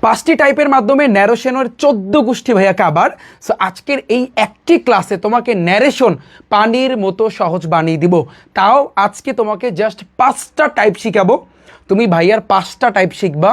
5টি টাইপের মাধ্যমে ন্যারেশনের 14 গোষ্ঠী ভাইয়া কাবার। সো আজকের এই একটি ক্লাসে তোমাকে ন্যারেশন পানির মতো সহজ বানিয়ে দিব। তাও আজকে তোমাকে জাস্ট 5টা টাইপ শিখাবো। তুমি ভাইয়ার 5টা টাইপ শিখবা,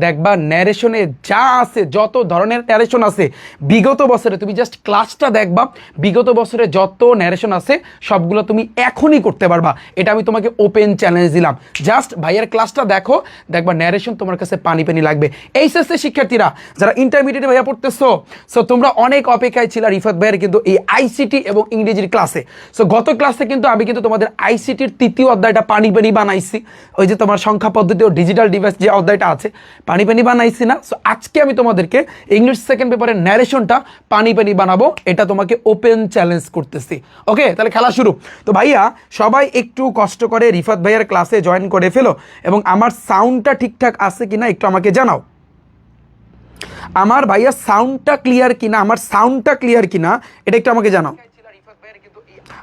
দেখবা ন্যারেশনে যা আছে, যত ধরনের ন্যারেশন আছে বিগত বছরে, তুমি জাস্ট ক্লাসটা দেখবা, বিগত বছরে যত ন্যারেশন আছে সবগুলো তুমি এখনই করতে পারবা। এটা আমি তোমাকে ওপেন চ্যালেঞ্জ দিলাম। জাস্ট ভাইয়ার ক্লাসটা দেখো, দেখবা ন্যারেশন তোমার কাছে পানি পানি লাগবে। এইচএসসি শিক্ষার্থীরা যারা ইন্টারমিডিয়েটে ভাইয়া পড়তেছো, সো তোমরা অনেক অপেক্ষায় ছিল রিফাত ভাইয়ের কিন্তু এই আইসিটি এবং ইংরেজির ক্লাসে। সো গত ক্লাসে কিন্তু আমি কিন্তু তোমাদের আইসিটির 3য় অধ্যায়টা পানি পানি বানাইছি, ওই যে তোমার সংখ্যা পদ্ধতি ও ডিজিটাল ডিভাইস যে অধ্যায়টা আছে পানি পানি বানাইছি না। সো আজকে আমি তোমাদেরকে ইংলিশ সেকেন্ড পেপারের ন্যারেশনটা পানি পানি বানাবো, এটা তোমাকে ওপেন চ্যালেঞ্জ করতেছি। ওকে, তাহলে খেলা শুরু। তো ভাইয়া সবাই একটু কষ্ট করে রিফাত ভাইয়ার ক্লাসে জয়েন করে ফেলো এবং আমার সাউন্ডটা ঠিকঠাক আছে কিনা একটু আমাকে জানাও। আমার ভাইয়া সাউন্ডটা ক্লিয়ার কিনা, আমার সাউন্ডটা ক্লিয়ার কিনা এটা একটু আমাকে জানাও।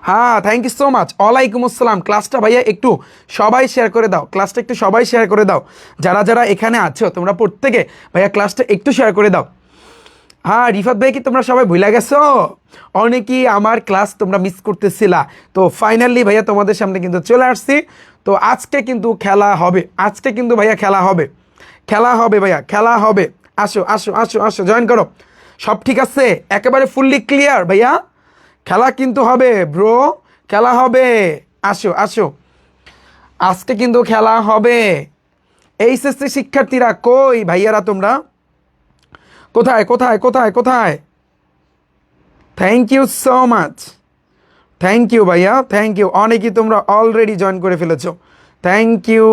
হ্যাঁ, থ্যাংক ইউ সো মাচ। ওয়ালাইকুম আসসালাম। ক্লাসটা ভাইয়া একটু সবাই শেয়ার করে দাও, ক্লাসটা একটু সবাই শেয়ার করে দাও। যারা যারা এখানে আছো তোমরা প্রত্যেকে ভাইয়া ক্লাসটা একটু শেয়ার করে দাও। হ্যাঁ রিফাত ভাই, কি তোমরা সবাই ভুলে গেছো? অনেকেই আমার ক্লাস তোমরা মিস করতেছিলা। তো ফাইনালি ভাইয়া তোমাদের সামনে কিন্তু চলে আসছি। তো আজকে কিন্তু খেলা হবে, আজকে কিন্তু ভাইয়া খেলা হবে, খেলা হবে ভাইয়া, খেলা হবে। আসো আসো আসো আসো, জয়েন করো। সব ঠিক আছে? একেবারে ফুললি ক্লিয়ার ভাইয়া? খেলা কিন্তু হবে ব্রো, খেলা হবে। আসো আসো, আজকে কিন্তু খেলা হবে। এইচএসসি শিক্ষার্থীরা কই ভাইয়ারা, তোমরা কোথায় কোথায় কোথায় কোথায়? Thank you so much, thank you ভাইয়া, থ্যাংক ইউ। অনেকেই তোমরা অলরেডি জয়েন করে ফেলেছো, থ্যাংক ইউ,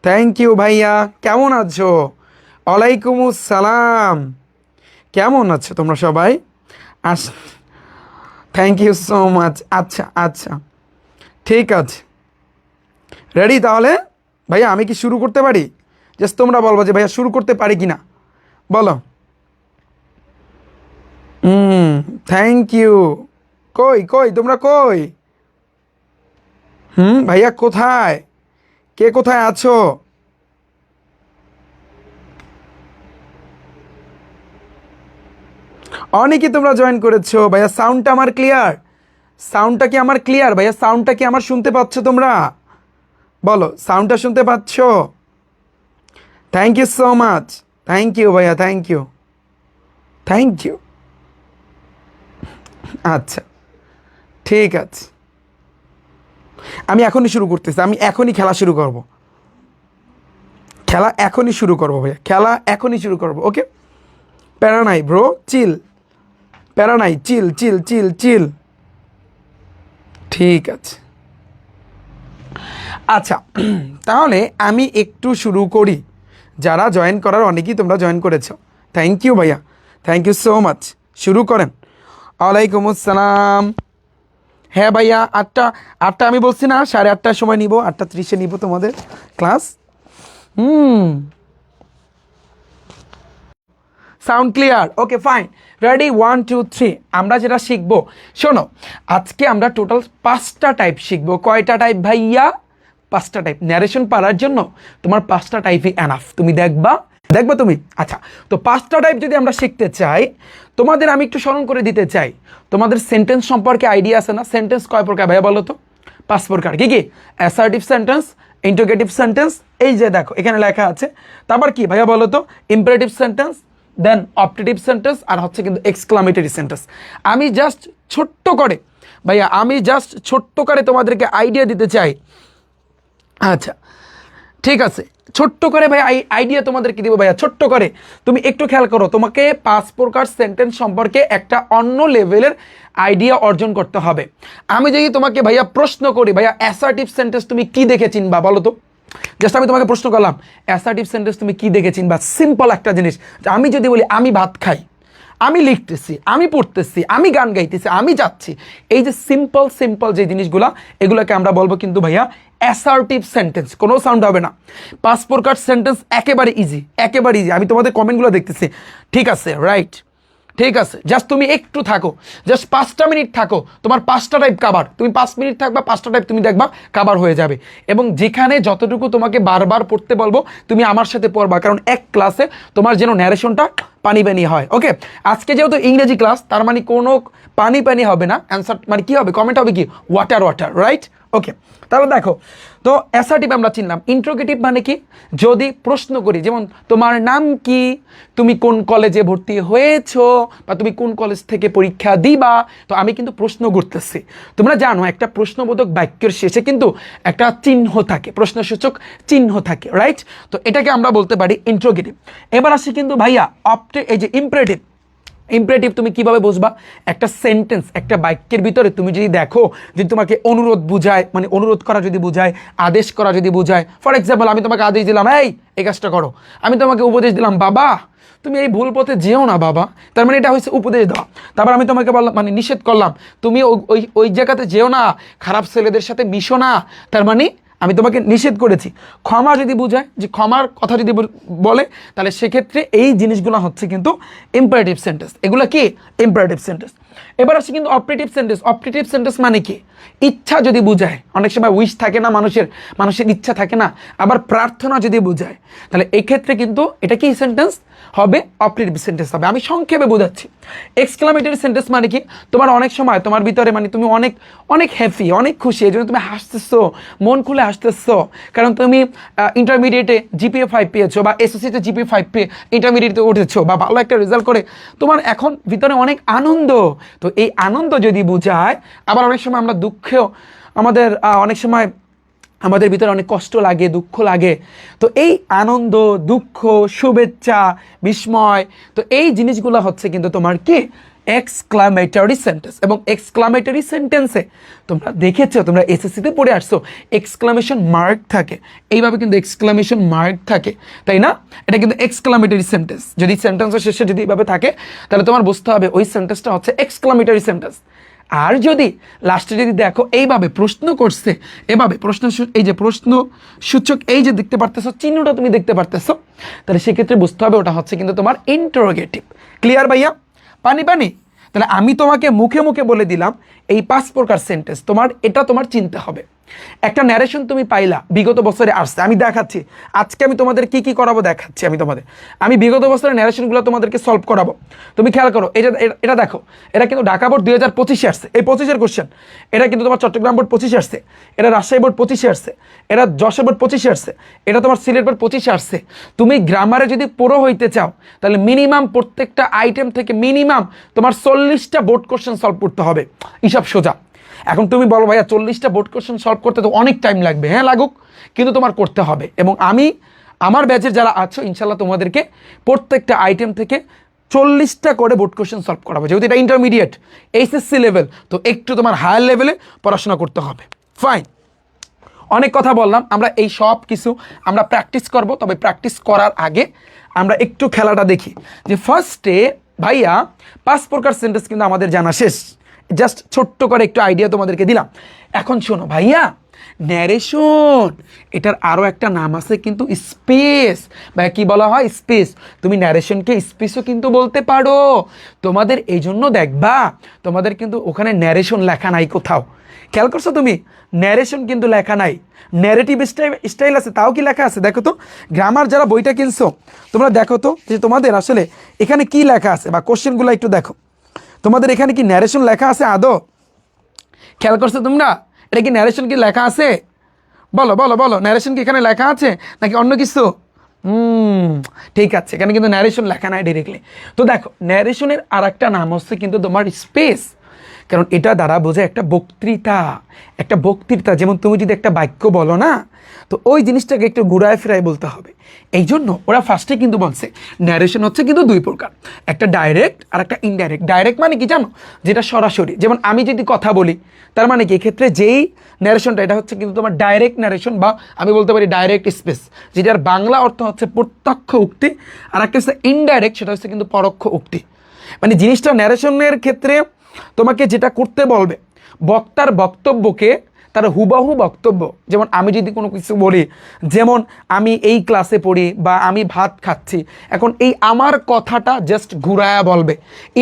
থ্যাংক ইউ ভাইয়া। কেমন আছো? ওয়ালাইকুম আসসালাম। কেমন আছো তোমরা সবাই? Thank you so much. আচ্ছা আচ্ছা, ঠিক আছে, রেডি তাহলে ভাইয়া? আমি কি শুরু করতে পারি? জাস্ট তোমরা বলবো যে ভাইয়া শুরু করতে পারি কি না, বলো। Thank you. কই কই তোমরা কই? ভাইয়া কোথায়, কে কোথায় আছো? অনেকেই তোমরা জয়েন করেছো ভাইয়া। সাউন্ডটা আমার ক্লিয়ার? সাউন্ডটা কি আমার ক্লিয়ার ভাইয়া? সাউন্ডটা কি আমার শুনতে পাচ্ছ তোমরা? বলো, সাউন্ডটা শুনতে পাচ্ছ? Thank you so much, thank you ভাইয়া, থ্যাংক ইউ, থ্যাংক ইউ। আচ্ছা ঠিক আছে, আমি এখনই শুরু করতেছি, আমি এখনই খেলা শুরু করব, খেলা এখনই শুরু করবো ভাইয়া, খেলা এখনই শুরু করবো। ওকে, প্যারা নাই ব্রো, চিল, প্যারা নাই, চিল চিল চিল চিল। ঠিক আছে, আচ্ছা তাহলে আমি একটু শুরু করি। যারা জয়েন করার, অনেকেই তোমরা জয়েন করেছো, থ্যাংক ইউ ভাইয়া, থ্যাংক ইউ সো মাচ। শুরু করেন। ওয়ালাইকুম আসসালাম। হ্যাঁ ভাইয়া, আটটা আমি বলছি না, 8:30টার সময় নিব, 8:30-এ নিব তোমাদের class. Sound clear? Okay fine, ready, 1 2 3। আমরা যেটা শিখবো, শোনো, আজকে আমরা টোটাল 5টা টাইপ শিখবো। কয়টা টাইপ ভাইয়া? 5টা টাইপ। ন্যারেশন পারার জন্য তোমার 5টা টাইপই এনাফ। তুমি দেখবা তুমি। আচ্ছা, তো 5টা টাইপ যদি আমরা শিখতে চাই, তোমাদের আমি একটু স্মরণ করে দিতে চাই। তোমাদের সেন্টেন্স সম্পর্কে আইডিয়া আছে না? সেন্টেন্স কয় প্রকার ভাইয়া বলো তো? 5 প্রকার। কি কি? অ্যাসার্টিভ সেন্টেন্স, ইন্টারোগেটিভ সেন্টেন্স, এই যে দেখো এখানে লেখা আছে। তারপর কি ভাইয়া বলো তো? ইম্পারেটিভ সেন্টেন্স, দেন অপটেটিভ সেন্টেন্স, আর হচ্ছে কিন্তু এক্সক্লামেটরি সেন্টেন্স। আমি জাস্ট ছোট্ট করে ভাইয়া, আমি জাস্ট ছোট্ট করে তোমাদেরকে আইডিয়া দিতে চাই। আচ্ছা ঠিক আছে, ছোট্ট করে ভাই আইডিয়া তোমাদেরকে দিব ভাইয়া, ছোট্ট করে। তুমি একটু খেয়াল করো, তোমাকে 5 প্রকার সেন্টেন্স সম্পর্কে একটা অন্য লেভেলের আইডিয়া অর্জন করতে হবে। আমি যদি তোমাকে ভাইয়া প্রশ্ন করি, ভাইয়া অ্যাসার্টিভ সেন্টেন্স তুমি কি দেখে চিনবা বলো তো? জাস্ট আমি তোমাকে প্রশ্ন করলাম, অ্যাসার্টিভ সেন্টেন্স তুমি কি দেখে চিনবা? সিম্পল একটা জিনিস, আমি যদি বলি আমি ভাত খাই, আমি লিখতেছি, আমি পড়তেছি, আমি গান গাইতেছি, আমি যাচ্ছি, এই যে সিম্পল সিম্পল যে জিনিসগুলো, এগুলোকে আমরা বলবো কিন্তু ভাইয়া অ্যাসার্টিভ সেন্টেন্স। কোনো সাউন্ড হবে না। 5 প্রকার সেন্টেন্স একেবারে ইজি, একেবারে ইজি। আমি তোমাদের কমেন্টগুলো দেখতেছি, ঠিক আছে, রাইট ঠিক আছে, জাস্ট তুমি একটু থাকো, জাস্ট 5টা মিনিট থাকো, তোমার 5টা টাইপ কাভার, তুমি 5 মিনিট থাকবা, 5টা টাইপ তুমি দেখবা কাভার হয়ে যাবে। এবং যেখানে যতটুকু তোমাকে বারবার পড়তে বলবো তুমি আমার সাথে পড়বা, কারণ এক ক্লাসে তোমার যেন ন্যারেশনটা পানি পানি হয়। ওকে, আজকে যেহেতু ইংরেজি ক্লাস, তার মানে কোনো পানি পানি হবে না, অ্যান্সার মানে কি হবে, কমেন্ট হবে কি ওয়াটার ওয়াটার, রাইট? ওকে, তাহলে দেখো তো অ্যাসার্টিভ আমরা চিনলাম। ইন্ট্রোগেটিভ মানে কি, যদি প্রশ্ন করি, যেমন তোমার নাম কি, তুমি কোন কলেজে ভর্তি হয়েছো, বা তুমি কোন কলেজ থেকে পরীক্ষা দিবা, তো আমি কিন্তু প্রশ্ন করতেছি। তোমরা জানো একটা প্রশ্নবোধক বাক্যের শেষে কিন্তু একটা চিহ্ন থাকে, প্রশ্নসূচক চিহ্ন থাকে, রাইট? তো এটাকে আমরা বলতে পারি ইন্ট্রোগেটিভ। এবার আসি কিন্তু ভাইয়া এই যে ইম্পারেটিভ। ইম্পারেটিভ তুমি কিভাবে বুঝবা? একটা সেন্টেন্স, একটা বাক্যের ভিতরে তুমি যদি দেখো যে তোমাকে অনুরোধ বুঝায়, মানে অনুরোধ করা যদি বুঝায়, আদেশ করা যদি বুঝায়, ফর এক্সাম্পল আমি তোমাকে আদেশ দিলাম এই কাজটা করো, আমি তোমাকে উপদেশ দিলাম বাবা তুমি এই ভুল পথে যেও না বাবা, তার মানে এটা হচ্ছে উপদেশ দেওয়া। তারপর আমি তোমাকে বললাম, মানে নিষেধ করলাম, তুমি ওই জায়গাতে যেও না, খারাপ ছেলেদের সাথে মিশো না, তার মানে আমি তোমাকে নিষেধ করেছি। ক্ষমা যদি বোঝায়, যে ক্ষমার কথা যদি বলে, তাহলে সেক্ষেত্রে এই জিনিসগুলো হচ্ছে কিন্তু ইম্পারেটিভ সেন্টেন্স। এগুলো কি ইম্পারেটিভ সেন্টেন্স। এবার আসছে কিন্তু অপারেটিভ সেন্টেন্স। অপারেটিভ সেন্টেন্স মানে কি, ইচ্ছা যদি বোঝায়, অনেক সময় উইশ থাকে না, মানুষের ইচ্ছা থাকে না, আবার প্রার্থনা যদি বোঝায়, তাহলে এই ক্ষেত্রে কিন্তু এটা কি সেন্টেন্স হবে, অপারেটিভ সেন্টেন্স হবে। আমি সংক্ষেপে বোঝাচ্ছি। এক্সক্লামেটরি সেন্টেন্স মানে কি, তোমার অনেক সময় তোমার ভিতরে মানে তুমি অনেক অনেক হ্যাপি, অনেক খুশি, এই জন্য তুমি হাসতেছো, মন খুলে হাসতেছো, কারণ তুমি ইন্টারমিডিয়েটে জিপিএ 5 পেয়েছো, বা এসএসসিতে জিপিএ 5 পেয়ে ইন্টারমিডিয়েটে উঠেছো, বা ভালো একটা রেজাল্ট করে তোমার এখন ভিতরে অনেক আনন্দ। তো এই আনন্দ যদি বোঝায়, আবার অনেক সময় আমরা দুঃখেও, আমাদের অনেক সময় আমাদের ভিতরে অনেক কষ্ট লাগে, দুঃখ লাগে, তো এই আনন্দ, দুঃখ, শুভেচ্ছা, বিস্ময়, তো এই জিনিসগুলো হচ্ছে কিন্তু তোমার কি এক্সক্লামেটরি সেন্টেন্স। এবং এক্সক্লামেটরি সেন্টেন্সে তোমরা দেখেছো, তোমরা এসএসসিতে পড়ে আসছো, এক্সক্লামেশন মার্ক থাকে, এইভাবে কিন্তু এক্সক্লামেশন মার্ক থাকে, তাই না? এটা কিন্তু এক্সক্লামেটরি সেন্টেন্স। যদি সেন্টেন্সের শেষে যদি এইভাবে থাকে, তাহলে তোমার বুঝতে হবে ওই সেন্টেন্সটা হচ্ছে এক্সক্লামেটরি সেন্টেন্স। আর যদি লাস্টে যদি দেখো এইভাবে প্রশ্ন করছে, এভাবে এই যে প্রশ্ন সূচক এই যে দেখতে পারতেছো, চিহ্নটা তুমি দেখতে পারতেছো, তাহলে সেক্ষেত্রে বুঝতে হবে ওটা হচ্ছে কিন্তু তোমার ইন্টারোগেটিভ। ক্লিয়ার ভাইয়া? পানি পানি। তাহলে আমি তোমাকে মুখে মুখে বলে দিলাম এই 5 প্রকার সেন্টেন্স, এটা তোমার চিনতে হবে। একটা ন্যারেশন তুমি পাইলা, বিগত বছরে আসছে, আমি দেখাচ্ছি আজকে আমি তোমাদের কি কি করাবো দেখাচ্ছি। আমি বিগত বছরের ন্যারেশনগুলো তোমাদেরকে সলভ করাবো। তুমি খেয়াল করো, এটা দেখো, এটা কিন্তু ঢাকা বোর্ড 2025-এ আসছে, এই 25-এর কোশ্চেন। এটা কিন্তু তোমার চট্টগ্রাম বোর্ড 25-এ আসছে, এটা রাজশাহী বোর্ড 25-এ আসছে, এটা যশোর বোর্ড 25-এ আসছে, এটা তোমার সিলেট বোর্ড 25-এ আসছে। তুমি গ্রামারে যদি পুরো হইতে চাও, তাহলে মিনিমাম প্রত্যেকটা আইটেম থেকে মিনিমাম তোমার 40টা বোর্ড কোশ্চেন সলভ করতে হবে, হিসাব সোজা। এখন তুমি বলো ভাইয়া 40টা বোর্ড কোশ্চেন সলভ করতে তো অনেক টাইম লাগবে, হ্যাঁ লাগুক, কিন্তু তোমার করতে হবে। এবং আমি আমার ব্যাচের যারা আছো ইনশাল্লাহ তোমাদেরকে প্রত্যেকটা আইটেম থেকে 40টা করে বোর্ড কোশ্চেন সলভ করাবো। যেহেতু এটা ইন্টারমিডিয়েট এইচএসসি লেভেল, তো একটু তোমার হায়ার লেভেলে পড়াশোনা করতে হবে। ফাইন, অনেক কথা বললাম, আমরা এই সব কিছু আমরা প্র্যাকটিস করব। তবে প্র্যাকটিস করার আগে আমরা একটু খেলাটা দেখি, যে ফার্স্টে ভাইয়া 5 প্রকার সেন্টেন্স কিন্তু আমাদের জানা শেষ, জাস্ট ছোট্ট করে একটু আইডিয়া তোমাদেরকে দিলাম। এখন শোনো ভাইয়া, ন্যারেশন, এটার আরও একটা নাম আছে কিন্তু স্পেস, বা কি বলা হয় স্পেস। তুমি ন্যারেশনকে স্পেসও কিন্তু বলতে পারো। তোমাদের এই জন্য দেখবা তোমাদের কিন্তু ওখানে ন্যারেশন লেখা নাই কোথাও, খেয়াল করছো তুমি? ন্যারেশন কিন্তু লেখা নাই, ন্যারেটিভ স্টাইল আছে, তাও কি লেখা আছে? দেখো তো, গ্রামার যারা বইটা কিনছো তোমরা দেখো তো যে তোমাদের আসলে এখানে কি লেখা আছে, বা কোশ্চেনগুলো একটু দেখো, তোমাদের এখানে কি ন্যারেশন লেখা আছে আদৌ? খেয়াল করছো তোমরা? এটা কি ন্যারেশন কি লেখা আছে? বলো বলো বলো, ন্যারেশন কি এখানে লেখা আছে নাকি অন্য কিছু? ঠিক আছে, এখানে কিন্তু ন্যারেশন লেখা নাই ডিরেক্টলি। তো দেখো, ন্যারেশনের আর একটা নাম হচ্ছে কিন্তু তোমার স্পেস, কারণ এটা দ্বারা বোঝায় একটা বক্তৃতা। যেমন তুমি যদি একটা বাক্য বলো না, তো ওই জিনিসটাকে একটু ঘুরায় ফেরায় বলতে হবে। এই জন্য ওরা ফার্স্টে কিন্তু বলছে ন্যারেশন হচ্ছে কিন্তু 2 প্রকার, একটা ডাইরেক্ট আর একটা ইনডাইরেক্ট। ডাইরেক্ট মানে কি জানো? যেটা সরাসরি, যেমন আমি যদি কথা বলি, তার মানে কি এক্ষেত্রে যেই ন্যারেশনটা, এটা হচ্ছে কিন্তু তোমার ডাইরেক্ট ন্যারেশন, বা আমি বলতে পারি ডাইরেক্ট স্পেস, যেটার বাংলা অর্থ হচ্ছে প্রত্যক্ষ উক্তি। আর একটা হচ্ছে ইনডাইরেক্ট, সেটা হচ্ছে কিন্তু পরোক্ষ উক্তি। মানে জিনিসটা ন্যারেশনের ক্ষেত্রে তোমাকে যেটা করতে বলবে, বক্তার বক্তব্যকে তার হুবাহু বক্তব্য, যেমন আমি যদি কোনো কিছু বলি, যেমন আমি এই ক্লাসে পড়ি বা আমি ভাত খাচ্ছি, এখন এই আমার কথাটা জাস্ট ঘুরায়া বলবে,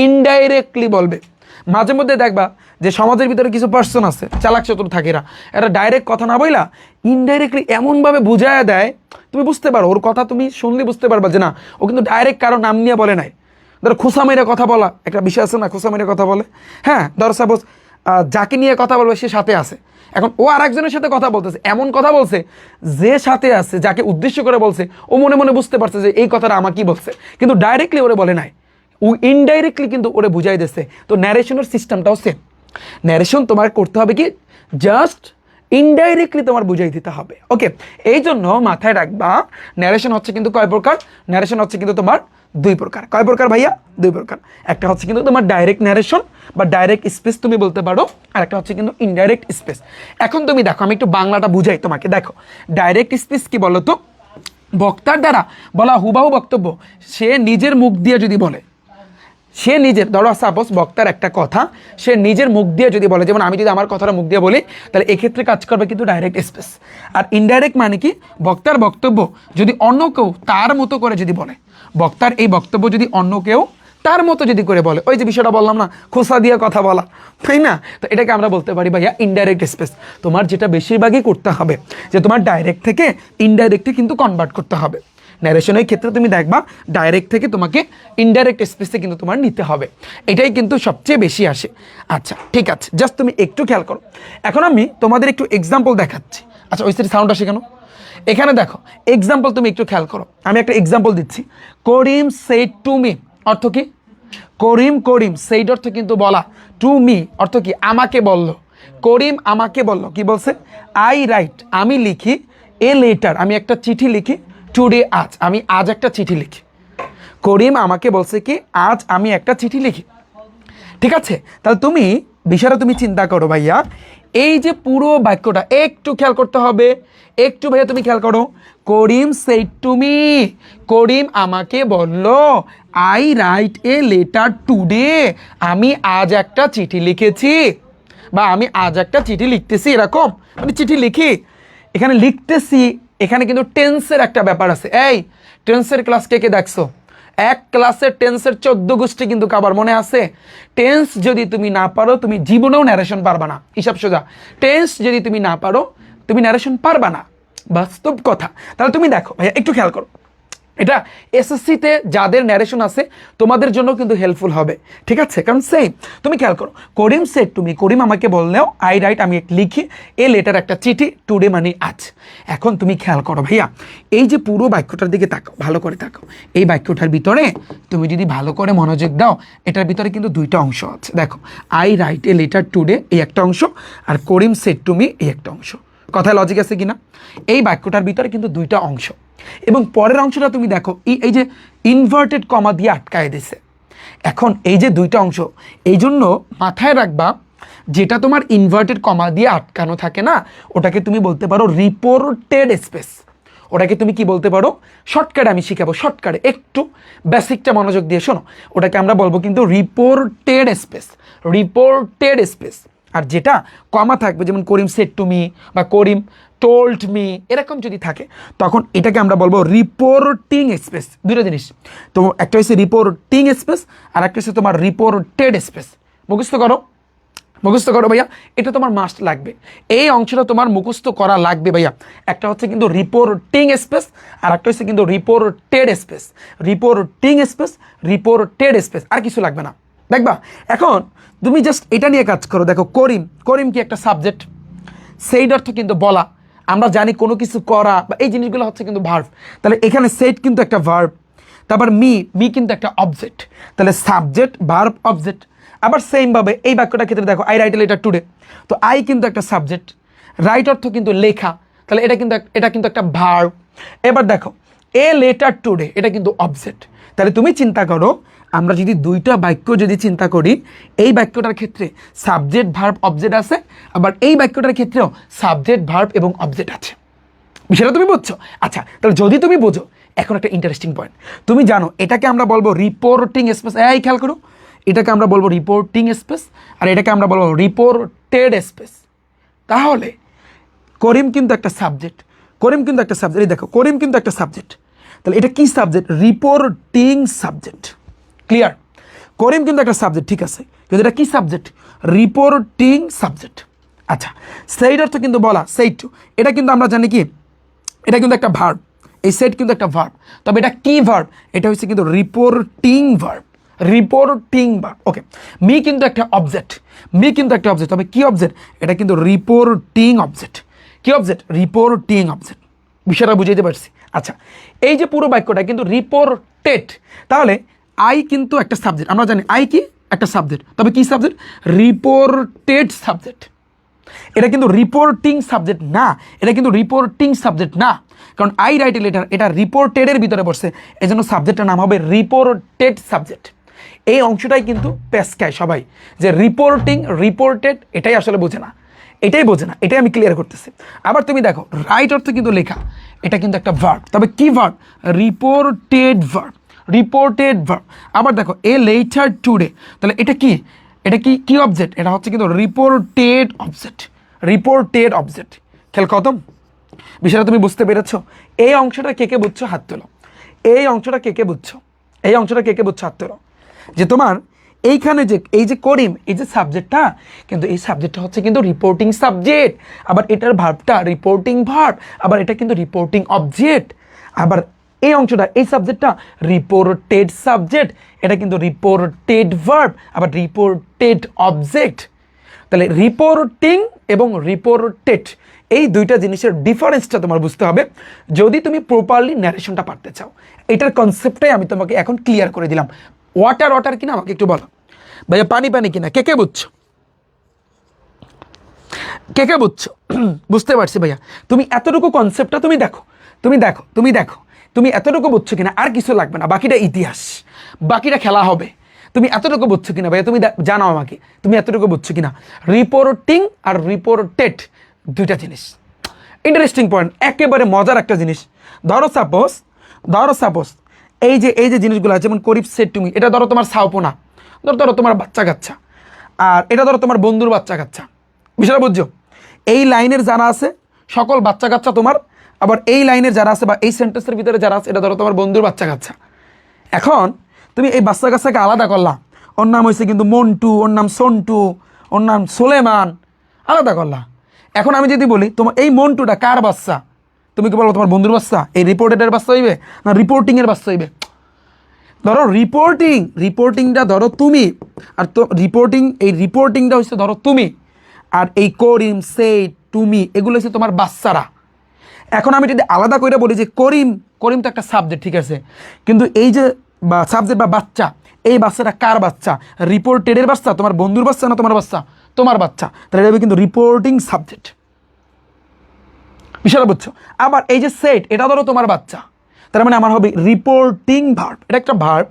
ইনডাইরেক্টলি বলবে। মাঝে মধ্যে দেখবা যে সমাজের ভিতরে কিছু পার্সন আছে চালাক চতুর থাকেরা, এরা ডাইরেক্ট কথা না বইলা ইনডাইরেক্টলি এমনভাবে বুঝায়া দেয়, তুমি বুঝতে পারো ওর কথা, তুমি শুনলে বুঝতে পারবা যে না ও কিন্তু ডাইরেক্ট কারো নাম নিয়ে বলে নাই। ধরো খোসা মেরে কথা বলা একটা বিষয় আছে না, খোসা মেরে কথা বলে, হ্যাঁ ধরো সাপোজ যাকে নিয়ে কথা বলবে সে সাথে আছে, এখন ও আর একজনের সাথে কথা বলতেছে, এমন কথা বলছে যে সাথে আছে যাকে উদ্দেশ্য করে বলছে ও মনে মনে বুঝতে পারছে যে এই কথাটা আমাকেই বলছে, কিন্তু ডাইরেক্টলি ওরে বলে নাই, ও ইনডাইরেক্টলি কিন্তু ওরে বুঝাই দিচ্ছে। তো ন্যারেশনের সিস্টেমটাও সেম। ন্যারেশন তোমার করতে হবে কি, জাস্ট ইনডাইরেক্টলি তোমার বুঝাই দিতে হবে। ওকে, এই জন্য মাথায় রাখবা ন্যারেশন হচ্ছে কিন্তু কয় প্রকার, ন্যারেশন হচ্ছে কিন্তু তোমার দুই প্রকার। কয় প্রকার ভাইয়া? দুই প্রকার। একটা হচ্ছে কিন্তু তোমার ডাইরেক্ট ন্যারেশন বা ডাইরেক্ট স্পেস তুমি বলতে পারো, আর একটা হচ্ছে কিন্তু ইনডাইরেক্ট স্পেস। এখন তুমি দেখো আমি একটু বাংলাটা বুঝাই তোমাকে। দেখো ডাইরেক্ট স্পেস কি বলো তো, বক্তার দ্বারা বলা হুবাহু বক্তব্য সে নিজের মুখ দিয়ে যদি বলে, সে নিজের, ধরো সাপোজ বক্তার একটা কথা সে নিজের মুখ দিয়ে যদি বলে, যেমন আমি যদি আমার কথাটা মুখ দিয়ে বলি, তাহলে এক্ষেত্রে কাজ করবে কিন্তু ডাইরেক্ট স্পেস। আর ইনডাইরেক্ট মানে কি, বক্তার বক্তব্য যদি অন্য কেউ তার মতো করে যদি বলে, বক্তার এই বক্তব্য যদি অন্য কেউ তার মতো যদি করে বলে, ওই যে বিষয়টা বললাম না খোসা দিয়ে কথা বলা, তাই না? তো এটাকে আমরা বলতে পারি ভাইয়া ইনডাইরেক্ট স্পেস। তোমার যেটা বেশিরভাগই করতে হবে যে তোমার ডাইরেক্ট থেকে ইনডাইরেক্টে কিন্তু কনভার্ট করতে হবে। ন্যারেশনের ক্ষেত্রে তুমি দেখবা ডাইরেক্ট থেকে তোমাকে ইনডাইরেক্ট স্পেসে কিন্তু তোমার নিতে হবে, এটাই কিন্তু সবচেয়ে বেশি আসে। আচ্ছা ঠিক আছে, জাস্ট তুমি একটু খেয়াল করো। এখন আমি তোমাদের একটু এক্সাম্পল দেখাচ্ছি। আচ্ছা ওই সাউন্ড আসে কেন? এখানে দেখো এক্সাম্পল তুমি একটু খেয়াল করো, আমি একটা এক্সাম্পল দিচ্ছি। করিম সেড টু মি অর্থ কি? করিম, করিম সেইড অর্থ কিন্তু বলা, টু মি অর্থ কি? আমাকে বলল। করিম আমাকে বলল, কি বলছে? আই রাইট আমি লিখি, এ লেটার আমি একটা চিঠি লিখি, টুডে আজ আমি আজ একটা চিঠি লিখি। করিম আমাকে বলছে কি আজ আমি একটা চিঠি লিখি। ঠিক আছে, তাহলে তুমি বিষয়টা তুমি চিন্তা করো ভাইয়া, এই যে পুরো বাক্যটা একটু খেয়াল করতে হবে, একটু ভাইয়া তুমি খেয়াল করো। করিম সেড টু মি, করিম আমাকে বলল, I write a letter today আমি আজ একটা চিঠি লিখেছি, বা আমি আজ একটা চিঠি লিখতেছি, এরকম মানে চিঠি লিখি। এখানে লিখতেছি, এখানে কিন্তু টেন্সের একটা ব্যাপার আছে। এই টেন্সের ক্লাস কে কে দেখছো? এক ক্লাসে টেন্সের 14 গোষ্ঠী কিন্তু কাবার মনে আছে। টেন্স যদি তুমি না পারো তুমি জীবনেও ন্যারেশন পারবা না, হিসাব সোজা। টেন্স যদি তুমি না পারো তুমি ন্যারেশন পারবা না, বাস্তব কথা। তাহলে তুমি দেখো ভাইয়া একটু খেয়াল করো, এটা এসএসসিতে যাদের ন্যারেশন আছে তোমাদের জন্য কিন্তু হেল্পফুল হবে। ঠিক আছে, কারণ সেম তুমি খেয়াল করো, করিম সেড তুমি, করিম আমাকে বললেও, আই রাইট আমি লিখি, এ লেটার একটা চিঠি, টুডে মানে আজ। এখন তুমি খেয়াল করো ভাইয়া, এই যে পুরো বাক্যটার দিকে তাকাও, ভালো করে তাকাও। এই বাক্যটার ভিতরে তুমি যদি ভালো করে মনোযোগ দাও, এটার ভিতরে কিন্তু দুইটা অংশ আছে। দেখো, I write a letter today এই একটা অংশ, আর করিম সেড টু মি এই একটা অংশ। কথায় লজিক আছে কিনা? এই বাক্যটার ভিতরে কিন্তু দুইটা অংশ, এবং পরের অংশটা তুমি দেখো এই যে ইনভার্টেড কমা দিয়ে আটকায় দিছে। এখন এই যে দুইটা অংশ, এই জন্য মাথায় রাখবা, যেটা তোমার ইনভার্টেড কমা দিয়ে আটকানো থাকে না, ওটাকে তুমি বলতে পারো রিপোর্টেড স্পেস। ওটাকে তুমি কি বলতে পারো? শর্টকাটে আমি শিখাবো, শর্টকাটে একটু বেসিকটা মনোযোগ দিয়ে শোনো। ওটাকে আমরা বলবো কিন্তু রিপোর্টেড স্পেস, রিপোর্টেড স্পেস। আর যেটা কমা থাকবে, যেমন করিম সেড টু মি বা করিম টোল্ড মি, এরকম যদি থাকে তখন এটাকে আমরা বলবো রিপোর্টিং স্পেস। দুটো জিনিস তো, একটা হচ্ছে রিপোর্টিং স্পেস আর একটা হচ্ছে তোমার রিপোর্টেড স্পেস। মুখস্থ করো, মুখস্থ করো ভাইয়া, এটা তোমার মাস্ট লাগবে, এই অংশটা তোমার মুখস্থ করা লাগবে ভাইয়া। একটা হচ্ছে কিন্তু রিপোর্টিং স্পেস আর একটা হচ্ছে কিন্তু reported space. Reporting space, reported space, আর কিছু লাগবে না। দেখবা এখন তুমি জাস্ট এটা নিয়ে কাজ করো। দেখো করিম, করিম কি একটা সাবজেক্ট, সেইড অর্থ কিন্তু বলা, আমরা জানি কোনো কিছু করা, বা এই জিনিসগুলো হচ্ছে কিন্তু ভার্ব। তাহলে এখানে সেইড কিন্তু একটা ভার্ব, তারপর মি, মি কিন্তু একটা অবজেক্ট, তাহলে সাবজেক্ট ভার্ব অবজেক্ট। আবার সেমভাবে এই বাক্যটার ক্ষেত্রে দেখো, I write a letter today, তো আই কিন্তু একটা সাবজেক্ট, রাইট অর্থ কিন্তু লেখা, তাহলে এটা কিন্তু একটা ভার্ব। এবার দেখো এ লেটার টুডে, এটা কিন্তু অবজেক্ট। তাহলে তুমি চিন্তা করো, আমরা যদি দুইটা বাক্য যদি চিন্তা করি, এই বাক্যটার ক্ষেত্রে সাবজেক্ট ভার্ব অবজেক্ট আছে, আবার এই বাক্যটার ক্ষেত্রেও সাবজেক্ট ভার্ব এবং অবজেক্ট আছে। বিষয়টা তুমি বুঝছো? আচ্ছা, তাহলে যদি তুমি বোঝো, এখন একটা ইন্টারেস্টিং পয়েন্ট, তুমি জানো এটাকে আমরা বলবো রিপোর্টিং স্পেস। এই খেয়াল করো, এটাকে আমরা বলবো রিপোর্টিং স্পেস আর এটাকে আমরা বলবো রিপোর্টেড স্পেস। তাহলে করিম কিন্তু একটা সাবজেক্ট, করিম কিন্তু একটা সাবজেক্ট। এই দেখো করিম কিন্তু একটা সাবজেক্ট, তাহলে এটা কি সাবজেক্ট? Reporting subject. ক্লিয়ার? করিম কিন্তু একটা সাবজেক্ট, ঠিক আছে, কিন্তু এটা কি সাবজেক্ট? Reporting subject. আচ্ছা, সেইট অর্থ কিন্তু বলা, সেইট টু, এটা কিন্তু আমরা জানি কি এটা কিন্তু একটা ভার্ব, এই সেট কিন্তু একটা ভার্ব, তবে এটা কি ভার্ব? এটা হচ্ছে কিন্তু রিপোর্টিং ভার্ব, রিপোর্টিং ভার্ব। ওকে, মি কিন্তু একটা অবজেক্ট, মি কিন্তু একটা অবজেক্ট, তবে কি অবজেক্ট? এটা কিন্তু রিপোর্টিং অবজেক্ট। কি অবজেক্ট? Reporting object. বিষয়টা বুঝাইতে পারছি? আচ্ছা, এই যে পুরো বাক্যটা কিন্তু রিপোর্টেড, তাহলে আই কিন্তু একটা সাবজেক্ট, আমরা জানি আই কি একটা সাবজেক্ট, তবে কি সাবজেক্ট? Reported subject. এটা কিন্তু রিপোর্টিং সাবজেক্ট না, এটা কিন্তু রিপোর্টিং সাবজেক্ট না, কারণ আই রাইট এ লেটার, এটা রিপোর্টেডের ভিতরে পড়ছে, এই জন্য সাবজেক্টের নাম হবে রিপোর্টেড সাবজেক্ট। এই অংশটাই কিন্তু পেস্কায় সবাই, যে রিপোর্টিং রিপোর্টেড এটাই আসলে বোঝে না, এটাই বোঝে না, এটাই আমি ক্লিয়ার করতেছি। আবার তুমি দেখো রাইট অর্থ কিন্তু লেখা, এটা কিন্তু একটা ভার্ব, তবে কি verb? Reported verb, reported verb. আবার দেখো এ লেটার টুডে, তাহলে এটা কি? এটা কি কি অবজেক্ট? এটা হচ্ছে কিন্তু রিপোর্টেড অবজেক্ট, রিপোর্টেড অবজেক্ট। খেল খতম? বিষয়টা তুমি বুঝতে পেরেছো? এই অংশটা কে কে বুঝছো হাত তোলো, এই অংশটা কে কে বুঝছো, এই অংশটা কে কে বুঝছো হাত তোলো। যে তোমার এইখানে যে এই যে করিম, এই যে সাবজেক্টটা, কিন্তু এই সাবজেক্টটা হচ্ছে কিন্তু রিপোর্টিং সাবজেক্ট, আবার এটার ভার্বটা রিপোর্টিং ভার্ব, আবার এটা কিন্তু রিপোর্টিং অবজেক্ট। আবার এই অংশটা, এই সাবজেক্টটা রিপোর্টেড সাবজেক্ট, এটা কিন্তু রিপোর্টেড ভার্ব, আবার রিপোর্টেড অবজেক্ট। তাহলে রিপোর্টিং এবং রিপোর্টেড এই দুইটা জিনিসের ডিফারেন্সটা তোমার বুঝতে হবে যদি তুমি প্রপারলি ন্যারেশনটা পারতে চাও। এটার কনসেপ্টটাই আমি তোমাকে এখন ক্লিয়ার করে দিলাম। ওয়াটার ওয়াটার কিনা আমাকে একটু বলো ভাইয়া, পানি পানি কিনা, কে কে বুঝছো? কে কে বুঝছো? বুঝতে পারছি ভাইয়া, তুমি এতটুকু কনসেপ্টটা তুমি দেখো, তুমি দেখো, তুমি দেখো, তুমি এতটুকু বুঝছো কিনা, আর কিছু লাগবে না, বাকিটা ইতিহাস, বাকিটা খেলা হবে। তুমি এতটুকু বুঝছো কিনা ভাইয়া, তুমি জানাও আমাকে, তুমি এতটুকু বুঝছো কিনা? রিপোর্টিং আর রিপোর্টেড দুইটা জিনিস। ইন্টারেস্টিং পয়েন্ট, একেবারে মজার একটা জিনিস। ধরো সাপোজ এই যে জিনিসগুলো আছে, যেমন করিব সেড তুমি, এটা ধরো তোমার সাওপনা, ধরো তোমার বাচ্চা কাচ্চা, আর এটা ধরো তোমার বন্ধুর বাচ্চা কাচ্চা। বিষয়টা বুঝছো? এই লাইনের যারা আছে সকল বাচ্চা কাচ্চা তোমার, আবার এই লাইনের যারা আছে বা এই সেন্টেন্সের ভিতরে যারা আছে এটা ধরো তোমার বন্ধুর বাচ্চা কাচ্চা। এখন তুমি এই বাচ্চা কাচ্চাকে আলাদা করলা, ওর নাম হয়েছে কিন্তু মন্টু, ওর নাম সন্টু, ওর নাম সোলেমান, আলাদা করলা। এখন আমি যদি বলি তোমার এই মন্টুটা কার বাচ্চা, তুমি কি বলবো তোমার বন্ধুর বাচ্চা? এই রিপোর্টেডের বাচ্চা হইবে না রিপোর্টিংয়ের বাচ্চা হইবে? ধরো রিপোর্টিংটা ধরো তুমি, আর তো রিপোর্টিংটা হচ্ছে ধরো তুমি, আর এই করিম সেই তুমি এগুলো হচ্ছে তোমার বাচ্চারা। এখন আমি যদি আলাদা করে বলি যে করিম তো একটা সাবজেক্ট, ঠিক আছে, কিন্তু এই যে সাবজেক্ট বা বাচ্চা, এই বাচ্চাটা কার বাচ্চা? রিপোর্টেডের বাচ্চা, তোমার বন্ধুর বাচ্চা না তোমার বাচ্চা? তোমার বাচ্চা। তাহলে এটা কিন্তু রিপোর্টিং সাবজেক্ট। বিষয়টা বুঝছো? আবার এই যে সেট, এটা ধরো তোমার বাচ্চা, তার মানে আমার হবে রিপোর্টিং ভার্ব, এটা একটা ভার্ব,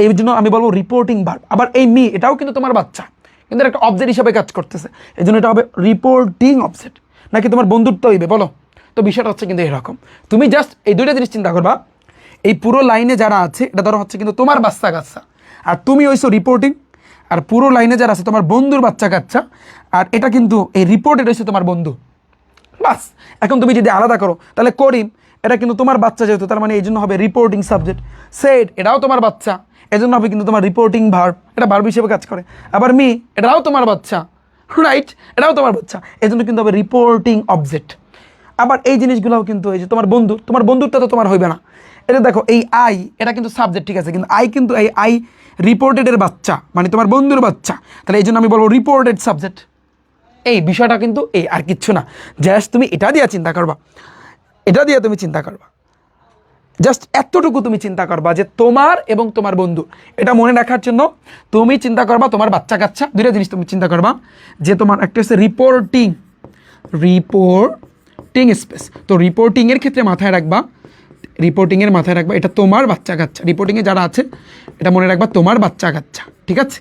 এই জন্য আমি বলবো রিপোর্টিং ভার্ব। আবার এই মি, এটাও কিন্তু তোমার বাচ্চা, কিন্তু একটা অবজেক্ট হিসাবে কাজ করতেছে, এই জন্য এটা হবে রিপোর্টিং অবজেক্ট। নাকি তোমার বন্ধুত্ব হইবে বলো? তো বিষয়টা হচ্ছে কিন্তু এরকম, তুমি জাস্ট এই দুইটা জিনিস চিন্তা করবা। এই পুরো লাইনে যারা আছে এটা ধরো হচ্ছে কিন্তু তোমার বাচ্চা কাচ্চা, আর তুমি হইছো রিপোর্টিং, আর পুরো লাইনে যারা আছে তোমার বন্ধুর বাচ্চা কাচ্চা, আর এটা কিন্তু এই রিপোর্টেড হচ্ছে তোমার বন্ধু। বাস, এখন তুমি যদি আলাদা করো তাহলে করিম এটা কিন্তু তোমার বাচ্চা যেহেতু, তার মানে এই জন্য হবে রিপোর্টিং সাবজেক্ট। সেড এটাও তোমার বাচ্চা, এই জন্য হবে কিন্তু তোমার রিপোর্টিং ভার্ব, এটা ভার্ব হিসেবে কাজ করে। আবার মি এটাও তোমার বাচ্চা, রাইট, এটাও তোমার বাচ্চা, এই জন্য কিন্তু হবে রিপোর্টিং অবজেক্ট। আবার এই জিনিসগুলোও কিন্তু এই যে তোমার বন্ধুরটা তো তোমার হইবে না। এটা দেখো এই আই, এটা কিন্তু সাবজেক্ট, ঠিক আছে, কিন্তু এই আই রিপোর্টেডের বাচ্চা, মানে তোমার বন্ধুর বাচ্চা, তাহলে এই জন্য আমি বলবো রিপোর্টেড সাবজেক্ট। এই বিষয়টা কিন্তু এই আর কিচ্ছু না, জাস্ট তুমি এটা দিয়ে চিন্তা করবা, এটা দিয়ে তুমি চিন্তা করবা, জাস্ট এতটুকু তুমি চিন্তা করবা যে তোমার এবং তোমার বন্ধু, এটা মনে রাখার জন্য তুমি চিন্তা করবা তোমার বাচ্চা কাচ্চা, দুইটা জিনিস তুমি চিন্তা করবা, যে তোমার একটা হচ্ছে রিপোর্টিং স্পেস, তো রিপোর্টিংয়ের ক্ষেত্রে মাথায় রাখবা, এটা তোমার বাচ্চা কাচ্চা, রিপোর্টিংয়ে যারা আছে এটা মনে রাখবা তোমার বাচ্চা কাচ্চা, ঠিক আছে।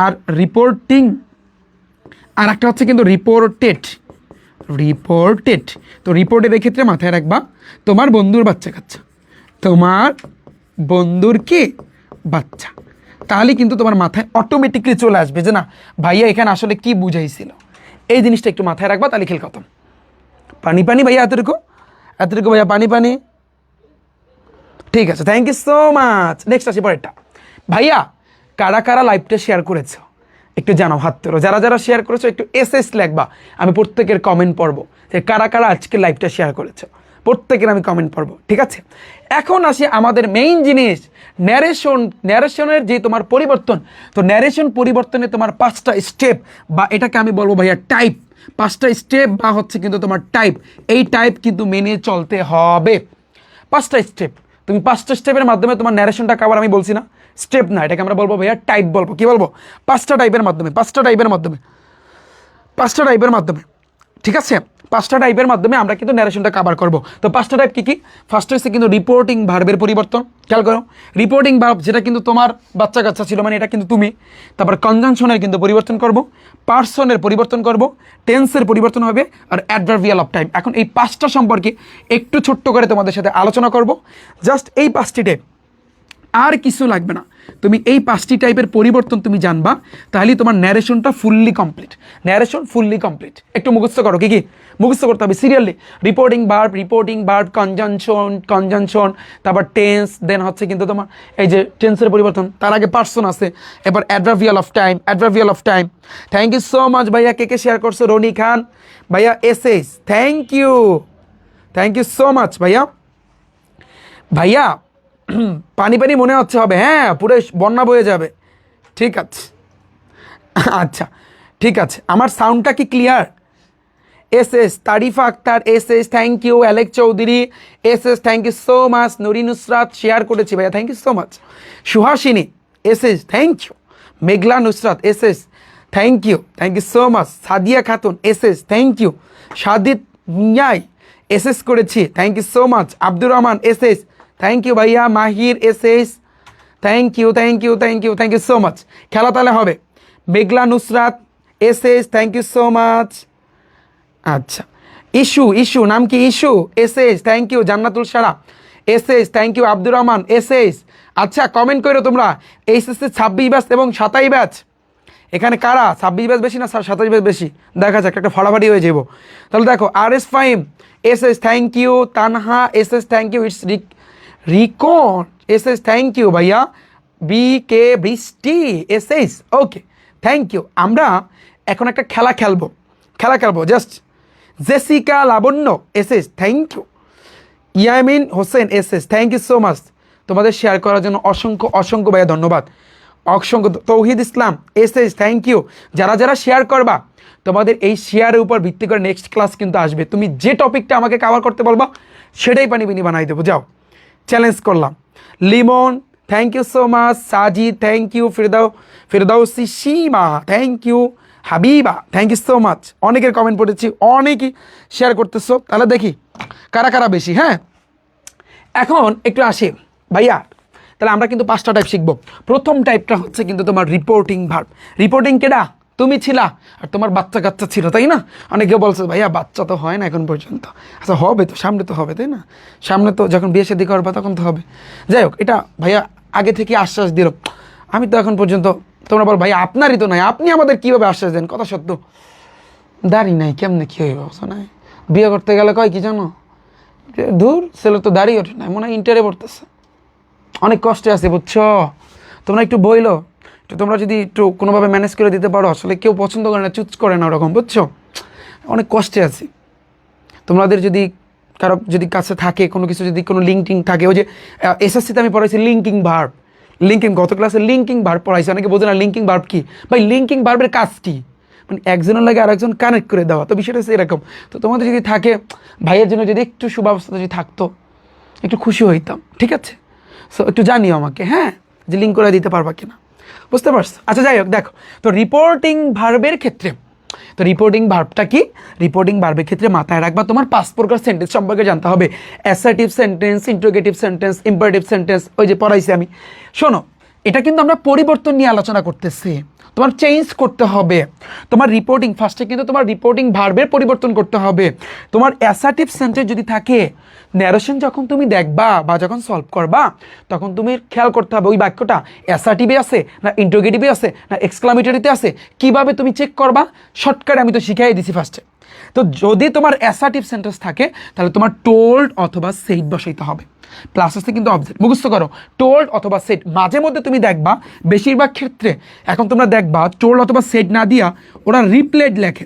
আর রিপোর্টিং আর একটা হচ্ছে কিন্তু রিপোর্টেড, তো রিপোর্টের ক্ষেত্রে মাথায় রাখবা তোমার বন্ধুর বাচ্চা কাচ্চা, তোমার বন্ধুর কি বাচ্চা, তাহলে কিন্তু তোমার মাথায় অটোমেটিকলি চলে আসবে যে না ভাইয়া এখানে আসলে কি বুঝাইছিল। এই জিনিসটা একটু মাথায় রাখবা, তাহলে খেল খতম। পানি পানি ভাইয়া এতটুকু ভাইয়া পানি পানি। ঠিক আছে, thank you so much. Next আসি পরেরটা। ভাইয়া কারা কারা লাইভটা শেয়ার করেছো একটু জানাও, হাত তোলো। যারা যারা শেয়ার করেছো একটু এসএস লেখবা, আমি প্রত্যেকের কমেন্ট পড়বো যে কারা কারা আজকে লাইভটা শেয়ার করেছো, প্রত্যেকের আমি কমেন্ট পড়বো। ঠিক আছে, এখন আসি আমাদের মেইন জিনিস, ন্যারেশনের যে তোমার পরিবর্তন। তো ন্যারেশন পরিবর্তনে তোমার 5টা স্টেপ, বা এটাকে আমি বলবো ভাইয়া টাইপ, 5টা স্টেপ বা হচ্ছে কিন্তু তোমার টাইপ, এই টাইপ কিন্তু মেনে চলতে হবে। 5টা স্টেপ, তুমি 5টা স্টেপের মাধ্যমে তোমার ন্যারেশনটা কাভার, আমি বলছি না স্টেপ না, এটাকে আমরা বলবো ভাইয়া টাইপ বলবো। কি বলবো? 5টা টাইপের মাধ্যমে, 5টা টাইপের মাধ্যমে, 5টা টাইপের মাধ্যমে। ঠিক আছে, 5টা টাইপের মাধ্যমে আমরা কিন্তু ন্যারেশনটা কভার করব। তো 5টা টাইপ কী কী? ফার্স্ট হচ্ছে কিন্তু রিপোর্টিং ভার্বের পরিবর্তন। খেয়াল করো, রিপোর্টিং ভার্ব যেটা কিন্তু তোমার বাচ্চা কাচ্চা ছিল, মানে এটা কিন্তু তুমি। তারপর কনজাংশনের কিন্তু পরিবর্তন করব, পার্সনের পরিবর্তন করব, টেন্সের পরিবর্তন হবে, আর অ্যাডভার্বিয়াল অফ টাইম। এখন এই 5টা সম্পর্কে একটু ছোট্ট করে তোমাদের সাথে আলোচনা করব। জাস্ট এই 5টি টাইপ, আর কিছু লাগবে না। তুমি এই 5টি টাইপের পরিবর্তন তুমি জানবা, তাহলে তোমার ন্যারেশনটা fully complete. Narration fully complete. একটু মুখস্থ করো, কি কি মুখস্থ করতে হবে সিরিয়ালি। রিপোর্টিং ভার্ব, কনজাংশন, তারপর টেন্স, দেন হচ্ছে কিন্তু তোমার এই যে টেন্সের পরিবর্তন, তার আগে পার্সন আছে, এবার adverbial of time. Thank you so much ভাইয়া, কে শেয়ার করছো? রনি খান ভাইয়া, SS, thank you so much ভাইয়া। ভাইয়া পানি পানি মনে হচ্ছে হবে, হ্যাঁ পুরো বন্যা বয়ে যাবে। ঠিক আছে, আচ্ছা ঠিক আছে, আমার সাউন্ডটা কি clear? SS Tarifa Akter, SS thank you. Alek Chowdhury, SS thank you so much. Nuri Nusrat share করেছি ভাইয়া, thank you so much. Suhasini, SS thank you. Meghla Nusrat, SS thank you so much. Sadia Khatun, SS thank you. Sadit মিয়াই, এসএস করেছি, thank you so much. Abdur Rahman, SS thank you ভাইয়া। Mahir, SS thank you so much. খেলা তাহলে হবে। Meghla Nusrat, SS thank you so much. আচ্ছা, ইস্যু নাম কি? ইস্যু, SS thank you. Jannatul Sara, SS thank you. Abdur Rahman, SS. আচ্ছা কমেন্ট করো তোমরা, এইচএসসি 26 ব্যাচ এবং 27 ব্যাচ, এখানে কারা 26 ব্যাচ বেশি না 27 ব্যাচ বেশি? দেখা যাক, একটা ফাড়াফাড়ি হয়ে যাবো। তাহলে দেখো, আর S Fahim, SS thank you. Tanha, SS thank you. It's Rikon, SS thank you ভাইয়া। B K Brishti, SS okay thank you. আমরা এখন একটা খেলা খেলবো just. Jessica Labonno, SS thank you. Yamin Hossain, SS thank you so much. তোমাদের শেয়ার করার জন্য অসংখ্য ভাইয়া ধন্যবাদ, অসংখ্য। Tauhid Islam, SS thank you. যারা যারা শেয়ার করবা, তোমাদের এই শেয়ারের উপর ভিত্তি করে নেক্সট ক্লাস কিন্তু আসবে। তুমি যে টপিকটা আমাকে কভার করতে বলবা সেটাই পানিবিনি বানাই দেবো, যাও চ্যালেঞ্জ করলাম। Limon, thank you so much. Sajid, thank you. Firdausi Sima, thank you. Habiba, thank you so much. অনেকের কমেন্ট পড়েছি, অনেকেই শেয়ার করতেছো। তাহলে দেখি কারা কারা বেশি। হ্যাঁ, এখন একটু আসি ভাইয়া, তাহলে আমরা কিন্তু 5টা টাইপ শিখবো। প্রথম টাইপটা হচ্ছে কিন্তু তোমার রিপোর্টিং ভার্ব। রিপোর্টিং কেডা? তুমি ছিলা, আর তোমার বাচ্চা কাচ্চা ছিল, তাই না? অনেকে বলছে ভাইয়া বাচ্চা তো হয় না এখন পর্যন্ত। আচ্ছা হবে তো, সামনে তো হবে, তাই না? সামনে তো যখন বিয়ে শাদী করবা তখন তো হবে। যাই হোক, এটা ভাইয়া আগে থেকে আশ্বাস দিল। আমি তো এখন পর্যন্ত, তোমরা বল ভাইয়া আপনারই তো নাই, আপনি আমাদের কীভাবে আশ্বাস দেন? কথা সত্য, দাড়ি নাই, কেমনে কী হইব? নাই বিয়ে করতে গেলে কয় কি জানো, দূর ছেলে তো দাড়ি ওঠে না, মনে হয় ইন্টারে পড়তেছে, অনেক কষ্টে আছে বুঝছো। তোমরা একটু বইলো, তোমরা যদি একটু কোনোভাবে ম্যানেজ করে দিতে পারো, আসলে কেউ পছন্দ করে না, চুজ করে না ওরকম, বুঝছো? অনেক কষ্টে আছি। তোমাদের যদি কারো যদি কাছে থাকে কোনো কিছু, যদি কোনো লিঙ্কিং থাকে, ওই যে এসএসসিতে আমি পড়াইছি লিঙ্কিং ভার্ব, গত ক্লাসে লিঙ্কিং ভার্ব পড়াইছি। অনেকে বোঝে না লিঙ্কিং ভার্ব কি। ভাই লিঙ্কিং ভার্বের কাজ কি? মানে একজনের লাগে আরেকজন কানেক্ট করে দেওয়া। তো বিষয়টা হচ্ছে এরকম। তো তোমাদের যদি থাকে, ভাইয়ের জন্য যদি একটু সুব্যবস্থা যদি থাকতো, একটু খুশি হইতাম, ঠিক আছে? সো একটু জানিও আমাকে, হ্যাঁ, যে লিঙ্ক করে দিতে পারবা কিনা, বুঝতে পারছো? আচ্ছা যাই হোক, দেখো তো রিপোর্টিং ভার্বের ক্ষেত্রে, তো রিপোর্টিং ভার্বটা কি? রিপোর্টিং ভার্বের ক্ষেত্রে মাথায় রাখবা তোমার 5 প্রকার সেন্টেন্স সম্পর্কে জানতে হবে। Assertive sentence, interrogative sentence, imperative sentence, ওই যে পড়াইছি আমি। শোনো, এটা কিন্তু আমরা পরিবর্তন নিয়ে আলোচনা করতেছি। তোমার চেঞ্জ করতে হবে তোমার রিপোর্টিং, ফার্স্টে কিন্তু তোমার রিপোর্টিং ভার্বের পরিবর্তন করতে হবে। তোমার অ্যাসার্টিভ সেন্টেন্স যদি থাকে, ন্যারেশন যখন তুমি দেখবা বা যখন সলভ করবা, তখন তুমি খেয়াল করতে হবে ওই বাক্যটা অ্যাসার্টিভে আছে না ইন্টারোগেটিভে আছে না এক্সক্লামেটরিতে আছে। কিভাবে তুমি চেক করবা? শর্টকাটে আমি তো শিখাই দিছি ফার্স্টে। তো যদি তোমার অ্যাসার্টিভ সেন্টেন্স থাকে তাহলে তোমার টোল্ড অথবা সেড বসাইতে হবে। প্লাস আসছে কিন্তু অবজেক্ট, মুখস্থ করো টোল্ড অথবা সেড। মাঝে মধ্যে তুমি দেখবা বেশিরভাগ ক্ষেত্রে এখন তোমরা দেখবা টোল্ড অথবা সেড না দিয়া ওরা রিপ্লেড লেখে,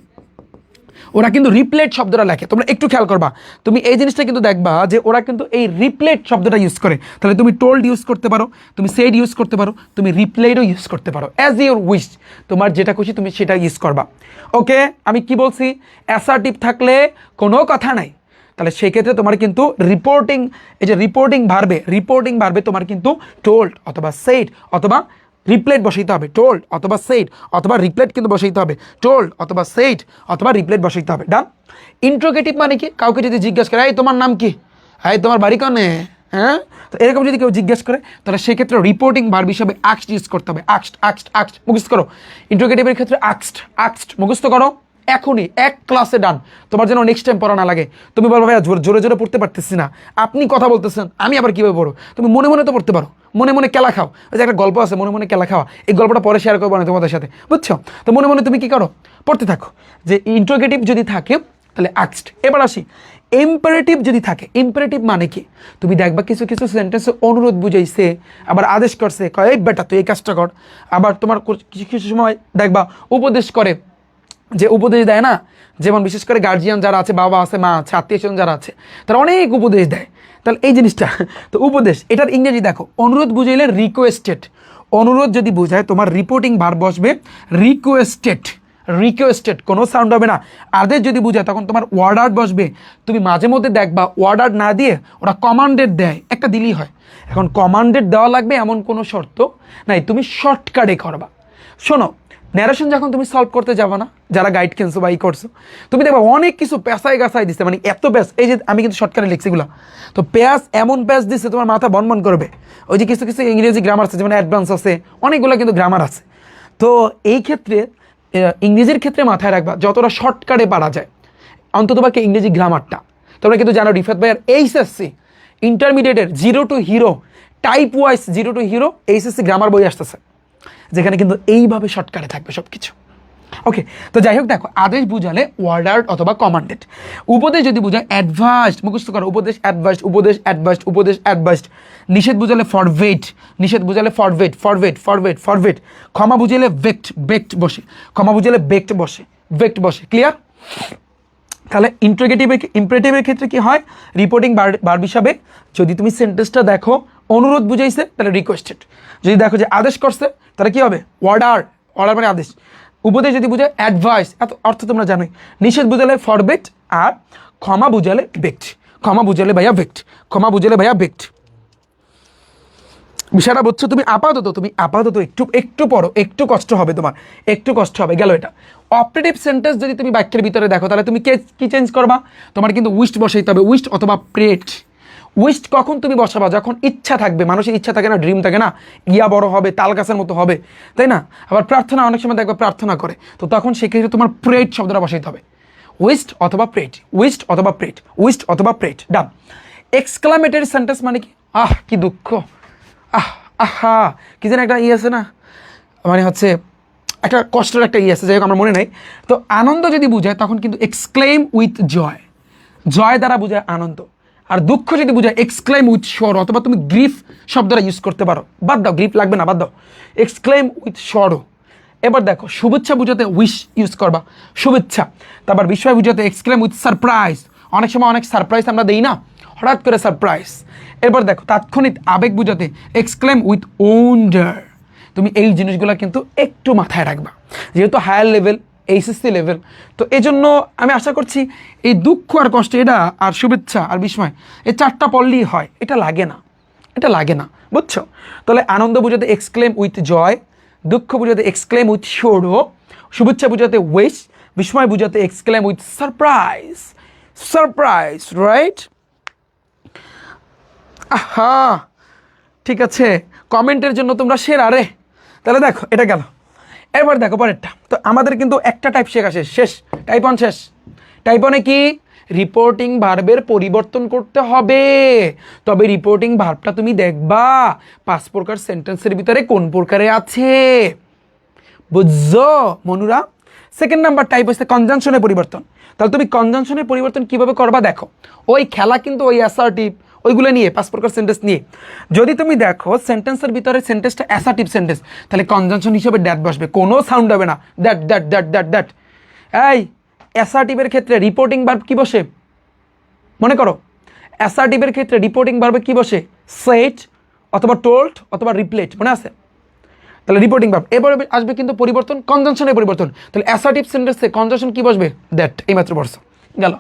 ওরা কিন্তু রিপ্লেট শব্দটা লেখে। তোমরা একটু খেয়াল করবা, তুমি এই জিনিসটা কিন্তু দেখবা যে ওরা কিন্তু এই রিপ্লেট শব্দটা ইউজ করে। তাহলে তুমি টোল্ড ইউজ করতে পারো, তুমি সেড ইউজ করতে পারো, তুমি রিপ্লেটও ইউজ করতে পারো, অ্যাজ ইউর উইশ। তোমার যেটা খুশি তুমি সেটা ইউজ করবা। ওকে, আমি কি বলছি, অ্যাসার্টিভ থাকলে কোনো কথা নাই, তাহলে সেক্ষেত্রে তোমার কিন্তু রিপোর্টিং, এই যে রিপোর্টিং ভার্বে তোমার কিন্তু টোল্ড অথবা সেড অথবা রিপ্লেট বসাইতে হবে, টোল্ড অথবা সেড অথবা রিপ্লেট কিন্তু বসাইতে হবে, টোল্ড অথবা সেড অথবা রিপ্লেট বসাইতে হবে। ডান। ইন্ট্রোগেটিভ মানে কি, কাউকে যদি জিজ্ঞেস করে এই তোমার নাম কি, এই তোমার বাড়ি কনে, হ্যাঁ, তো এরকম যদি কেউ জিজ্ঞেস করে তাহলে সেক্ষেত্রে রিপোর্টিং ভার্ব হিসাবে আক্সড ইউজ করতে হবে। আক্সড মুখস্থ করো। ইন্ট্রোগেটিভের ক্ষেত্রে আক্সড মুখস্থ করো এখনই, এক ক্লাসে ডান, তোমার যেন নেক্সট টাইম পড়া না লাগে। তুমি বলবো ভাইয়া জোরে জোরে পড়তে পারতেছি না, আপনি কথা বলতেছেন, আমি আবার কীভাবে পড়ো, তুমি মনে মনে তো পড়তে পারো, মনে মনে কেলা খাও। ওই যে একটা গল্প আছে মনে মনে কেলা খাওয়া, এই গল্পটা পরে শেয়ার করবো না তোমাদের সাথে, বুঝছো? তো মনে মনে তুমি কি করো, পড়তে থাকো। যে ইন্ট্রোগেটিভ যদি থাকে তাহলে আক্সড। এবার আসি ইম্পারেটিভ যদি থাকে। ইম্পারেটিভ মানে কি, তুমি দেখবা কিছু কিছু সেন্টেন্সে অনুরোধ বুঝাইছে, আবার আদেশ করছে, কয় এই বেটা তুই এই কাজটা কর। আবার তোমার কিছু কিছু সময় দেখবা উপদেশ করে, যে উপদেশ দেয় না, যেমন বিশেষ করে গার্জিয়ান যারা আছে, বাবা আছে, মা আছে, আত্মীয় স্বজন যারা আছে, তারা অনেক উপদেশ দেয়। তাহলে এই জিনিসটা তো উপদেশ, এটার ইংরেজি দেখো, অনুরোধ বুঝাইলে রিকোয়েস্টেড। অনুরোধ যদি বোঝায় তোমার রিপোর্টিং ভার্ব বসবে রিকোয়েস্টেড, কোনো সাউন্ড হবে না। আদেশ যদি বোঝায় তখন তোমার ওয়ার্ডার বসবে। তুমি মাঝে মধ্যে দেখবা ওয়ার্ডার না দিয়ে ওরা কমান্ডেড দেয়, একটা দিলেই হয়। এখন কমান্ডেড দেওয়া লাগবে এমন কোনো শর্ত নাই, তুমি শর্টকাটে করবা। শোনো, ন্যারেশন যখন তুমি সলভ করতে যাবা না, যারা গাইড কিনছো বা ই করছো, তুমি দেখবা অনেক কিছু পেঁচাই গাছাই দিচ্ছে, মানে এত প্যাস, এই যে আমি কিন্তু শর্টকাটে লিখছি এগুলো, তো প্যাস এমন প্যাস দিচ্ছে তোমার মাথা বনবন করবে। ওই যে কিছু কিছু ইংরেজি গ্রামার আছে, যেমন অ্যাডভান্স আছে, অনেকগুলো কিন্তু গ্রামার আছে। তো এই ক্ষেত্রে ইংরেজির ক্ষেত্রে মাথায় রাখবা যতটা শর্টকাটে পারা যায়, অন্তত বাকি ইংরেজি গ্রামারটা। তোমরা কিন্তু জানো রিফাত ভাইয়ের এইচএসসি ইন্টারমিডিয়েটের 0 to hero type wise 0 to hero HSC grammar বই আসতেছে, যেখানে কিন্তু এইভাবে শর্টকাটে থাকবে সব কিছু। ওকে, তো যাই হোক, দেখো আদেশ বুঝালে ওয়ার্ডার অথবা কমান্ডেড। উপদেশ যদি বুঝায় অ্যাডভাইসড, মুখস্থ করো উপদেশ অ্যাডভাইসড। নিষেধ বুঝালে ফরওয়েট। ক্ষমা বুঝালে বেক্ট বসে। ক্লিয়ার? তাহলে ইম্পারেটিভের ক্ষেত্রে কি হয়, রিপোর্টিং ভার্ব হিসাবে যদি তুমি সেন্টেন্সটা দেখো অনুরোধ বুঝাইছে তাহলে রিকোয়েস্টেড, যদি দেখো যে আদেশ করছে তাহলে কি হবে, অর্ডার মানে আদেশ। উপদেশ যদি বুঝায় অ্যাডভাইস, এত অর্থ তোমরা জানোই। নিষেধ বুঝালে ফরবেট, আর ক্ষমা বুঝালে ভাইয়া বেক্ট। বিষয়টা বুঝছো? তুমি আপাতত একটু পড়ো, একটু কষ্ট হবে গেল এটা। অপারেটিভ সেন্টেন্স যদি তুমি বাক্যের ভিতরে দেখো তাহলে তুমি কি চেঞ্জ করবা, তোমার কিন্তু উইস্ট বসাইতে হবে, উইস্ট অথবা প্রেট। উইস্ট কখন তুমি বসাবা, যখন ইচ্ছা থাকবে, মানুষের ইচ্ছা থাকে না, ড্রিম থাকে না, ইয়া বড় হবে, তাল গাছের মতো হবে, তাই না? আবার প্রার্থনা অনেক সময় দেখবে প্রার্থনা করে, তো তখন সেক্ষেত্রে তোমার প্রেট শব্দটা বসাইতে হবে, উইস্ট অথবা প্রেট। ডান। এক্সক্লামেটরি সেন্টেন্স মানে কি, কি দুঃখ, আহা কি যেন একটা আছে না, মানে হচ্ছে একটা কষ্টের একটা আছে, যাই হোক আমার মনে নাই। তো আনন্দ যদি বুঝায় তখন কিন্তু এক্সক্লেম উইথ জয় দ্বারা বুঝায় আনন্দ। আর দুঃখ যদি বুঝায় এক্সক্লেম উইথ সরো, অথবা তুমি গ্রিফ শব্দটা ইউজ করতে পারো, বাদ দাও গ্রিফ লাগবে না, বাদ দাও, এক্সক্লেম উইথ সরো। এবার দেখো শুভেচ্ছা বুঝাতে উইশ ইউজ করবা, শুভেচ্ছা। তারপর বিস্ময় বুঝাতে এক্সক্লেম উইথ সারপ্রাইজ, অনেক সময় অনেক সারপ্রাইজ আমরা দিই না, হঠাৎ করে সারপ্রাইজ। এরপর দেখো তাৎক্ষণিক আবেগ বুঝাতে এক্সক্লেম উইথ ওন্ডার। তুমি এই জিনিসগুলো কিন্তু একটু মাথায় রাখবা, যেহেতু হায়ার লেভেল, এইচএসসি লেভেল, তো এই জন্য আমি আশা করছি এই দুঃখ আর কষ্ট এটা, আর শুভেচ্ছা আর বিস্ময়, এই 4টা পড়লেই হয়, এটা লাগে না, বুঝছো? তাহলে আনন্দ বুঝাতে এক্সক্লেম উইথ জয়, দুঃখ বুঝাতে এক্সক্লেম উইথ সরো, শুভেচ্ছা বুঝাতে উইশ, বিস্ময় বুঝাতে এক্সক্লেম উইথ সারপ্রাইজ, রাইট? ঠিক আছে, কমেন্টের জন্য তোমরা সেরা রে। তাহলে দেখো এটা গেল, এবার দেখো পরেরটা। তো আমাদের কিন্তু একটা টাইপ শেখা শেষ, টাইপ 1 শেষ। টাইপ 1-এ কি, রিপোর্টিং ভার্বের পরিবর্তন করতে হবে। তবে রিপোর্টিং ভার্বটা তুমি দেখবা 5 প্রকার সেন্টেন্সের ভিতরে কোন প্রকারে আছে, বুঝছো মনুরা? সেকেন্ড নাম্বার টাইপ হচ্ছে কনজাংশনের পরিবর্তন। তাহলে তুমি কনজাংশনের পরিবর্তন কিভাবে করবা দেখো, ওই খেলা কিন্তু ওই অ্যাসার্টিভ ওইগুলো নিয়ে 5 প্রকার সেন্টেন্স নিয়ে। যদি তুমি দেখো সেন্টেন্সের ভিতরে সেন্টেন্সটা অ্যাসার্টিভ সেন্টেন্স, তাহলে কনজাংশন হিসেবে দ্যাট বসবে, কোনো সাউন্ড হবে না, that that that that that. এই অ্যাসার্টিভের ক্ষেত্রে রিপোর্টিং ভার্ব কি বসে মনে করো, অ্যাসার্টিভের ক্ষেত্রে রিপোর্টিং ভার্বে কি বসে, সেট অথবা টোল্ড অথবা রিপ্লেট, মনে আছে? তাহলে রিপোর্টিং ভার্ব। এবার আসবে কিন্তু পরিবর্তন কনজাংশনের পরিবর্তন, তাহলে অ্যাসার্টিভ সেন্টেন্সে কনজাংশন কি বসবে, দ্যাট, এইমাত্র বসছে গেল।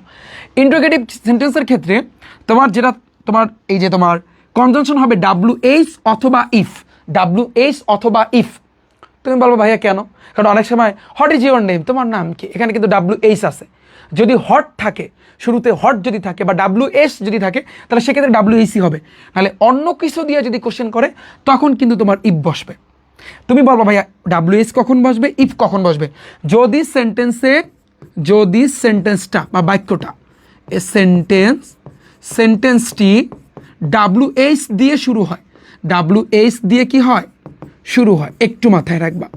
ইন্টারোগেটিভ সেন্টেন্সের ক্ষেত্রে তোমার যেটা তোমার এই যে তোমার কনজাংশন হবে WH অথবা ইফ, WH অথবা ইফ। তুমি বলবো ভাইয়া কেন? কারণ অনেক সময় হোয়াট ইজ ইউর নেম, তোমার নাম কি, এখানে কিন্তু WH আছে। যদি হট থাকে শুরুতে, হট যদি থাকে বা WH যদি থাকে তাহলে সেক্ষেত্রে WHC হবে, নাহলে অন্য কিছু দিয়ে যদি কোশ্চেন করে তখন কিন্তু তোমার ইফ বসবে। তুমি বলবো ভাইয়া WH কখন বসবে, ইফ কখন বসবে? যদি সেন্টেন্সটা বা বাক্যটা সেন্টেন্সটি WH দিয়ে শুরু হয়, WH দিয়ে কি হয়, শুরু হয়, একটু মাথায় রাখবা।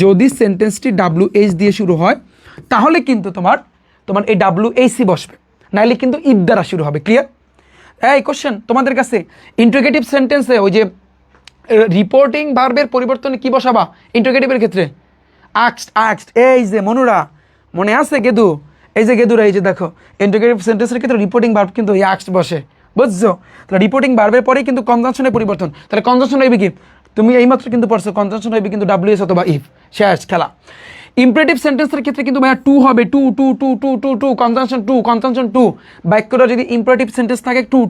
যদি সেন্টেন্সটি WH দিয়ে শুরু হয় তাহলে কিন্তু তোমার এই WHC বসবে, নাইলে কিন্তু ইফ দ্বারা শুরু হবে। ক্লিয়ার? এই কোশ্চেন তোমাদের কাছে, ইন্টারোগেটিভ সেন্টেন্সে ওই যে রিপোর্টিং ভার্বের পরিবর্তনে কি বসাবা ইন্টারোগেটিভের ক্ষেত্রে? আক্সড। এই যে মনুরা মনে আছে গেদু, এই যে গেদুরা, এই যে দেখো ইন্টারোগেটিভ সেন্টেন্সের ক্ষেত্রে রিপোর্টিং ভার্ব কিন্তু এই আক্সড বসে, বুঝছো? তাহলে রিপোর্টিং ভার্বের পরেই কিন্তু কনজাংশনের পরিবর্তন, তাহলে কনজাংশন হইবে কি, তুমি এইমাত্র কিন্তু পড়ছো কনজাংশন হইবে কিন্তু WH অথবা ইফ, শেষ খেলা। ইম্পারেটিভ সেন্টেন্সের ক্ষেত্রে কিন্তু ভাইয়া টু হবে, টু কনজাংশন টু। বাক্যটা যদি ইম্পারেটিভ সেন্টেন্স থাকে টু।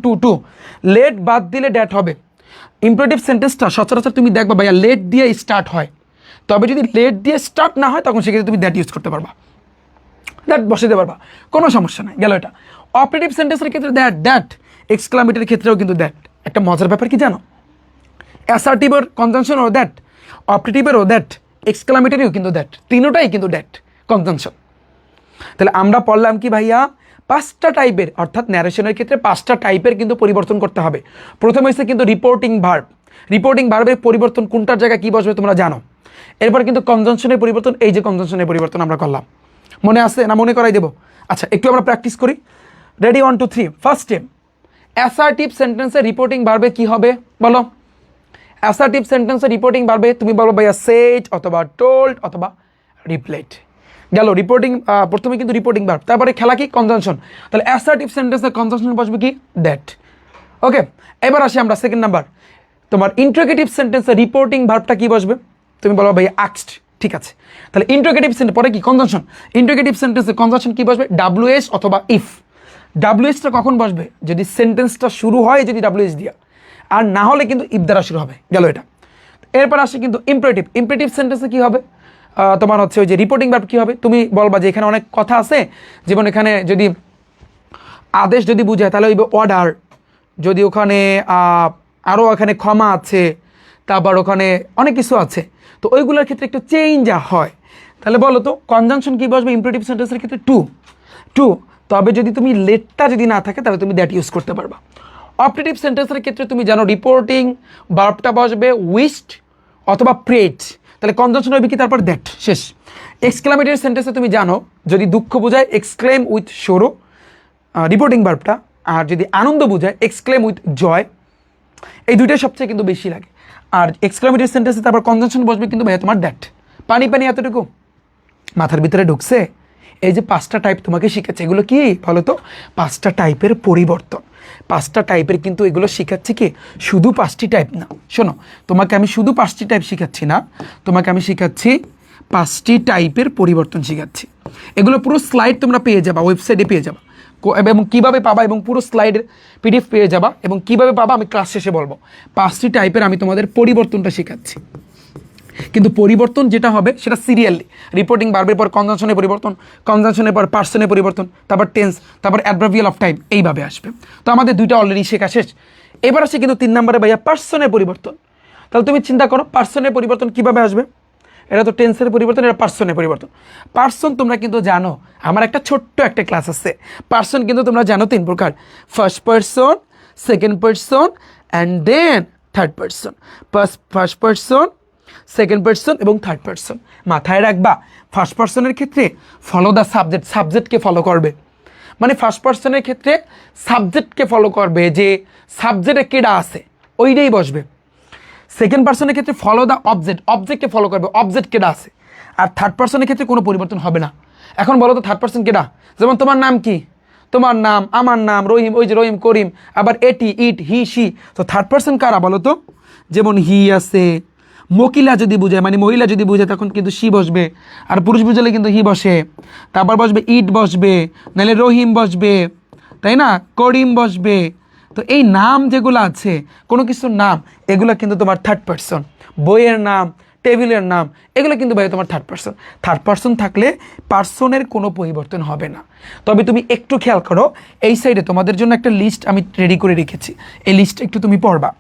লেট বাদ দিলে ড্যাট হবে। ইম্পারেটিভ সেন্টেন্সটা সচরাচর তুমি দেখবা ভাইয়া লেট দিয়ে স্টার্ট হয়, তবে যদি লেট দিয়ে স্টার্ট না হয় তখন সেক্ষেত্রে তুমি দ্যাট ইউজ করতে পারবা, দ্যাট বসাতে পারবা, কোনো সমস্যা নাই, গেল এটা। অপারেটিভ সেন্টেন্সের ক্ষেত্রে দ্যাট, এক্সক্লামেটরির ক্ষেত্রেও কিন্তু দ্যাট। একটা মজার ব্যাপার কি জানো, অ্যাসার্টিভের কনজাংশনও দ্যাট, অপারেটিভেরও দ্যাট, এক্সক্লামেটরিও কিন্তু দ্যাট, তিনোটাই কিন্তু দ্যাট কনজাংশন। তাহলে আমরা পড়লাম কি ভাইয়া, 5টা টাইপের, অর্থাৎ ন্যারেশনের ক্ষেত্রে 5টা টাইপের কিন্তু পরিবর্তন করতে হবে। প্রথমে হচ্ছে কিন্তু রিপোর্টিং ভার্বের পরিবর্তন কোনটার জায়গায় কী বসবে তোমরা জানো। এরপর কিন্তু কনজাংশনের পরিবর্তন, এই যে কনজাংশনের পরিবর্তন আমরা করলাম, মনে আছে না? মনে করাই দেবো। আচ্ছা একটু আমরা প্র্যাকটিস করি, রেডি 1 2 3। ফার্স্ট স্টেপ, অ্যাসার্টিভ সেন্টেন্সে রিপোর্টিং ভার্বে কি হবে বলো? অ্যাসার্টিভ সেন্টেন্সে রিপোর্টিং ভার্বে তুমি বলো ভাইয়া সেট অথবা টোল্ড অথবা রিপ্লেট। গেল রিপোর্টিং, প্রথমে কিন্তু রিপোর্টিং ভার্ব, তারপরে খেলা কি কনজাংশন। তাহলে অ্যাসার্টিভ সেন্টেন্সে কনজাংশন বসবে কি, দ্যাট। ওকে, এবার আসি আমরা সেকেন্ড নাম্বার, তোমার ইন্টারোগেটিভ সেন্টেন্সে রিপোর্টিং ভার্বটা কি বসবে? তুমি বলো ভাইয়া আক্সড, ঠিক আছে। তাহলে ইন্টারোগেটিভ সেন্টেন্স পরে কি কনজাংশন, ইন্টারোগেটিভ সেন্টেন্সে কনজাংশন কি বসবে, WH অথবা ইফ। WHটা কখন বসবে, যদি সেন্টেন্সটা শুরু হয় যদি WH দিয়া, আর না হলে কিন্তু ইফ দ্বারা শুরু হবে, গেল এটা। এরপর আসে কিন্তু ইম্পারেটিভ সেন্টেন্সে কি হবে, তোমার হচ্ছে ওই যে রিপোর্টিং ভার্ব কি হবে? তুমি বলবা যে এখানে অনেক কথা আছে, যেমন এখানে যদি আদেশ যদি বুঝায় তাহলে হইবে অর্ডার, যদি ওখানে আরও ওখানে ক্ষমা আছে, তারপর ওখানে অনেক কিছু আছে, তো ওইগুলোর ক্ষেত্রে একটু চেঞ্জ হয়। তাহলে বলো তো কনজাংশন কি বসবে ইম্পারেটিভ সেন্টেন্সের ক্ষেত্রে? টু। তবে যদি তুমি লেটটা যদি না থাকে তাহলে তুমি দ্যাট ইউজ করতে পারবা। অপারেটিভ সেন্টেন্সের ক্ষেত্রে তুমি জানো রিপোর্টিং ভার্বটা বসবে উইশড অথবা প্রেড, তাহলে কনজাংশন হবে কি তারপর দ্যাট, শেষ। এক্সক্লামেটরি সেন্টেন্সে তুমি জানো যদি দুঃখ বোঝায় এক্সক্লেম উইথ সরো রিপোর্টিং ভার্বটা, আর যদি আনন্দ বোঝায় এক্সক্লেম উইথ জয়। এই দুইটাই সবচেয়ে কিন্তু বেশি লাগে। আর এক্সক্লামেটরি সেন্টেন্সে তারপর কনজাংশন বসবে কিন্তু ভাইয়া তোমার দ্যাট। পানি এতটুকু মাথার ভিতরে ঢুকছে? এই যে 5টা টাইপ তোমাকে শিখাচ্ছে, এগুলো কি বলো তো? 5টা টাইপের পরিবর্তন, 5টা টাইপের কিন্তু এগুলো শিখাচ্ছি কি, শুধু 5টি টাইপ না। শোনো, তোমাকে আমি শুধু 5টি টাইপ শিখাচ্ছি না, তোমাকে আমি শিখাচ্ছি 5টি টাইপের পরিবর্তন শিখাচ্ছি। এগুলো পুরো স্লাইড তোমরা পেয়ে যাবা, ওয়েবসাইটে পেয়ে যাবা, এবং কীভাবে পাবা এবং পুরো স্লাইডের PDF পেয়ে যাবা, এবং কীভাবে পাবা আমি ক্লাস শেষে বলবো। 5টি টাইপের আমি তোমাদের পরিবর্তনটা শেখাচ্ছি, কিন্তু পরিবর্তন যেটা হবে সেটা সিরিয়ালি। রিপোর্টিং ভার্বের পর কনজাংশনের পরিবর্তন, কনজাংশনের পর পার্সনের পরিবর্তন, তারপর টেন্স, তারপর অ্যাডভার্বিয়াল অফ টাইম, এইভাবে আসবে। তো আমাদের দুইটা অলরেডি শেখা শেষ। এবার আসে কিন্তু 3 নম্বরে ভাইয়া পার্সনের পরিবর্তন। তাহলে তুমি চিন্তা করো পার্সনের পরিবর্তন কিভাবে আসবে। এটা তো টেন্সের পরিবর্তন, এটা পার্সনের পরিবর্তন। পার্সন তোমরা কিন্তু জানো, আমার একটা ছোট্ট একটা ক্লাস আছে। পার্সন কিন্তু তোমরা জানো 3 প্রকার, first person, second person and then third person. First person, second person এবং থার্ড পার্সন। মাথায় রাখবা ফার্স্ট পার্সনের ক্ষেত্রে ফলো দ্য সাবজেক্ট, সাবজেক্টকে ফলো করবে। মানে ফার্স্ট পার্সনের ক্ষেত্রে সাবজেক্টকে ফলো করবে, যে সাবজেক্টে কেডা আছে ওইটাই বসবে। সেকেন্ড পার্সনের ক্ষেত্রে ফলো দ্য অবজেক্ট, অবজেক্টকে ফলো করবে, অবজেক্ট কেডা আছে। আর থার্ড পার্সনের ক্ষেত্রে কোনো পরিবর্তন হবে না। এখন বলো তো থার্ড পার্সন কেডা? যেমন তোমার নাম কি? তোমার নাম, আমার নাম রহিম, ওই যে রহিম, করিম, আবার এটি, ইট, হি, সি। তো থার্ড পার্সন কারা বলো তো? যেমন হি আছে, মহিলা যদি বুঝায়, মানে মহিলা যদি বুঝায় তখন কিন্তু সি বসবে, আর পুরুষ বুঝালে কিন্তু হি বসে। তারপর বসবে ইট বসবে, নাহলে রহিম বসবে, তাই না? করিম বসবে। তো এই নাম যেগুলো আছে, কোনো কিছুর নাম, এগুলো কিন্তু তোমার থার্ড পার্সন। বইয়ের নাম, টেবিলের নাম, এগুলো কিন্তু ভাই তোমার থার্ড পার্সন। থার্ড পার্সন থাকলে পার্সনের কোনো পরিবর্তন হবে না। তবে তুমি একটু খেয়াল করো, এই সাইডে তোমাদের জন্য একটা লিস্ট আমি রেডি করে রেখেছি, এই লিস্টটা একটু তুমি পড়বা।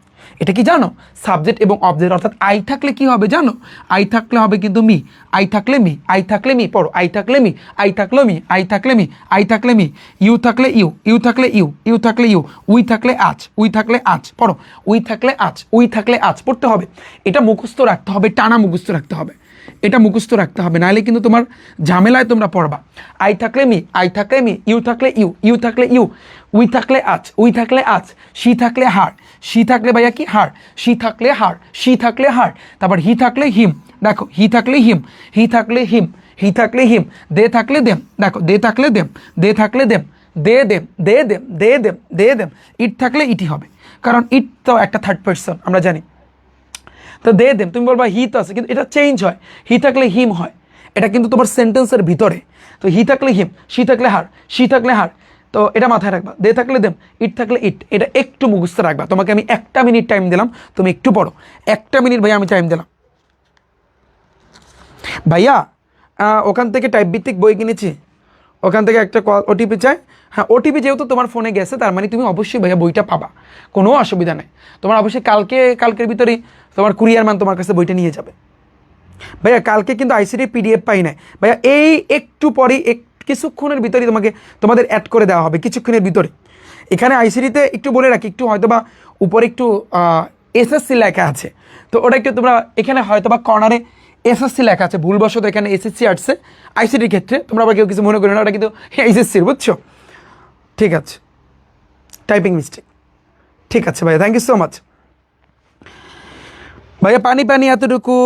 এটা কি জানো? সাবজেক্ট এবং অবজেক্ট, অর্থাৎ আই থাকলে কি হবে জানো? আই থাকলে হবে কিন্তু মি, আই থাকলে মি, আই থাকলে মি, পড়ো, আই থাকলে মি, আই থাকলে মি, আই থাকলে মি, আই থাকলে মি, ইউ থাকলে ইউ, ইউ থাকলে ইউ, ইউ থাকলে ইউ, উই থাকলে আজ, উই থাকলে আজ, পড়ো, উই থাকলে আজ, উই থাকলে আজ পড়তে হবে। এটা মুখস্থ রাখতে হবে, টানা মুখস্থ রাখতে হবে, এটা মুখস্থ রাখতে হবে, নাহলে কিন্তু তোমার ঝামেলায় তোমরা পড়বা। আই থাকলে মি, আই থাকলে মি, ইউ থাকলে ইউ, ইউ থাকলে ইউ, উই থাকলে আজ, উই থাকলে আজ, সি থাকলে হার, সি থাকলে ভাইয়া কি হার, সি থাকলে হার, সি থাকলে হার। তারপর হি থাকলে হিম, দেখো হি থাকলে হিম, হি থাকলে হিম, হি থাকলে হিম। দে থাকলে দেম, দেখো দে থাকলে দেম, দে থাকলে them, they them, they them, they them, they them. It থাকলে ইটি হবে, কারণ ইট তো একটা থার্ড পার্সন আমরা জানি। তো দে দেম, তুমি বলবা হি তো আছে, কিন্তু এটা চেঞ্জ হয়, হি থাকলে হিম হয়, এটা কিন্তু তোমার সেন্টেন্সের ভিতরে। তো হি থাকলে হিম, সি থাকলে হার, সি থাকলে হার। তো এটা মাথায় রাখবা। দে থাকলে দেম, ইট থাকলে ইট, এটা একটু মুখস্থ রাখবা। তোমাকে আমি 1 মিনিট টাইম দিলাম, তুমি একটু পড়ো। 1 মিনিট ভাইয়া আমি টাইম দিলাম। ভাইয়া ওখান থেকে টাইপ ভিত্তিক বই কিনেছি, ওখান থেকে একটা ওটিপি চাই। হ্যাঁ, ওটিপি যেহেতু তোমার ফোনে গেছে, তার মানে তুমি অবশ্যই ভাইয়া বইটা পাবা, কোনো অসুবিধা নেই। তোমার অবশ্যই কালকের ভিতরেই তোমার কুরিয়ার মান তোমার কাছে বইটা নিয়ে যাবে। ভাইয়া কালকে কিন্তু আইসিডি পিডিএফ পাই নাই ভাইয়া, এই একটু পরে কিছুক্ষণের ভিতরেই তোমাদের অ্যাড করে দেওয়া হবে, কিছুক্ষণের ভিতরে। এখানে আইসিডিতে একটু বলে রাখি, একটু হয়তোবা উপরে একটু এসএসসি লেখা আছে, তো ওটা একটু তোমরা এখানে হয়তোবা কর্নারে এসএসসি লেখা আছে, ভুলবশত এখানে এসএসসি আসছে আইসিডির ক্ষেত্রে, তোমরা আবার কেউ কিছু মনে করো না, ওটা কিন্তু এইচএসসির, বুঝছো? ঠিক আছে, টাইপিং মিস্টেক। ঠিক আছে ভাইয়া, থ্যাংক ইউ সো মাচ। ভাইয়া পানি পানি এতটুকু।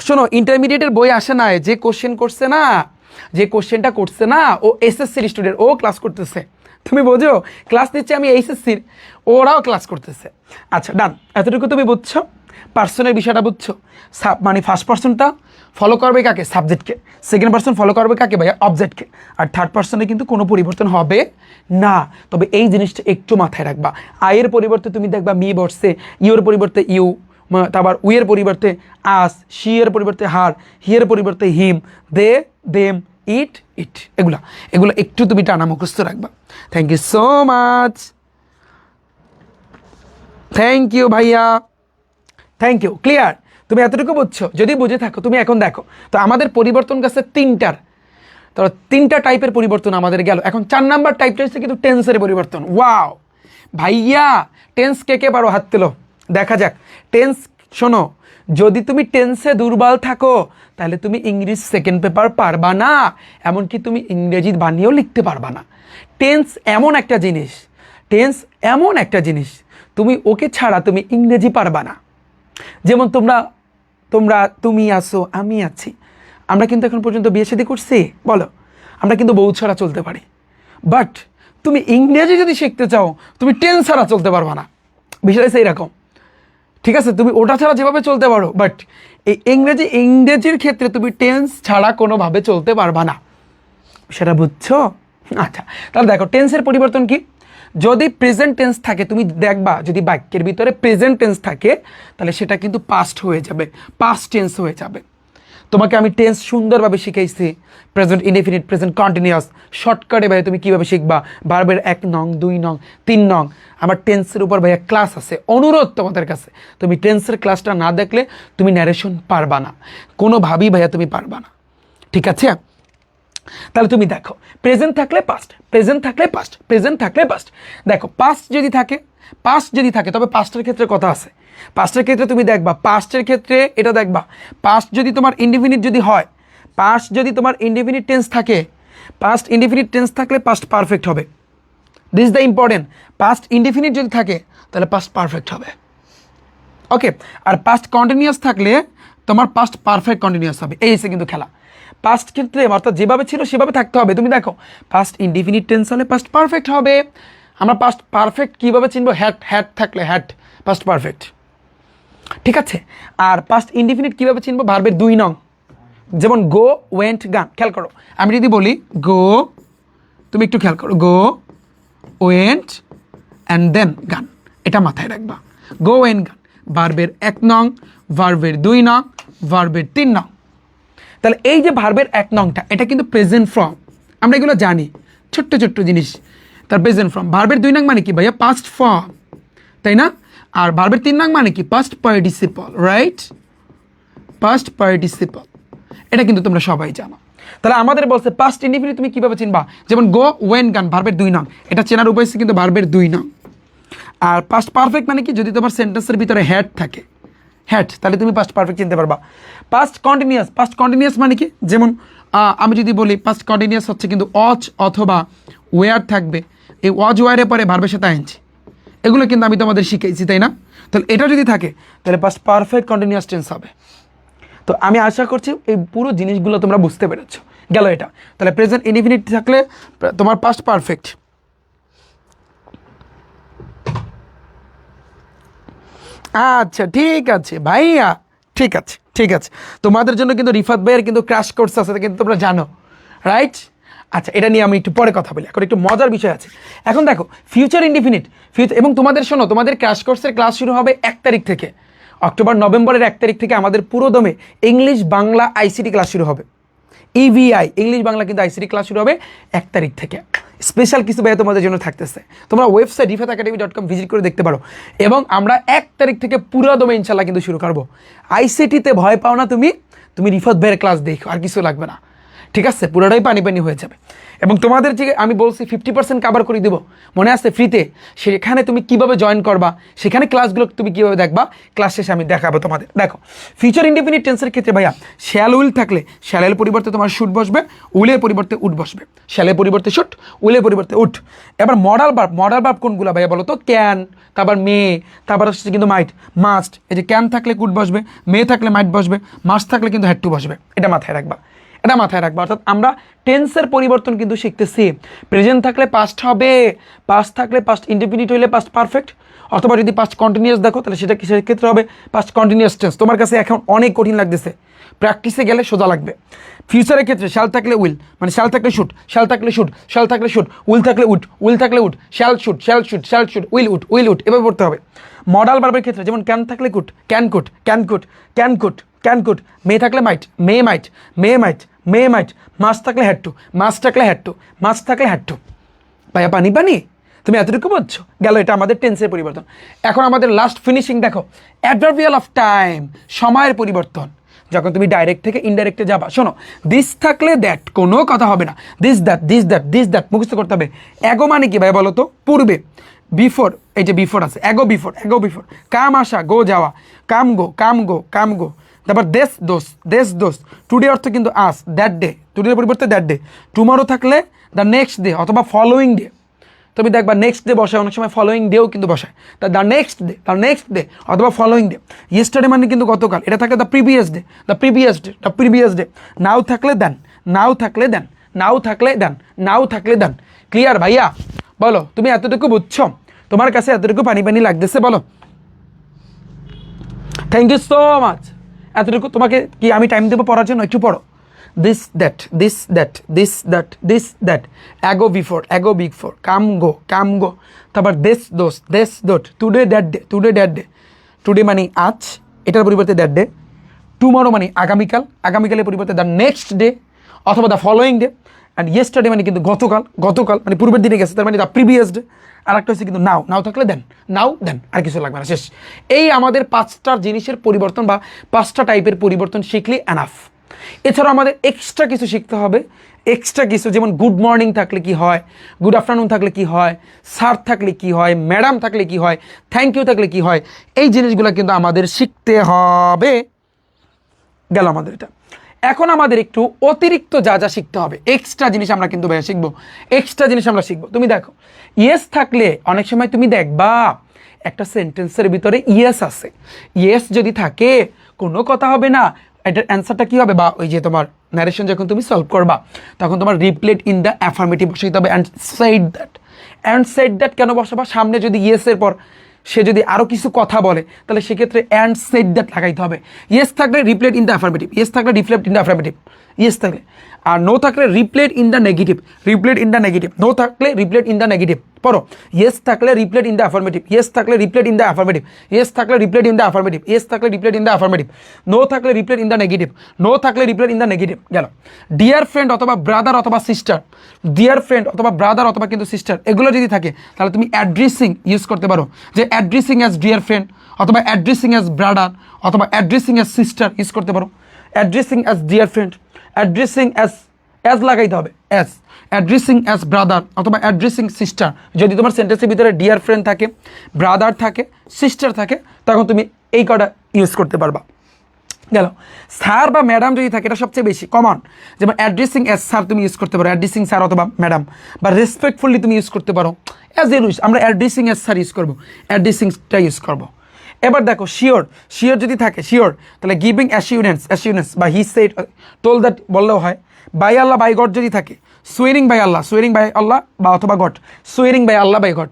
শোনো, ইন্টারমিডিয়েটের বই আসে না, যে কোশ্চেন করছে না, যে কোশ্চেনটা করছে না, ও এসএসসির স্টুডেন্ট, ও ক্লাস করতেছে, তুমি বোঝো? ক্লাস নিচ্ছে আমি এইচএসসির, ওরাও ক্লাস করতেছে। আচ্ছা ডান, এতটুকু তুমি বুঝছো, পার্সনের বিষয়টা বুঝছো। মানে ফার্স্ট পার্সনটা ফলো করবে কাকে? সাবজেক্টকে। সেকেন্ড পার্সন ফলো করবে কাকে ভাইয়া? অবজেক্টকে। আর থার্ড পার্সনে কিন্তু কোনো পরিবর্তন হবে না। তবে এই জিনিসটা একটু মাথায় রাখবা, আয়ের পরিবর্তে তুমি দেখবা মি বসছে, ইউর পরিবর্তে ইউ, তারপর উইয়ের পরিবর্তে আস, সি এর পরিবর্তে হার, হিয়ের পরিবর্তে হিম, দে দেম, ইট ইট, এগুলো একটু তুমি টানা মুখস্থ রাখবা। Thank you so much, thank you ভাইয়া, থ্যাংক ইউ। ক্লিয়ার? তুমি এতটুকু বুঝছো? যদি বুঝে থাকো তুমি এখন দেখো, তো আমাদের পরিবর্তন কাছে 3টা টাইপের পরিবর্তন আমাদের গেল। এখন 4 নাম্বার টাইপটা হচ্ছে কিন্তু টেন্সের পরিবর্তন। ওয়াও ভাইয়া, টেন্স কে কে পারো? হাত তোলো, দেখা যাক। টেন্স, শোনো, যদি তুমি টেন্সে দুর্বল থাকো তাহলে তুমি ইংলিশ সেকেন্ড পেপার পারবা না, এমনকি তুমি ইংরেজি বানিয়েও লিখতে পারবা না। টেন্স এমন একটা জিনিস, টেন্স এমন একটা জিনিস, তুমি ওকে ছাড়া তুমি ইংরেজি পারবা না। যেমন তুমি আছো, আমি আছি, আমরা কিন্তু এখন পর্যন্ত বিয়ে শাদী করছি, বলো, আমরা কিন্তু বউ ছাড়া চলতে পারি। বাট তুমি ইংরেজি যদি শিখতে চাও, তুমি টেন্স ছাড়া চলতে পারবা না। বিষয়টা সেইরকম, ঠিক আছে? তুমি ওটা ছাড়া যেভাবে চলতে পারো, বাট এই ইংরেজির ক্ষেত্রে তুমি টেন্স ছাড়া কোনোভাবে চলতে পারবা না। সেটা বুঝছো? আচ্ছা, তাহলে দেখো টেন্সের পরিবর্তন কি। যদি প্রেজেন্ট টেন্স থাকে, তুমি দেখবা যদি বাক্যের ভিতরে প্রেজেন্ট টেন্স থাকে তাহলে সেটা কিন্তু পাস্ট হয়ে যাবে, পাস্ট টেন্স হয়ে যাবে। তোমাকে আমি টেন্স সুন্দরভাবে শিখাইছি, প্রেজেন্ট ইনডেফিনিট, প্রেজেন্ট কন্টিনিউয়াস। শর্টকাটে ভাই তুমি কীভাবে শিখবা, ভার্বের 1 নং 2 নং 3 নং, আমার টেন্সের উপর ভাইয়া ক্লাস আছে। অনুরোধ তোমাদের কাছে, তুমি টেন্সের ক্লাসটা না দেখলে তুমি ন্যারেশন পারবা না, কোনোভাবেই ভাইয়া তুমি পারবা না, ঠিক আছে? তাহলে তুমি দেখো, প্রেজেন্ট থাকলে পাস্ট, প্রেজেন্ট থাকলে পাস্ট, প্রেজেন্ট থাকলে পাস্ট। দেখো পাস্ট যদি থাকে তবে পাস্টের ক্ষেত্রে কথা আছে, পাস্টের ক্ষেত্রে তুমি দেখবা, পাস্টের ক্ষেত্রে এটা দেখবা, পাস্ট যদি তোমার ইনডিফিনিট যদি হয়, পাস্ট যদি তোমার ইনডিফিনিট টেন্স থাকে, পাস্ট ইনডিফিনিট টেন্স থাকলে পাস্ট পারফেক্ট হবে। This the important. Past indefinite যদি থাকে তাহলে পাস্ট পারফেক্ট হবে। ওকে, আর পাস্ট কন্টিনিউয়াস থাকলে তোমার পাস্ট পারফেক্ট কন্টিনিউয়াস হবে। এই হচ্ছে কিন্তু খেলা। পাস্ট ক্ষেত্রে অর্থাৎ যেভাবে ছিল সেভাবে থাকতে হবে। তুমি দেখো পাস্ট ইনডিফিনিট টেন্স হলে পাস্ট পারফেক্ট হবে। আমরা পাস্ট পারফেক্ট কীভাবে চিনবো? হ্যাড থাকলে হ্যাড পাস্ট পারফেক্ট, ঠিক আছে। আর পাস্ট ইনডিফিনিট কীভাবে চিনবো? ভার্বের 2 নং, যেমন গো, ওয়েন্ট, গান। খেয়াল করো, আমি যদি বলি গো, তুমি একটু খেয়াল করো, গো, ওয়েন্ট অ্যান্ড দেন গান, এটা মাথায় রাখবা। গো, ওয়েন্ট, গান ভার্বের 1 নং, ভার্বের 2 নং, ভার্বের 3 নং। তাহলে এই যে ভার্বের 1 নংটা, এটা কিন্তু প্রেজেন্ট ফর্ম, আমরা এগুলো জানি, ছোট্ট ছোট্ট জিনিস। তার প্রেজেন্ট ফর্ম। ভার্বের 2 নং মানে কি ভাইয়া? পাস্ট ফর্ম, তাই না? আর ভার্বের 3 নং মানে কি? Past participle, right? Past participle, এটা কিন্তু তোমরা সবাই জানো। তাহলে আমাদের বলছে পাস্ট ইনডিফিনিট তুমি কীভাবে চিনবা? যেমন গো, ওয়েন, গান ভার্বের 2 নং, এটা চেনার উপায় হচ্ছে কিন্তু ভার্বের 2 নং। আর পাস্ট পারফেক্ট মানে কি? যদি তোমার সেন্টেন্সের ভিতরে হ্যাড থাকে, হ্যাড, তাহলে তুমি পাস্ট পারফেক্ট চিনতে পারবা। পাস্ট কন্টিনিউয়াস, পাস্ট কন্টিনিউয়াস মানে কি? যেমন আমি যদি বলি পাস্ট কন্টিনিউয়াস হচ্ছে কিন্তু অজ অথবা ওয়ার থাকবে, এই অজ ওয়ারের পরে ভার্বের সাথে আইনছি, এগুলো কিন্তু আমি তোমাদের শিখেছি, তাই না? তাহলে এটা যদি থাকে তাহলে পাস্ট পারফেক্ট কন্টিনিউয়াস টেন্স হবে। তো আমি আশা করছি এই পুরো জিনিসগুলো তোমরা বুঝতে পেরেছো। গেল এটা। তাহলে প্রেজেন্ট ইনডিফিনিট থাকলে তোমার পাস্ট পারফেক্ট। আচ্ছা ঠিক আছে ভাইয়া, ঠিক আছে ঠিক আছে। তোমাদের জন্য কিন্তু রিফাত ভাইয়ের কিন্তু ক্র্যাশ কোর্স আছে, কিন্তু তোমরা জানো, রাইট? আচ্ছা, এটা নিয়ে আমি একটু পরে কথা বলি, এখন একটু মজার বিষয় আছে। এখন দেখো ফিউচার ইনডিফিনিট, এবং তোমাদের শোনো, তোমাদের ক্র্যাশ কোর্সের ক্লাস শুরু হবে 1 তারিখ থেকে, অক্টোবর নভেম্বরের 1 তারিখ থেকে আমাদের পুরো দমে ইংলিশ বাংলা আইসিটি ক্লাস শুরু হবে। ইভিআই, ইংলিশ বাংলা কিন্তু আইসিটি ক্লাস শুরু হবে 1 তারিখ থেকে। স্পেশাল কিছু ভাইয়া তোমাদের জন্য থাকতেছে, তোমরা ওয়েবসাইট rifatacademy.com ভিজিট করে দেখতে পারো। এবং আমরা 1 তারিখ থেকে পুরো দমে ইনশাল্লাহ কিন্তু শুরু করবো। আইসিটিতে ভয় পাও না, তুমি রিফাত ভাইয়ের ক্লাস দেখো, আর কিছু লাগবে না, ঠিক আছে? পুরোটাই পানি পানি হয়ে যাবে। এবং তোমাদের যে আমি বলছি 50% কাভার করে দেবো, মনে আছে ফ্রিতে, সেখানে তুমি কিভাবে জয়েন করবা, সেখানে ক্লাসগুলো তুমি কিভাবে দেখবা, ক্লাস শেষে আমি দেখাবো তোমাদের। দেখো ফিউচার ইনডিফিনিট টেন্সের ক্ষেত্রে ভাইয়া শ্যাল উইল থাকলে শ্যালের পরিবর্তে তোমার শুট বসবে, উইলের পরিবর্তে উঠ বসবে। শ্যালের পরিবর্তে শুট, উইলের পরিবর্তে উঠ। এবার মডাল ভার্ব কোনগুলো ভাইয়া বলো তো? ক্যান, তারপর মে, তারপর হচ্ছে কিন্তু মাইট, মাস্ট। এই যে ক্যান থাকলে কুড বসবে, মে থাকলে মাইট বসবে, মাস্ট থাকলে কিন্তু হ্যাড টু বসবে। এটা মাথায় রাখবা, এটা মাথায় রাখবা। অর্থাৎ আমরা টেন্সের পরিবর্তন কিন্তু শিখতেছি। প্রেজেন্ট থাকলে পাস্ট হবে, পাস্ট থাকলে পাস্ট ইনডিফিনিট হইলে পাস্ট পারফেক্ট, অথবা যদি পাস্ট কন্টিনিউয়াস দেখো তাহলে সেটা কিসের ক্ষেত্রে হবে? Past continuous tense. তোমার কাছে এখন অনেক কঠিন লাগতেছে, প্র্যাকটিসে গেলে সোজা লাগবে। ফিউচারের ক্ষেত্রে শ্যাল থাকলে উইল, মানে শ্যাল থাকলে শুট, শ্যাল থাকলে শুট, শ্যাল থাকলে শুট, উইল থাকলে উড, উইল থাকলে would, shall should, shall should, shall should, will would, will would, এভাবে পড়তে হবে। মডাল ভার্বের ক্ষেত্রে যেমন ক্যান থাকলে কুট, ক্যান কুট, ক্যান কুট, ক্যান কুট, ক্যান কুট। মে থাকলে might, may might, may might, may might. Must থাকলে হ্যাড টু, মাস্ট থাকলে হ্যাড টু, মাস্ট থাকলে হ্যাড টু। ভাইয়া পানি পানি, তুমি এতটুকু বলছো? গেল, এটা আমাদের টেন্সের পরিবর্তন। এখন আমাদের লাস্ট ফিনিশিং দেখো, অ্যাডভার্বিয়াল অফ টাইম, সময়ের পরিবর্তন। যখন তুমি ডাইরেক্ট থেকে ইনডাইরেক্টে যাবা, শোনো, দিস থাকলে দ্যাট, কোনো কথা হবে না। This that, this that, this that মুখস্থ করতে হবে। এগো মানে কি ভাই বলো তো? পূর্বে। বিফোর, এই যে বিফোর আছে, এগো বিফোর, এগো বিফোর। কাম আসা, গো যাওয়া, কাম go, come go, come go. তারপর দেশ দোষ, দেশ দোষ। টুডে অর্থ কিন্তু আস, দ্যাট ডে, টুডের পরিবর্তে দ্যাট ডে। টুমরো থাকলে দ্য নেক্সট ডে অথবা ফলোয়িং ডে। তুমি দেখবা নেক্সট ডে বসায়, অনেক সময় ফলোয়িং ডেও কিন্তু বসায়। তা the next day, the next day অথবা ফলোয়িং ডে। ইয়েস্টারডে মানে কিন্তু গতকাল, এটা থাকে the previous day, the previous day, the previous day. Now থাকলে দেন, নাও থাকলে দেন, নাও থাকলে দেন, নাও থাকলে দেন। ক্লিয়ার ভাইয়া? বলো তুমি এতটুকু বুঝছো? তোমার কাছে এতটুকু পানি পানি লাগতেছে? বলো। Thank you so much. এতটুকু তোমাকে কি আমি টাইম দেবো পড়ার জন্য? একটু পড়ো। This that, this that, this that, this that. Ago before, ago before. Come go, come go. তারপর these those, these those. Today that day, today that day. Today মানে আজ, এটার পরিবর্তে দ্যাট ডে। টুমরো মানে আগামীকাল, আগামীকালের পরিবর্তে দ্য নেক্সট ডে অথবা the following day. And yesterday মানে কিন্তু গতকাল, গতকাল মানে পূর্বের দিনে গেছে, তার মানে দ্য প্রিভিয়াস ডে। আর একটা হচ্ছে কিন্তু নাও, নাও থাকলে দেন, নাও দেন, আর কিছু লাগবে না, শেষ। এই আমাদের 5টা জিনিসের পরিবর্তন বা 5টা টাইপের পরিবর্তন শিখলে এনাফ। এছাড়াও আমাদের এক্সট্রা কিছু শিখতে হবে, এক্সট্রা কিছু, যেমন গুড মর্নিং থাকলে কি হয়, গুড আফটারনুন থাকলে কি হয়, স্যার থাকলে কি হয়, ম্যাডাম থাকলে কি হয়, থ্যাংক ইউ থাকলে কি হয়, এই জিনিসগুলো কিন্তু আমাদের শিখতে হবে। গেল আমাদের এটা। এখন আমাদের একটু অতিরিক্ত যা যা শিখতে হবে, এক্সট্রা জিনিস আমরা কিন্তু ভাইয়া শিখবো, এক্সট্রা জিনিস আমরা শিখবো। তুমি দেখো ইয়েস থাকলে অনেক সময় তুমি দেখবা একটা সেন্টেন্সের ভিতরে ইয়েস আছে, ইয়েস যদি থাকে কোনো কথা হবে না, এটার অ্যান্সারটা কী হবে, বা ওই যে তোমার ন্যারেশন যখন তুমি সলভ করবা তখন তোমার রিপ্লেট ইন দ্য অ্যাফার্মেটিভ বসাইতে হবে, অ্যান্ড সেড দ্যাট কেন বসাবা, সামনে যদি ইয়েসের পর সে যদি আরও কিছু কথা বলে তাহলে সেক্ষেত্রে অ্যান্ড সেড দ্যাট লাগাইতে হবে। ইয়েস থাকলে replied in the affirmative, yes থাকলে reflect in the affirmative, yes থাকলে, আর নো থাকলে replied in the negative, replied in the negative, no থাকলে রিপ্লেট ইন দ্য নেগেটিভ। পড়ো, ইয়েস থাকলে replied in the affirmative, yes থাকলে replied in the affirmative, yes থাকলে replied in the affirmative, yes থাকলে replied in the affirmative, no থাকলে replied in the negative, no থাকলে replied in the negative. গেল। Dear friend অথবা brother অথবা sister, dear friend অথবা brother অথবা কিন্তু সিস্টার, এগুলো যদি থাকে তাহলে তুমি অ্যাড্রেসিং ইউজ করতে পারো, যে অ্যাড্রেসিং অ্যাজ ডিয়ার ফ্রেন্ড অথবা অ্যাড্রেসিং অ্যাজ ব্রাদার অথবা অ্যাড্রেসিং অ্যাজ সিস্টার ইউজ করতে পারো। Addressing as dear friend, addressing as লাগাইতে হবে অ্যাজ, অ্যাড্রেসিং অ্যাজ ব্রাদার অথবা অ্যাড্রেসিং সিস্টার। যদি তোমার সেন্টেন্সের ভিতরে ডিয়ার ফ্রেন্ড থাকে, ব্রাদার থাকে, সিস্টার থাকে, তখন তুমি এই কটা ইউজ করতে পারবা। গেল। স্যার বা ম্যাডাম যদি থাকে, এটা সবচেয়ে বেশি কমন, যেমন অ্যাড্রেসিং অ্যাজ স্যার তুমি ইউজ করতে পারো, অ্যাড্রেসিং স্যার অথবা ম্যাডাম, বা রেসপেক্টফুলি তুমি ইউজ করতে পারো। অ্যাজ এ ইউজ আমরা অ্যাড্রেসিং অ্যাজ স্যার ইউজ করবো, অ্যাড্রেসিংটা ইউজ করবো। এবার দেখো শিওর, শিওর যদি থাকে শিওর, তাহলে গিভিং অ্যাসিউরেন্স বা হি সেড টোল দ্যাট বললেও হয়। বাই আল্লাহ বাই গড যদি থাকে, সুয়েরিং বাই আল্লাহ, সুয়েরিং বাই আল্লাহ বা অথবা God, swearing by Allah by God,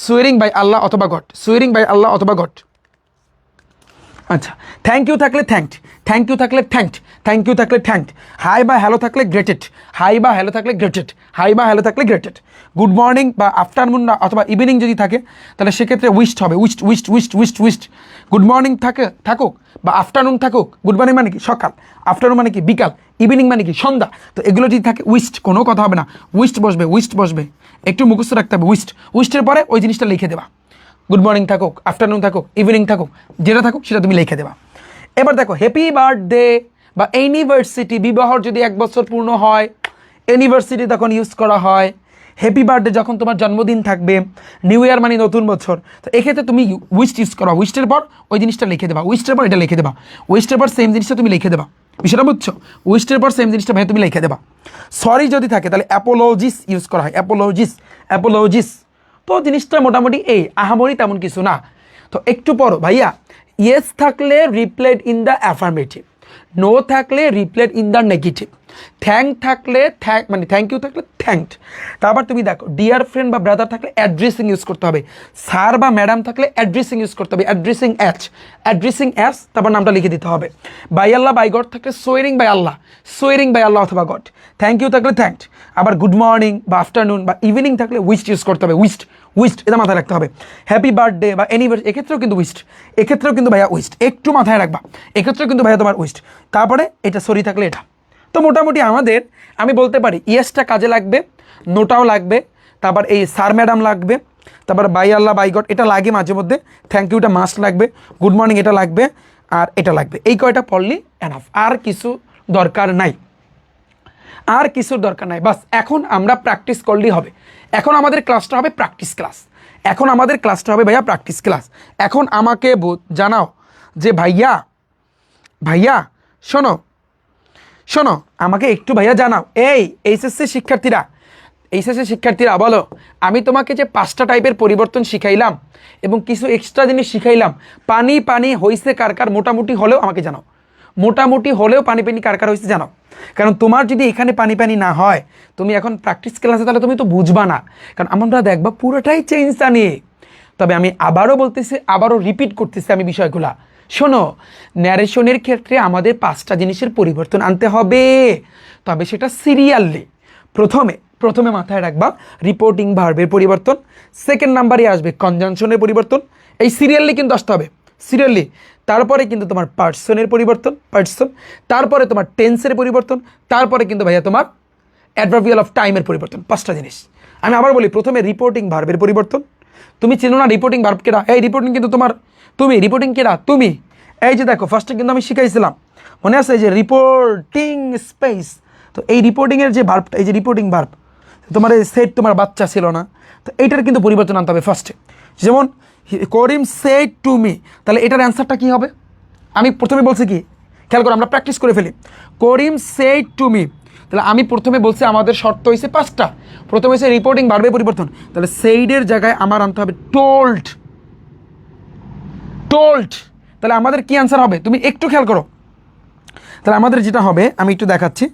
swearing by Allah অথবা গড, সুয়েরিং বাই আল্লাহ অথবা গড। আচ্ছা, থ্যাংক ইউ থাকলে থ্যাঙ্কড, থ্যাংক ইউ থাকলে থ্যাঙ্কড, থ্যাংক ইউ থাকলে থ্যাঙ্কড, হাই বা হ্যালো থাকলে গ্রেটেড, হাই বা হ্যালো থাকলে গ্রেটেড, হাই বা হ্যালো থাকলে গ্রেটেড। গুড মর্নিং বা আফটারনুন অথবা ইভিনিং যদি থাকে তাহলে সেক্ষেত্রে উইস্ট হবে, wished wished wished wished wished. Good morning থাকুক বা আফটারনুন থাকুক, গুড মর্নিং মানে কি সকাল, আফটারনুন মানে কি বিকাল, ইভিনিং মানে কি সন্ধ্যা, তো এগুলো যদি থাকে উইস্ট, কোনো কথা হবে না, উইস্ট বসবে, উইস্ট বসবে, একটু মুখস্থ রাখতে হবে উইস্ট, উইস্টের পরে ওই জিনিসটা লিখে দেবা। গুড মর্নিং থাকুক, আফটারনুন থাকুক, ইভিনিং থাকুক, যেটা থাকুক সেটা তুমি লিখে দেবা। এবার দেখো হ্যাপি বার্থডে বা ইউনিভার্সিটি, বিবাহর যদি 1 বছর পূর্ণ হয়, ইউনিভার্সিটি তখন ইউজ করা হয়। হ্যাপি বার্থডে যখন তোমার জন্মদিন থাকবে, নিউ ইয়ার মানে নতুন বছর, তো এক্ষেত্রে তুমি উইস্ট ইউজ করো, উইস্টের পর ওই জিনিসটা লিখে দেবা, উইস্টের পর এটা লিখে দেবা, উইস্টের পর সেম জিনিসটা তুমি লিখে দেবা, বিষয়টা বুঝছো? উইস্টের পর সেম জিনিসটা ভাই তুমি লিখে দেবা। সরি যদি থাকে তাহলে অ্যাপোলজিস ইউজ করা হয়, অ্যাপোলজিস, অ্যাপোলজিস। তো জিনিসটা মোটামুটি এই আহামরি তেমন কিছু না। তো একটু পড়ো ভাইয়া, ইয়েস থাকলে replied in the affirmative, no থাকলে replied in the negative, thank থাকলে মানে থ্যাংক ইউ থাকলে থ্যাঙ্কড। তারপর তুমি দেখো ডিয়ার ফ্রেন্ড বা ব্রাদার থাকলে অ্যাড্রেসিং ইউজ করতে হবে, স্যার বা ম্যাডাম থাকলে অ্যাড্রেসিং ইউজ করতে হবে, অ্যাড্রেসিং অ্যাজ, তারপর নামটা লিখে দিতে হবে। বাই আল্লাহ বাই গড থাকলে সোয়েরিং বাই আল্লাহ, সোয়েরিং বাই আল্লাহ অথবা গড। থ্যাংক ইউ থাকলে থ্যাঙ্কড। আবার গুড মর্নিং বা আফটারনুন বা ইভিনিং থাকলে উইস্ট ইউজ করতে হবে, উইস্ট উইস্ট, এটা মাথায় রাখতে হবে। হ্যাপি বার্থডে বা এনিভার্সারি এক্ষেত্রেও কিন্তু উইস্ট, এক্ষেত্রেও কিন্তু ভাইয়া উইস্ট, একটু মাথায় রাখবা, এক্ষেত্রেও কিন্তু ভাইয়া তোমার উইস্ট। তারপরে এটা সরি থাকলে এটা। তো মোটামুটি আমাদের আমি বলতে পারি ইয়েসটা কাজে লাগবে, নোটাও লাগবে, তারপর এই স্যার ম্যাডাম লাগবে, তারপর বাই আল্লাহ বাই গড এটা লাগে মাঝে মধ্যে, থ্যাংক ইউটা মাস্ট লাগবে, গুড মর্নিং এটা লাগবে, আর এটা লাগবে। এই কয়টা পড়লি এনাফ, আর কিছু দরকার নাই, আর কিছুর দরকার নাই। বাস এখন আমরা প্র্যাকটিস করলেই হবে। এখন আমাদের ক্লাসটা হবে প্র্যাকটিস ক্লাস, এখন আমাদের ক্লাসটা হবে ভাইয়া প্র্যাকটিস ক্লাস। এখন আমাকে জানাও যে ভাইয়া ভাইয়া শোনো শোনো আমাকে একটু ভাইয়া জানাও, এই এইচএসসি শিক্ষার্থীরা বলো, আমি তোমাকে যে 5টা টাইপের পরিবর্তন শিখাইলাম এবং কিছু এক্সট্রা জিনিস শিখাইলাম, পানি পানি হইছে কার কার, মোটামুটি হলেও আমাকে জানাও, মোটামুটি হলেও পানি পানি কার কার হয়েছে জানাও। কারণ তোমার যদি এখানে পানি পানি না হয়, তুমি এখন প্র্যাকটিস ক্লাসে তাহলে তুমি তো বুঝবা না, কারণ আমরা দেখবা পুরোটাই চেঞ্জ জানি। তবে আমি আবারও বলতেছি, আবারও রিপিট করতেছি আমি বিষয়গুলা। শোনো, ন্যারেশনের ক্ষেত্রে আমাদের 5টা জিনিসের পরিবর্তন আনতে হবে, তবে সেটা সিরিয়ালি। প্রথমে মাথায় রাখবা রিপোর্টিং ভার্বের পরিবর্তন, সেকেন্ড নাম্বারে আসবে কনজাংশনের পরিবর্তন, এই সিরিয়ালি কিন্তু আসতে হবে, সিরিয়ালি। তারপরে কিন্তু তোমার পার্সনের পরিবর্তন, তারপরে তোমার টেন্সের পরিবর্তন, তারপরে কিন্তু ভাইয়া তোমার অ্যাডভার্বিয়াল অফ টাইমের পরিবর্তন। 5টা জিনিস আমি আবার বলি। প্রথমে রিপোর্টিং ভার্বের পরিবর্তন, তুমি চিনো না রিপোর্টিং ভার্ব কেরা? এই রিপোর্টিং কিন্তু তোমার, তুমি রিপোর্টিং কেরা? তুমি। এই যে দেখো ফার্স্টে কিন্তু আমি শিখাইছিলাম মনে আছে এই যে রিপোর্টিং স্পেস, তো এই রিপোর্টিংয়ের যে ভার্বটা, এই যে রিপোর্টিং ভার্ব, তোমার এই সেড তোমার বাচ্চা ছিল না, তো এইটার কিন্তু পরিবর্তন আনতে হবে ফার্স্টে। যেমন করিম সেড টু মি, তাহলে এটার অ্যান্সারটা কী হবে? আমি প্রথমে বলছি কি, খেয়াল করো, আমরা প্র্যাকটিস করে ফেলি। করিম সেড টু মি, তাহলে আমি প্রথমে বলছি আমাদের শর্ত হয়েছে 5টা। প্রথমে হয়েছে রিপোর্টিং ভার্বের পরিবর্তন, তাহলে সেইডের জায়গায় আমার আনতে হবে টোল্ড। টোল্ড, তাহলে আমাদের কি অ্যান্সার হবে তুমি একটু খেয়াল করো। তাহলে আমাদের যেটা হবে আমি একটু দেখাচ্ছি,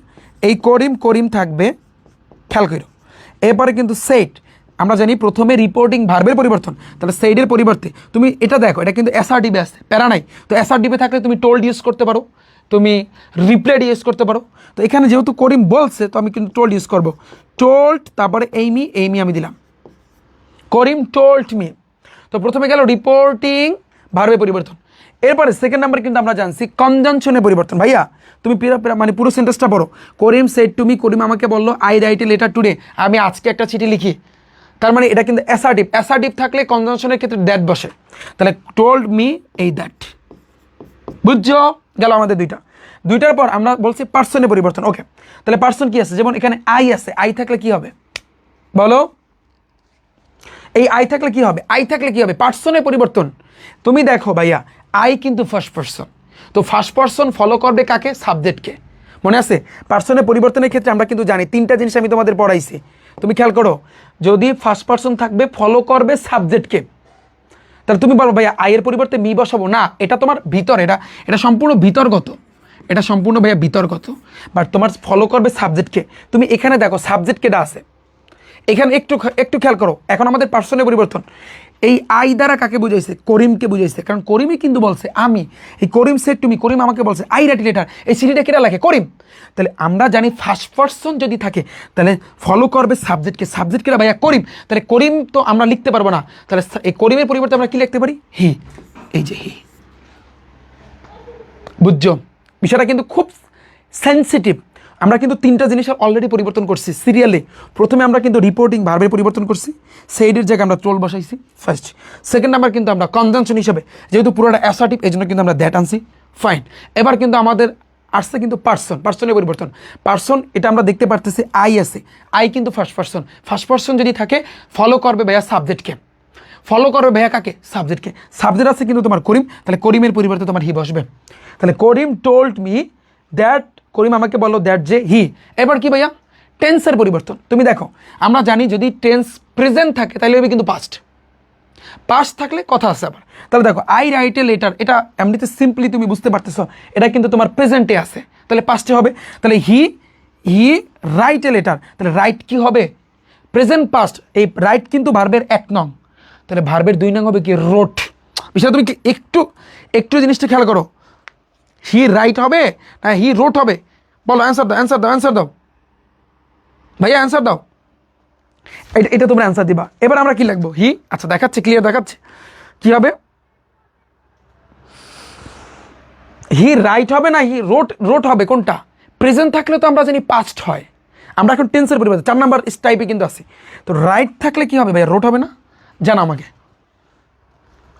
এই করিম করিম থাকবে, খেয়াল করো। এরপরে কিন্তু সেট, আমরা জানি প্রথমে রিপোর্টিং ভার্বের পরিবর্তন, তাহলে সেইডের পরিবর্তে তুমি এটা দেখো, এটা কিন্তু এসআরডিবে আছে, প্যারা নাই। তো এসআরডিবে থাকলে তুমি টোল্ড ইউজ করতে পারো, তুমি রিপ্লেড ইউজ করতে পারো। তো এখানে যেহেতু করিম বলছে, তো আমি কিন্তু টোল্ড ইউজ করবো। টোল্ড, তারপরে এইমি আমি দিলাম, করিম টোল্ড মি। তো প্রথমে গেল রিপোর্টিং ভার্বের পরিবর্তন। এরপরে সেকেন্ড নাম্বার কিন্তু আমরা জানছি কনজাংশনের পরিবর্তন। ভাইয়া তুমি মানে পুরো সেন্টেন্সটা পড়ো। করিম সেড টু মি, করিম আমাকে বললো I write a letter today, আমি আজকে একটা চিঠি লিখি। তার মানে এটা কিন্তু অ্যাসার্টিভ। অ্যাসার্টিভ থাকলে কনজাংশনের ক্ষেত্রে দ্যাট বসে, তাহলে টোল্ড মি এই দ্যাট। বুঝছো? গেল আমাদের দুইটার পর আমরা বলছি পার্সনের পরিবর্তন। ওকে, তাহলে পার্সন কি আছে? যেমন এখানে আই আছে, আই থাকলে কি হবে বলো? এই আই থাকলে কি হবে? আই থাকলে কি হবে? পার্সনের পরিবর্তন। তুমি দেখো ভাইয়া, আই কিন্তু ফার্স্ট পার্সন, তো ফার্স্ট পার্সন ফলো করবে কাকে? সাবজেক্টকে। মনে আছে পার্সনের পরিবর্তনের ক্ষেত্রে আমরা কিন্তু জানি 3টা জিনিস আমি তোমাদের পড়াইছি, তুমি খেয়াল করো। যদি ফার্স্ট পার্সন থাকবে ফলো করবে সাবজেক্টকে, তাহলে তুমি বলো ভাইয়া আয়ের পরিবর্তে মি বসাবো না, এটা তোমার ভিতর, এটা সম্পূর্ণ ভিতরগত, এটা সম্পূর্ণ ভাইয়া ভিতরগত। বাট তোমার ফলো করবে সাবজেক্টকে। তুমি এখানে দেখো সাবজেক্ট কেটা আছে, এখানে একটু খেয়াল করো। এখন আমাদের পার্সনের পরিবর্তন, এই আই দ্বারা কাকে বুঝাইছে? করিমকে বুঝাইছে, কারণ করিমই কিন্তু বলছে আমি। এই করিম সেড টু মি, করিম আমাকে বলছে আই রাইট লেটার, এই চিঠিটা কেটা লেখে? করিম। তাহলে আমরা জানি ফার্স্ট পার্সন যদি থাকে তাহলে ফলো করবে সাবজেক্টকে, সাবজেক্ট কেটা ভাইয়া? করিম। তাহলে করিম তো আমরা লিখতে পারবো না, তাহলে এই করিমের পরিবর্তে আমরা কি লিখতে পারি? হি। এই যে হি। বুঝছো বিষয়টা কিন্তু খুব সেন্সিটিভ। আমরা কিন্তু 3টা জিনিসের অলরেডি পরিবর্তন করছি সিরিয়ালি। প্রথমে আমরা কিন্তু রিপোর্টিং ভার্বের পরিবর্তন করছি, সেইডের জায়গায় আমরা টোল বসাইছি ফার্স্ট। সেকেন্ড নাম্বার কিন্তু আমরা কনজাংশন হিসাবে, যেহেতু পুরোটা অ্যাসার্টিভ এই জন্য কিন্তু আমরা দ্যাট আনছি, ফাইন। এবার কিন্তু আমাদের আসছে কিন্তু পার্সনের পরিবর্তন। পার্সন এটা আমরা দেখতে পারতেছি আই আছে, আই কিন্তু ফার্স্ট পার্সন যদি থাকে ফলো করবে ভাইয়া সাবজেক্টকে, ফলো করবে ভাইয়া কাকে? সাবজেক্টকে। সাবজেক্ট আছে কিন্তু তোমার করিম, তাহলে করিমের পরিবর্তে তোমার হি বসবে। তাহলে করিম টোল্ড মি দ্যাট, করিম আমাকে বললো দ্যাট যে হি। এবার কি ভাইয়া? টেন্সের পরিবর্তন। তুমি দেখো আমরা জানি যদি টেন্স প্রেজেন্ট থাকে তাহলে হবে কিন্তু পাস্ট থাকলে কথা আছে আবার। তাহলে দেখো আই রাইট এ লেটার, এটা এমনিতে সিম্পলি তুমি বুঝতে পারতেছো, এটা কিন্তু তোমার প্রেজেন্টে আছে, তাহলে পাস্টে হবে। তাহলে হি রাইট এ লেটার, তাহলে রাইট কি হবে? Present past. এই রাইট কিন্তু ভার্বের 1 নং, তাহলে ভার্বের 2 নং হবে কি? রোট। বিষয়টা তুমি কি একটু জিনিসটা খেয়াল করো, হি রাইট হবে না হি রোট হবে? বলো অ্যান্সার দাও ভাইয়া, অ্যান্সার দাও। এটা তোমরা অ্যান্সার দিবা। এবার আমরা কি লিখবো? হি। আচ্ছা দেখাচ্ছে, ক্লিয়ার দেখাচ্ছে কি হবে? হি রাইট হবে না হি রোট হবে? কোনটা? প্রেজেন্ট থাকলে তো আমরা জানি পাস্ট হয়, আমরা এখন টেন্সের পরিবর্তে 4 নাম্বার টাইপে কিন্তু আছে। তো রাইট থাকলে কি হবে ভাইয়া? রোট হবে না? জানাও আমাকে,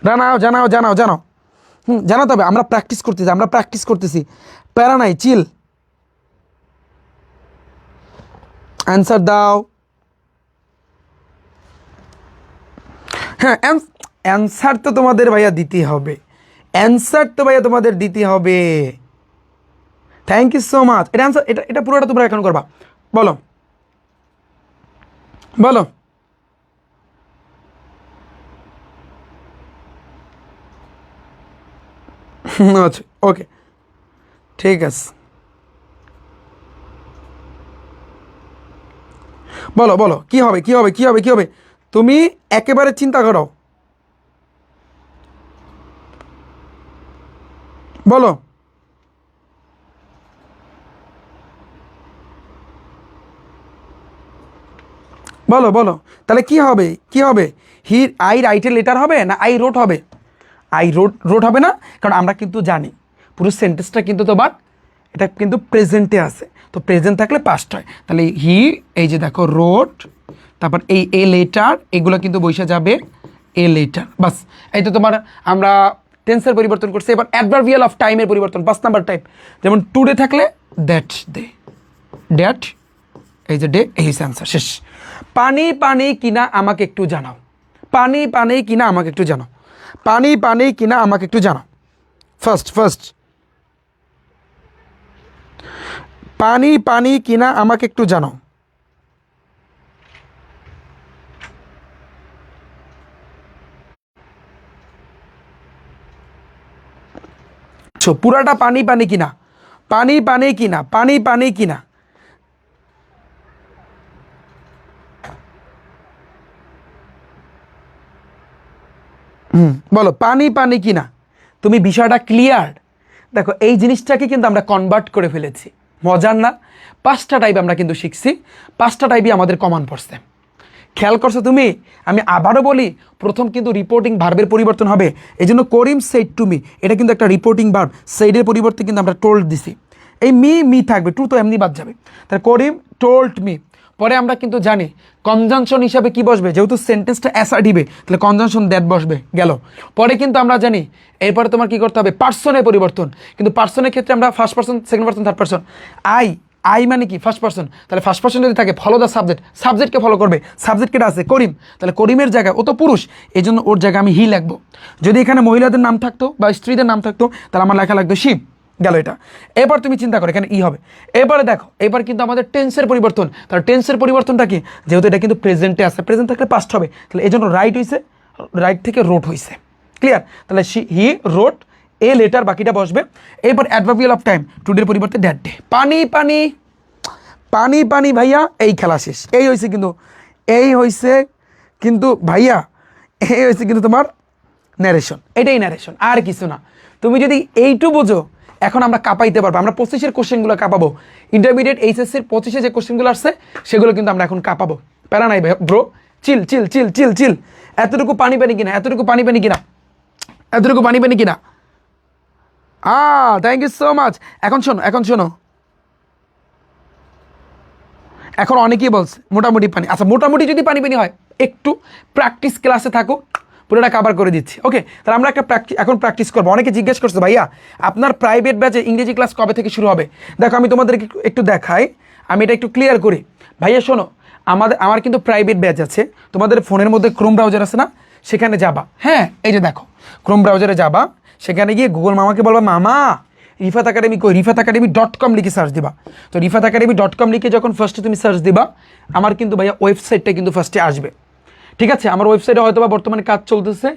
জানাও জানাতে হবে। আমরা প্র্যাকটিস করতেছি, প্যারা নাই, চিল। অ্যান্সার দাও। হ্যাঁ, অ্যান্সার তো তোমাদের ভাইয়া দিতে হবে, থ্যাংক ইউ সো মাচ। এটা অ্যান্সার, এটা পুরোটা তোমরা এখন করবা। বলো আচ্ছা ওকে ঠিক আছে, বলো কি হবে? তুমি একেবারে চিন্তা করো, বলো। তাহলে কি হবে? He I write a letter হবে না আই রোট হবে? আই রোট হবে না, কারণ আমরা কিন্তু জানি পুরো সেন্টেন্সটা কিন্তু তোমার এটা কিন্তু প্রেজেন্টে আছে, তো প্রেজেন্ট থাকলে পাস্ট হয়। তাহলে হি, এই যে দেখো রোট, তারপর এই এ লেটার, এগুলো কিন্তু বসে যাবে এ লেটার, বাস। এই তো তোমার আমরা টেন্সের পরিবর্তন করছে। এবার অ্যাডভার্বিয়াল অফ টাইমের পরিবর্তন 5 নাম্বার টাইপ, যেমন টুডে থাকলে দ্যাট ডে, দ্যাট এই যে ডে, এই অ্যান্সার শেষ। পানি পানি কিনা আমাকে একটু জানাও, পানি পানি কিনা আমাকে একটু জানাও, পানি পানি কিনা আমাকে একটু জানাও। ফার্স্ট পানি পানি কিনা আমাকে একটু জানাও। পুরাটা পানি পানি কিনা, পানি পানি কিনা, পানি পানি কিনা। বলো পানি পানি কিনা। তুমি বিষয়টা ক্লিয়ার? দেখো এই জিনিসটাকে কিন্তু আমরা কনভার্ট করে ফেলেছি, মজার না? 5টা টাইপ আমরা কিন্তু শিখছি, 5টা টাইপই আমাদের কমন পড়ছে। খেয়াল করছো তুমি? আমি আবারও বলি, প্রথম কিন্তু রিপোর্টিং ভার্বের পরিবর্তন হবে। এই জন্য করিম সেড টু মি, এটা কিন্তু একটা রিপোর্টিং ভার্ব, সেইডের পরিবর্তে কিন্তু আমরা টোল্ড দিছি। এই মি থাকবে, টু তো এমনি বাদ যাবে। তাহলে করিম টোল্ড মি। পরে আমরা কিন্তু জানি কনজাংশন হিসাবে কি বসবে, যেহেতু সেন্টেন্সটা অ্যাসার্টিভে, তাহলে কনজাংশন দ্যাট বসবে, গেল। পরে কিন্তু আমরা জানি এরপরে তোমার কি করতে হবে, পার্সনের পরিবর্তন। কিন্তু পার্সনের ক্ষেত্রে আমরা first person, second person, third person. I মানে কি ফার্স্ট পার্সন, তাহলে ফার্স্ট পার্সন যদি থাকে ফলো দ্য সাবজেক্ট, সাবজেক্টকে ফলো করবে। সাবজেক্ট কেটা আছে? করিম। তাহলে করিমের জায়গায়, ও তো পুরুষ, এই জন্য ওর জায়গায় আমি হি লিখবো। যদি এখানে মহিলাদের নাম থাকতো বা স্ত্রীদের নাম থাকতো, তাহলে আমার লেখা লাগতো শিব, গেল এটা। এবার তুমি চিন্তা করো এখানে ই হবে। এবারে দেখো, এবার কিন্তু আমাদের টেন্সের পরিবর্তন। তাহলে টেন্সের পরিবর্তনটা কি? যেহেতু এটা কিন্তু প্রেজেন্টে আছে, প্রেজেন্ট থাকলে পাস্ট হবে, তাহলে এই জন্য রাইট হয়েছে, রাইট থেকে রোট হয়েছে, ক্লিয়ার? তাহলে হি রোট, এ লেটার, বাকিটা বসবে। এবার অ্যাডভার্বিয়াল অফ টাইম, টুডের পরিবর্তে দ্যাট ডে। পানি পানি পানি পানি ভাইয়া, এই খেলা শেষ। এই হয়েছে কিন্তু, এই হয়েছে কিন্তু ভাইয়া, এই হয়েছে কিন্তু তোমার ন্যারেশন, এটাই ন্যারেশন, আর কিছু না। তুমি যদি এইটু বোঝো, এখন আমরা কাঁপাইতে পারবো। আমরা 25-এর কোশ্চেনগুলো কাঁপাবো, ইন্টারমিডিয়েট এইচএসসির 25-এ যে কোশ্চেনগুলো আসছে সেগুলো কিন্তু আমরা এখন কাঁপাবো। প্যারা নাই ভাই ব্রো, চিল চিল চিল চিল চিল। এতটুকু পানি পানি কিনা, এতটুকু পানি পানি কিনা, এতটুকু পানি পানি কিনা। Thank you so much. এখন শোনো, এখন অনেকেই বলছে মোটামুটি পানি। আচ্ছা, মোটামুটি যদি পানি পানি হয়, একটু প্র্যাকটিস ক্লাসে থাকো, পুরোটা কাভার করে দিচ্ছি। ওকে, তাহলে আমরা একটা এখন প্র্যাকটিস করবো। অনেকে জিজ্ঞেস করছে ভাইয়া আপনার প্রাইভেট ব্যাচে ইংরেজি ক্লাস কবে থেকে শুরু হবে? দেখো আমি তোমাদেরকে একটু দেখাই, আমি এটা একটু ক্লিয়ার করি। ভাইয়া শোনো, আমার কিন্তু প্রাইভেট ব্যাচ আছে। তোমাদের ফোনের মধ্যে ক্রোম ব্রাউজার আছে না, সেখানে যাবা। হ্যাঁ, এই যে দেখো ক্রোম ব্রাউজারে যাবা, সেখানে গিয়ে গুগল মামাকে বলবা মামা রিফাত একাডেমি কই, rifatacademy.com লিখে সার্চ দিবা। তো rifatacademy.com লিখে যখন ফার্স্টে তুমি সার্চ দিবা, আমার কিন্তু ভাইয়া ওয়েবসাইটটা কিন্তু ফার্স্টে আসবে। ঠিক আছে, আমার ওয়েবসাইটে হয়তো বা বর্তমানে কাজ চলতেছে,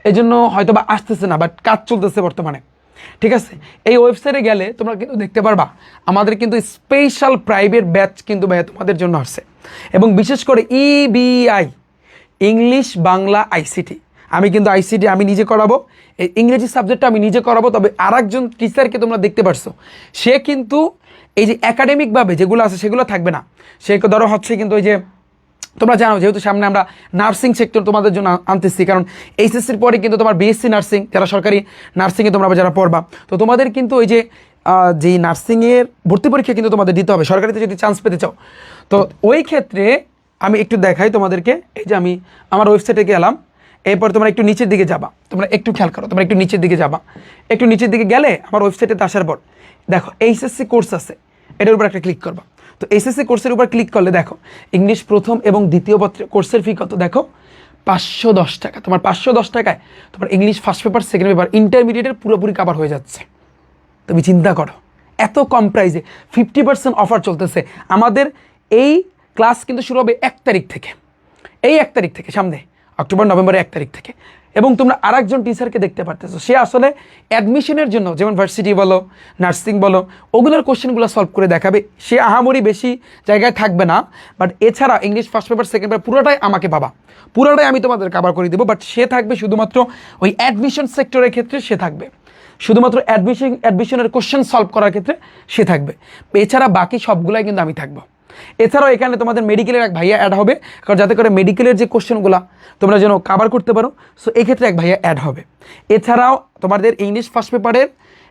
এই জন্য হয়তো বা আসতেছে না, বাট কাজ চলতেছে বর্তমানে। ঠিক আছে, এই ওয়েবসাইটে গেলে তোমরা কিন্তু দেখতে পারবা আমাদের কিন্তু স্পেশাল প্রাইভেট ব্যাচ কিন্তু ভাইয়া তোমাদের জন্য আসছে। এবং বিশেষ করে EBI, ইংলিশ বাংলা আইসিটি, আমি কিন্তু আইসিটি আমি নিজে করাবো, এই ইংরেজি সাবজেক্টটা আমি নিজে করাবো। তবে আরেকজন টিচারকে তোমরা দেখতে পারছো, সে কিন্তু এই যে একাডেমিকভাবে যেগুলো আছে সেগুলো থাকবে না। সে ধরো হচ্ছে কিন্তু ওই যে তোমরা জানো, যেহেতু সামনে আমরা নার্সিং সেক্টর তোমাদের জন্য আনতেছি, কারণ এইচএসসির পরে কিন্তু তোমার বিএসসি নার্সিং, যারা সরকারি নার্সিংয়ে তোমরা যারা পড়বা, তো তোমাদের কিন্তু ওই যে যেই নার্সিংয়ের ভর্তি পরীক্ষা কিন্তু তোমাদের দিতে হবে সরকারিতে যদি চান্স পেতে চাও। তো ওই ক্ষেত্রে আমি একটু দেখাই তোমাদেরকে। এই যে আমি আমার ওয়েবসাইটে গেলাম, এরপর তোমরা একটু নিচের দিকে যাবা, তোমরা একটু খেয়াল করো, তোমরা একটু নিচের দিকে যাবা। একটু নিচের দিকে গেলে আমার ওয়েবসাইটে আসার পর দেখো এইচএসসি কোর্স আছে, এটার উপর একটা ক্লিক করবা। তো এসএসসি কোর্সের উপর ক্লিক করলে দেখো ইংলিশ প্রথম এবং দ্বিতীয় পত্রে কোর্সের ফি কত, দেখো 510 টাকা। তোমার 510 টাকায় তোমার English first paper, second paper, ইন্টারমিডিয়েটের পুরোপুরি কভার হয়ে যাচ্ছে। তুমি চিন্তা করো, এত কম প্রাইসে 50% অফার চলতেছে। আমাদের এই ক্লাস কিন্তু শুরু হবে 1 তারিখ থেকে, এই 1 তারিখ থেকে, সামনে অক্টোবর নভেম্বরের 1 তারিখ থেকে। এবং তোমরা আরেকজন টিচারকে দেখতে পারতেছো, সে আসলে অ্যাডমিশনের জন্য যেমন ভার্সিটি বলো, নার্সিং বলো, ওগুলোর কোশ্চেনগুলো সলভ করে দেখাবে। সে আহামরি বেশি জায়গায় থাকবে না, বাট এছাড়া English first paper, second paper পুরোটাই আমাকে পাবা, পুরোটাই আমি তোমাদের কভার করে দেবো। বাট সে থাকবে শুধুমাত্র ওই অ্যাডমিশন সেক্টরের ক্ষেত্রে, সে থাকবে শুধুমাত্র অ্যাডমিশনের কোশ্চেন সলভ করার ক্ষেত্রে সে থাকবে। এছাড়া বাকি সবগুলাই কিন্তু আমি থাকবো। এছাড়াও এখানে তোমাদের মেডিকেলের এক ভাইয়া অ্যাড হবে, কারণ যাতে করে মেডিকেলের যে কোশ্চেনগুলো তোমরা যেন কভার করতে পারো, সো এক্ষেত্রে এক ভাইয়া অ্যাড হবে। এছাড়াও তোমাদের ইংলিশ ফার্স্ট পেপারের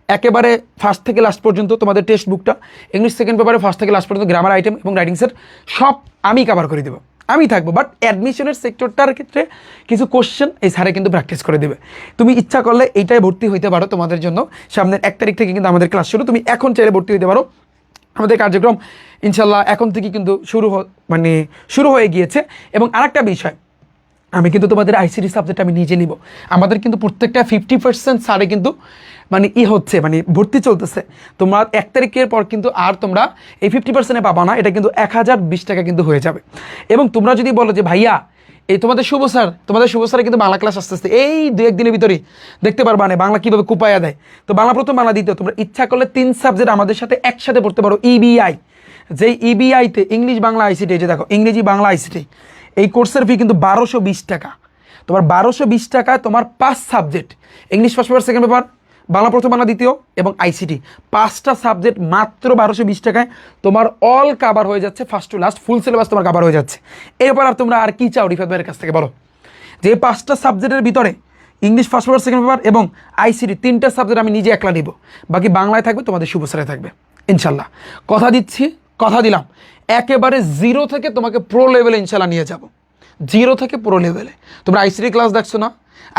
একেবারে ফার্স্ট থেকে লাস্ট পর্যন্ত তোমাদের টেক্সট বুকটা, ইংলিশ সেকেন্ড পেপারে ফার্স্ট থেকে লাস্ট পর্যন্ত গ্রামার আইটেম এবং রাইটিং সেট সব আমি কভার করে দেবো। আমি থাকবো, বাট অ্যাডমিশনের সেক্টরটার ক্ষেত্রে কিছু কোশ্চেন এই স্যারে কিন্তু প্র্যাকটিস করে দেবে। তুমি ইচ্ছা করলে এইটাই ভর্তি হইতে পারো, তোমাদের জন্য সামনের 1 তারিখ থেকে কিন্তু আমাদের ক্লাস শুরু, তুমি এখন চাইলে ভর্তি হইতে পারো। আমাদের কার্যক্রম ইনশাল্লাহ এখন থেকে কিন্তু শুরু হয়ে গিয়েছে। এবং আরেকটা বিষয়, আমি কিন্তু তোমাদের আইসিটি সাবজেক্ট আমি নিজে নিব। আমাদের কিন্তু প্রত্যেকটা 50% সারে কিন্তু হচ্ছে ভর্তি চলতেছে। তোমরা 1 তারিখের পর কিন্তু আর তোমরা এই 50% পাবা না, এটা কিন্তু 1020 টাকা কিন্তু হয়ে যাবে। এবং তোমরা যদি বলো যে ভাইয়া এই তোমাদের শুভ স্যার কিন্তু বাংলা ক্লাস আসতে এই 2-1 দিনের ভিতরেই দেখতে পারবা না বাংলা কীভাবে কুপায়া দেয়। তো বাংলা প্রথম বাংলা দ্বিতীয় তোমরা ইচ্ছা করলে 3 সাবজেক্ট আমাদের সাথে একসাথে পড়তে পারো। ইবিআই, যেই ইবিআইতে ইংলিশ বাংলা আইসিটি, এই যে দেখো ইংরেজি বাংলা আইসিটি, এই কোর্সের ফি কিন্তু 1220 টাকা। তোমার 1220 টাকায় তোমার 5 subject, English first paper second paper, Bangla প্রথম বাংলা দ্বিতীয় এবং আইসিটি, 5টা সাবজেক্ট মাত্র 1220 টাকায় তোমার অল কাভার হয়ে যাচ্ছে, first to last full syllabus তোমার কাভার হয়ে যাচ্ছে। এরপর আর তোমরা আর কি চাও রিফাত ভাইয়ের কাছ থেকে বলো? যে 5টা সাবজেক্টের ভিতরে English first paper second paper এবং আইসিটি 3টা সাবজেক্ট আমি নিজে একলা নিব, বাকি বাংলায় থাকবে, তোমাদের শুভ স্যারে থাকবে ইনশাল্লাহ। কথা দিচ্ছি, কথা দিলাম, একেবারে 0 থেকে তোমাকে প্রো লেভেলে ইনশাল্লাহ নিয়ে যাব, 0 থেকে প্রো লেভেলে। তোমরা আইসিটি ক্লাস দেখছো না?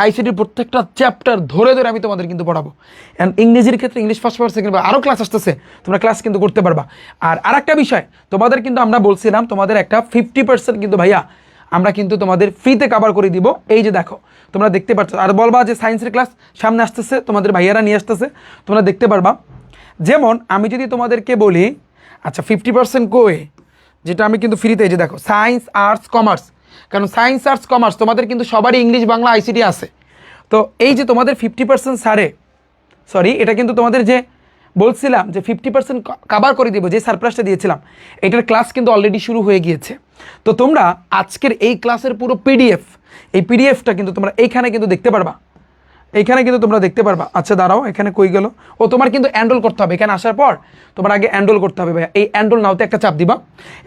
আইসিটির প্রত্যেকটা চ্যাপ্টার ধরে ধরে আমি তোমাদের কিন্তু পড়াবো। অ্যান্ড ইংরেজির ক্ষেত্রে English first paper second paper আরও ক্লাস আসতেছে, তোমরা ক্লাস কিন্তু করতে পারবা। আর আরেকটা বিষয় তোমাদের কিন্তু আমরা বলছিলাম, তোমাদের একটা 50% কিন্তু ভাইয়া আমরা কিন্তু তোমাদের ফ্রিতে কভার করে দিব। এই যে দেখো তোমরা দেখতে পাচ্ছ, আর বলবা যে সায়েন্সের ক্লাস সামনে আসতেছে, তোমাদের ভাইয়ারা নিয়ে আসতেছে, তোমরা দেখতে পারবা। যেমন আমি যদি তোমাদেরকে বলি, আচ্ছা 50% কই, যেটা আমি কিন্তু ফ্রিতে, এই যে দেখো সায়েন্স আর্টস কমার্স, কারণ সায়েন্স আর্টস কমার্স তোমাদের কিন্তু সবারই ইংলিশ বাংলা আইসিটি আছে। তো এই যে তোমাদের 50% সারে, সরি এটা কিন্তু তোমাদের যে বলছিলাম যে 50% কভার করে দিব, যে সারপ্রাইজটা দিয়েছিলাম, এটার ক্লাস কিন্তু অলরেডি শুরু হয়ে গিয়েছে। তো তোমরা আজকের এই ক্লাসের পুরো এই পিডিএফটা কিন্তু তোমরা এইখানে কিন্তু দেখতে পারবা, এইখানে কিন্তু তোমরা দেখতে পারবা। আচ্ছা দাঁড়াও, এখানে কই গেল? ও তোমার কিন্তু এনরোল করতে হবে, এখানে আসার পর তোমার আগে এনরোল করতে হবে ভাইয়া। এই এনরোল নাওতে একটা চাপ দিবা,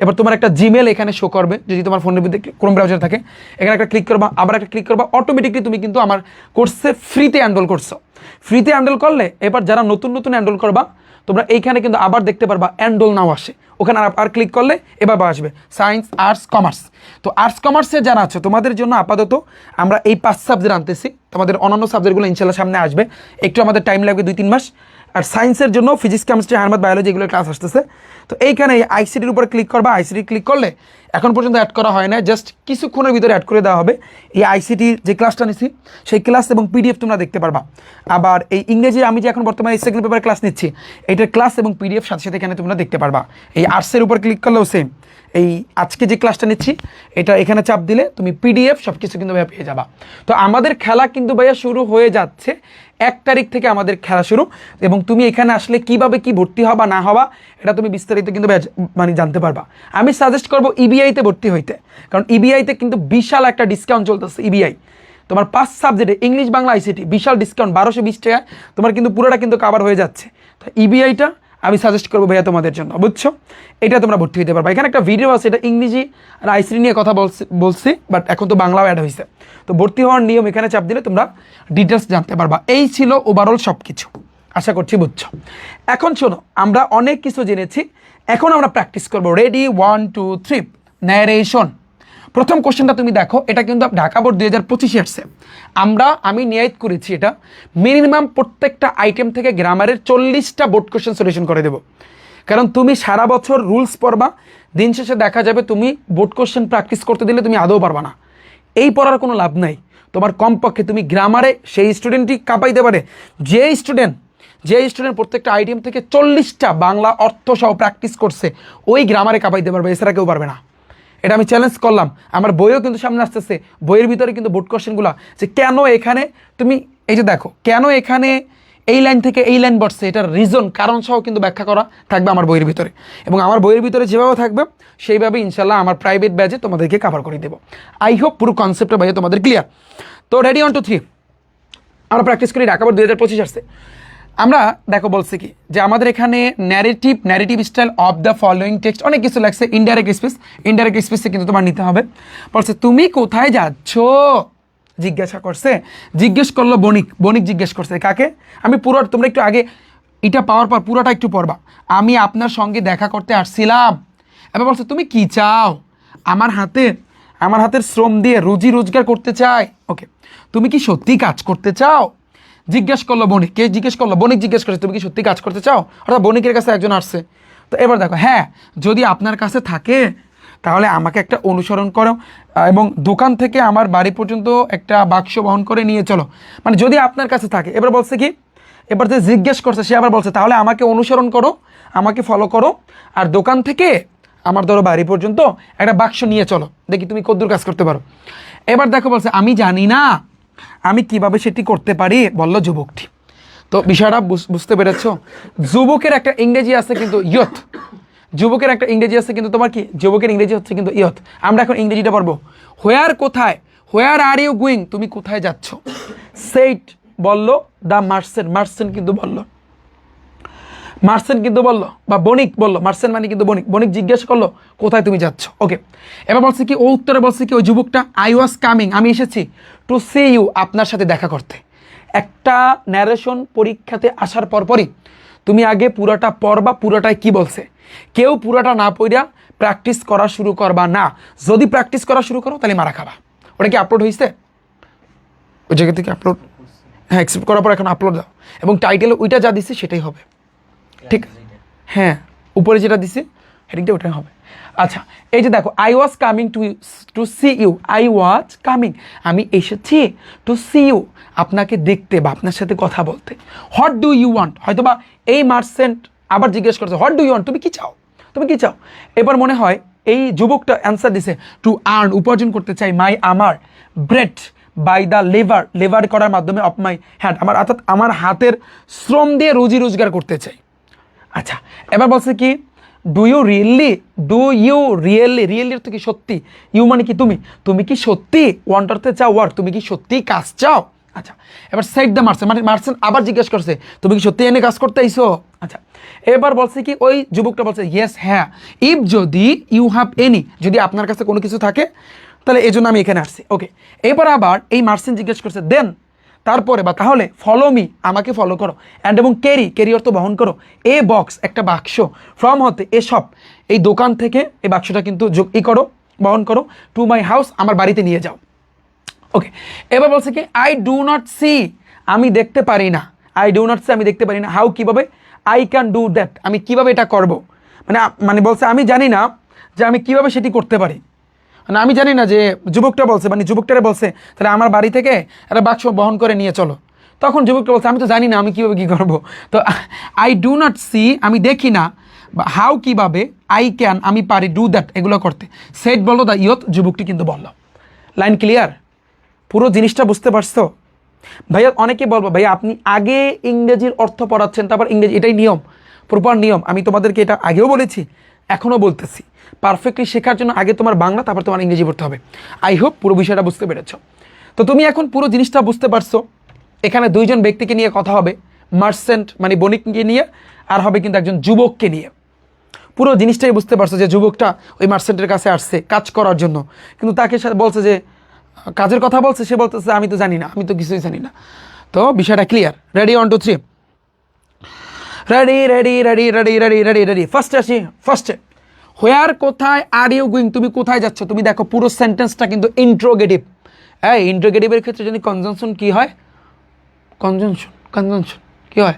এবার তোমার একটা জিমেল এখানে শো করবে, যদি তোমার ফোনের মধ্যে ক্রোম ব্রাউজার থাকে, এখানে একটা ক্লিক করবা, আবার একটা ক্লিক করবা, অটোমেটিকলি তুমি কিন্তু আমার কোর্সে ফ্রিতে এনরোল করছো। ফ্রিতে এনরোল করলে এবার যারা নতুন এনরোল করবা, তোমরা এইখানে কিন্তু আবার দেখতে পারবা এনরোল নাও আসে, ওখানে আর ক্লিক করলে এবার আসবে সায়েন্স আর্টস কমার্স। তো আর্টস কমার্সে যারা আছে তোমাদের জন্য আপাতত আমরা এই 5 সাবজেক্ট আনতেছি, তোমাদের অন্যান্য সাবজেক্টগুলো ইনশাল্লাহ সামনে আসবে, একটু আমাদের টাইম লাগবে 2-3 মাস। আর সায়েন্সের জন্য physics chemistry higher math biology এগুলো ক্লাস আসতেছে। তো এইখানে এই আইসিটির উপরে ক্লিক করবা, আইসিটি ক্লিক করলে এখন পর্যন্ত অ্যাড করা হয় না, জাস্ট কিছুক্ষণের ভিতরে অ্যাড করে দেওয়া হবে। এই আইসিটির যে ক্লাসটা নিচ্ছি সেই ক্লাস এবং পিডিএফ তোমরা দেখতে পারবা। আবার এই ইংরেজি আমি যে এখন বর্তমানে সেকেন্ড পেপার ক্লাস নিচ্ছি, এইটার ক্লাস এবং পিডিএফ সাথে সাথে এখানে তোমরা দেখতে পারবা। এই আর্টসের উপর ক্লিক করলেও সেম, এই আজকে যে ক্লাসটা নিচ্ছি এটা এখানে চাপ দিলে তুমি পিডিএফ সব কিছু কিন্তু ভাইয়া পেয়ে যাবা। তো আমাদের খেলা কিন্তু ভাইয়া শুরু হয়ে যাচ্ছে 1 তারিখ থেকে আমাদের খেলা শুরু। এবং তুমি এখানে আসলে কিভাবে কি ভর্তি হবা না হবা এটা তুমি বিস্তারিত কিন্তু জানতে পারবা। আমি সাজেস্ট করবো ইবিআইতে ভর্তি হইতে, কারণ ইবিআইতে কিন্তু বিশাল একটা ডিসকাউন্ট চলতেছে। ইবিআই তোমার 5 সাবজেক্টে ইংলিশ বাংলা আইসিটি বিশাল ডিসকাউন্ট, 1220 টাকায় তোমার কিন্তু পুরোটা কিন্তু কভার হয়ে যাচ্ছে। তো ইবিআইটা আমি সাজেস্ট করবো ভাইয়া তোমাদের জন্য, বুঝছো? এটা তোমরা ভর্তি হতে পারবা। এখানে একটা ভিডিও আছে, এটা ইংরেজি আর আইসিটি নিয়ে কথা বলছি, বাট এখন তো বাংলাও অ্যাড হয়েছে। তো ভর্তি হওয়ার নিয়ম এখানে চাপ দিলে তোমরা ডিটেলস জানতে পারবা। এই ছিল ওভারঅল সব কিছু, আশা করছি বুঝছো। এখন শোনো, আমরা অনেক কিছু জেনেছি, এখন আমরা প্র্যাকটিস করবো। Ready, 1 2 3 narration. প্রথম কোশ্চেনটা তুমি দেখো, এটা কিন্তু ঢাকা বোর্ড 2025 আসছে। আমি নিয়াত করেছি এটা মিনিমাম প্রত্যেকটা আইটেম থেকে গ্রামারের 40টা বোর্ড কোশ্চেন সলিউশন করে দেবো। কারণ তুমি সারা বছর রুলস পড়বা, দিন শেষে দেখা যাবে তুমি বোর্ড কোশ্চেন প্র্যাকটিস করতে দিলে তুমি আদৌ পারবা না। এই পড়ার কোনো লাভ নাই। তোমার কমপক্ষে তুমি গ্রামারে সেই স্টুডেন্টই কাঁপাইতে পারে যে স্টুডেন্ট প্রত্যেকটা আইটেম থেকে 40টা বাংলা অর্থ সহ প্র্যাকটিস করছে, ওই গ্রামারে কাঁপাইতে পারবে, এছাড়া কেউ পারবে না। এটা আমি চ্যালেঞ্জ করলাম। আমার বইও কিন্তু সামনে আসতেছে, বইয়ের ভিতরে কিন্তু বোর্ড কোশ্চেনগুলো যে কেন এখানে তুমি এই যে দেখো কেন এখানে এই লাইন থেকে এই লাইন বসছে, এটার রিজন কারণ সহ কিন্তু ব্যাখ্যা করা থাকবে আমার বইয়ের ভিতরে। এবং আমার বইয়ের ভিতরে যেভাবে থাকবে সেইভাবে ইনশাল্লাহ আমার প্রাইভেট ব্যাচে তোমাদেরকে কভার করে দেবো। আই হোপ পুরো কনসেপ্টটা ভাইয়া তোমাদের ক্লিয়ার। তো রেডি, 1 2 3 আমরা প্র্যাকটিস করি। ঢাকা বোর্ড 2025 আসছে। আমরা দেখো বলছি কি যে আমাদের এখানে narrative style of the following text অনেক কিছু লাগছে। ইনডাইরেক্ট স্পিচে কিন্তু তোমার নিতে হবে। বলছে তুমি কোথায় যাচ্ছ জিজ্ঞেস করলো বণিক জিজ্ঞেস করছে কাকে? আমি পুরো, তোমরা একটু আগে এটা পাওয়ার পর পুরোটা একটু পড়বা। আমি আপনার সঙ্গে দেখা করতে আসছিলাম। এবার বলছে তুমি কি চাও? আমার হাতে আমার হাতের শ্রম দিয়ে রুজি রোজগার করতে চাই। ওকে, তুমি কি সত্যি কাজ করতে চাও? জিজ্ঞেস করলো বণিক। কে জিজ্ঞেস করলো? বণিক জিজ্ঞেস করছে তুমি কি সত্যি কাজ করতে চাও, অর্থাৎ বণিকের কাছে একজন আসছে। তো এবার দেখো, হ্যাঁ যদি আপনার কাছে থাকে তাহলে আমাকে একটা অনুসরণ করো এবং দোকান থেকে আমার বাড়ি পর্যন্ত একটা বাক্স বহন করে নিয়ে চলো। মানে যদি আপনার কাছে থাকে। এবার বলছে কি, এবার যে জিজ্ঞেস করছে সে আবার বলছে তাহলে আমাকে অনুসরণ করো, আমাকে ফলো করো, আর দোকান থেকে আমার ধরো বাড়ি পর্যন্ত একটা বাক্স নিয়ে চলো, দেখি তুমি কতদূর কাজ করতে পারো। এবার দেখো বলছে আমি জানি না আমি কিভাবে সেটি করতে পারি, বলল যুবকটি। তো বিষয়টা বুঝতে পেরেছ? যুবকের একটা ইংরেজি আছে কিন্তু ইয়থ। যুবকের একটা ইংরেজি আছে কিন্তু তোমার কি, যুবকের ইংরেজি হচ্ছে কিন্তু ইয়থ। আমরা এখন ইংরেজিটা পড়বো। হোয়ার কোথায়, হোয়ার আর ইউ গোয়িং, তুমি কোথায় যাচ্ছ। সেইট বলল দ্য মার্সেন্ট, মার্সেন্ট কিন্তু বলল, মার্সেন্ট কিন্তু বললো, বা বণিক বললো, মার্সেন্ট মানে কিন্তু বণিক। বণিক জিজ্ঞেস করলো কোথায় তুমি যাচ্ছ। ওকে, এবার বলছে কি, ও উত্তরে বলছে কি ওই যুবকটা, আই ওয়াজ কামিং, আমি এসেছি, টু সি ইউ, আপনার সাথে দেখা করতে। একটা ন্যারেশন পরীক্ষাতে আসার পরপরই তুমি আগে পুরাটা পড়বা, পুরাটাই কি বলছে। কেউ পুরাটা না পড়া প্র্যাকটিস করা শুরু করবা না। যদি প্র্যাকটিস করা শুরু করো তাহলে মারা খাবা। ওটা কি আপলোড হয়েছে ওই জায়গা থেকে? আপলোড, হ্যাঁ, অ্যাকসেপ্ট করার পর এখন আপলোড দাও এবং টাইটেলে ওইটা যা দিচ্ছে সেটাই হবে, ঠিক? হ্যাঁ, উপরে যেটা দিছে হেডিংটা ওটাই হবে। আচ্ছা, এই যে দেখো, I was coming to see you, I was coming, আমি এসেছি, টু সি ইউ, আপনাকে দেখতে বা আপনার সাথে কথা বলতে। হোয়াট ডু ইউ ওয়ান্ট, হয়তো বা এই মার্সেন্ট আবার জিজ্ঞেস করছে হোয়াট ডু ইউ ওয়ান্ট, তুমি কি চাও, তুমি কি চাও। এবার মনে হয় এই যুবকটা অ্যান্সার দিছে টু আর্ন, উপার্জন করতে চাই, মাই আমার, bread by the labour, labour করার মাধ্যমে, অফ মাই হ্যান্ড, আমার অর্থাৎ আমার হাতের শ্রম দিয়ে রুজি রোজগার করতে চাই। আচ্ছা, এবার বলছে কি, do you really, do you really, really অর্থ কি সত্যি, ইউ মানে কি তুমি, তুমি কি সত্যি ওয়ান্ট অর্থে চাও ওয়ার্ক, তুমি কি সত্যি কাজ চাও। আচ্ছা, এবার সেট দ্য মার্সেন্ট, মানে মার্সেন্ট আবার জিজ্ঞেস করছে তুমি কি সত্যি এনে কাজ করতে আইসো। আচ্ছা, এবার বলছে কি ওই যুবকটা বলছে ইয়েস, হ্যাঁ, ইফ যদি ইউ হ্যাভ এনি, যদি আপনার কাছে কোনো কিছু থাকে তাহলে এই জন্য আমি এখানে আসছি। ওকে, এবার আবার এই মার্সেন্ট জিজ্ঞেস করছে দেন, তারপরে বা তাহলে, ফলো মি, আমাকে ফলো করো, অ্যান্ড এবং ক্যারি, ক্যারি অর্থ বহন করো, এ বক্স, একটা বাক্স, ফ্রম হতে, এ সব, এই দোকান থেকে এই বাক্সটা কিন্তু করো, বহন করো, টু মাই হাউস, আমার বাড়িতে নিয়ে যাও। ওকে, এবার বলছে কি, আই ডু নট সি, আমি দেখতে পারি না, আই ডু নট সি, আমি দেখতে পারি না, হাউ, কিভাবে, আই ক্যান ডু দ্যাট, আমি কিভাবে এটা করব। মানে মানে বলছে আমি জানি না যে আমি কিভাবে সেটি করতে পারি। মানে আমি জানি না যে, যুবকটা বলছে, মানে যুবকটারে বলছে তাহলে আমার বাড়ি থেকে একটা বাক্স বহন করে নিয়ে চলো। তখন যুবকটা বলছে আমি তো জানি না আমি কীভাবে কী করবো। তো আই ডু নট সি, আমি দেখি না, বা হাউ, কীভাবে, আই ক্যান, আমি পারি, ডু দ্যাট, এগুলো করতে। সেট বললো দ্য ইয়থ, যুবকটি কিন্তু বললো। Line clear? পুরো জিনিসটা বুঝতে পারছো? ভাইয়া অনেকে বলবো ভাইয়া আপনি আগে ইংরেজির অর্থ পড়াচ্ছেন তারপর ইংরেজি, এটাই নিয়ম, প্রপার নিয়ম। আমি তোমাদেরকে এটা আগেও বলেছি, এখনও বলতেছি, পারফেক্টলি শেখার জন্য আগে তোমার বাংলা তারপর তোমার ইংরেজি পড়তে হবে। আই হোপ পুরো বিষয়টা বুঝতে পেরেছো। তো তুমি এখন পুরো জিনিসটা বুঝতে পারছো। এখানে দুইজন ব্যক্তিকে নিয়ে কথা হবে, মার্সেন্ট মানে বণিককে নিয়ে, আর হবে কিন্তু একজন যুবককে নিয়ে। পুরো জিনিসটাই বুঝতে পারছো যে যুবকটা ওই মার্সেন্টের কাছে আসছে কাজ করার জন্য, কিন্তু তাকে বলছে যে কাজের কথা বলছে, সে বলতেছে আমি তো জানি না, আমি তো কিছুই জানি না। তো বিষয়টা clear? Ready, 1 2 3, ready ready ready ready ready ready ready. ফার্স্টে আসি, ফার্স্টে হোয়ার, কোথায়, আর ইউ গোয়িং, তুমি কোথায় যাচ্ছ। তুমি দেখো পুরো সেন্টেন্সটা কিন্তু ইন্ট্রোগেটিভ। এই ইন্ট্রোগেটিভের ক্ষেত্রে যদি কনজাংশন কি হয়, কনজাংশন কি হয়,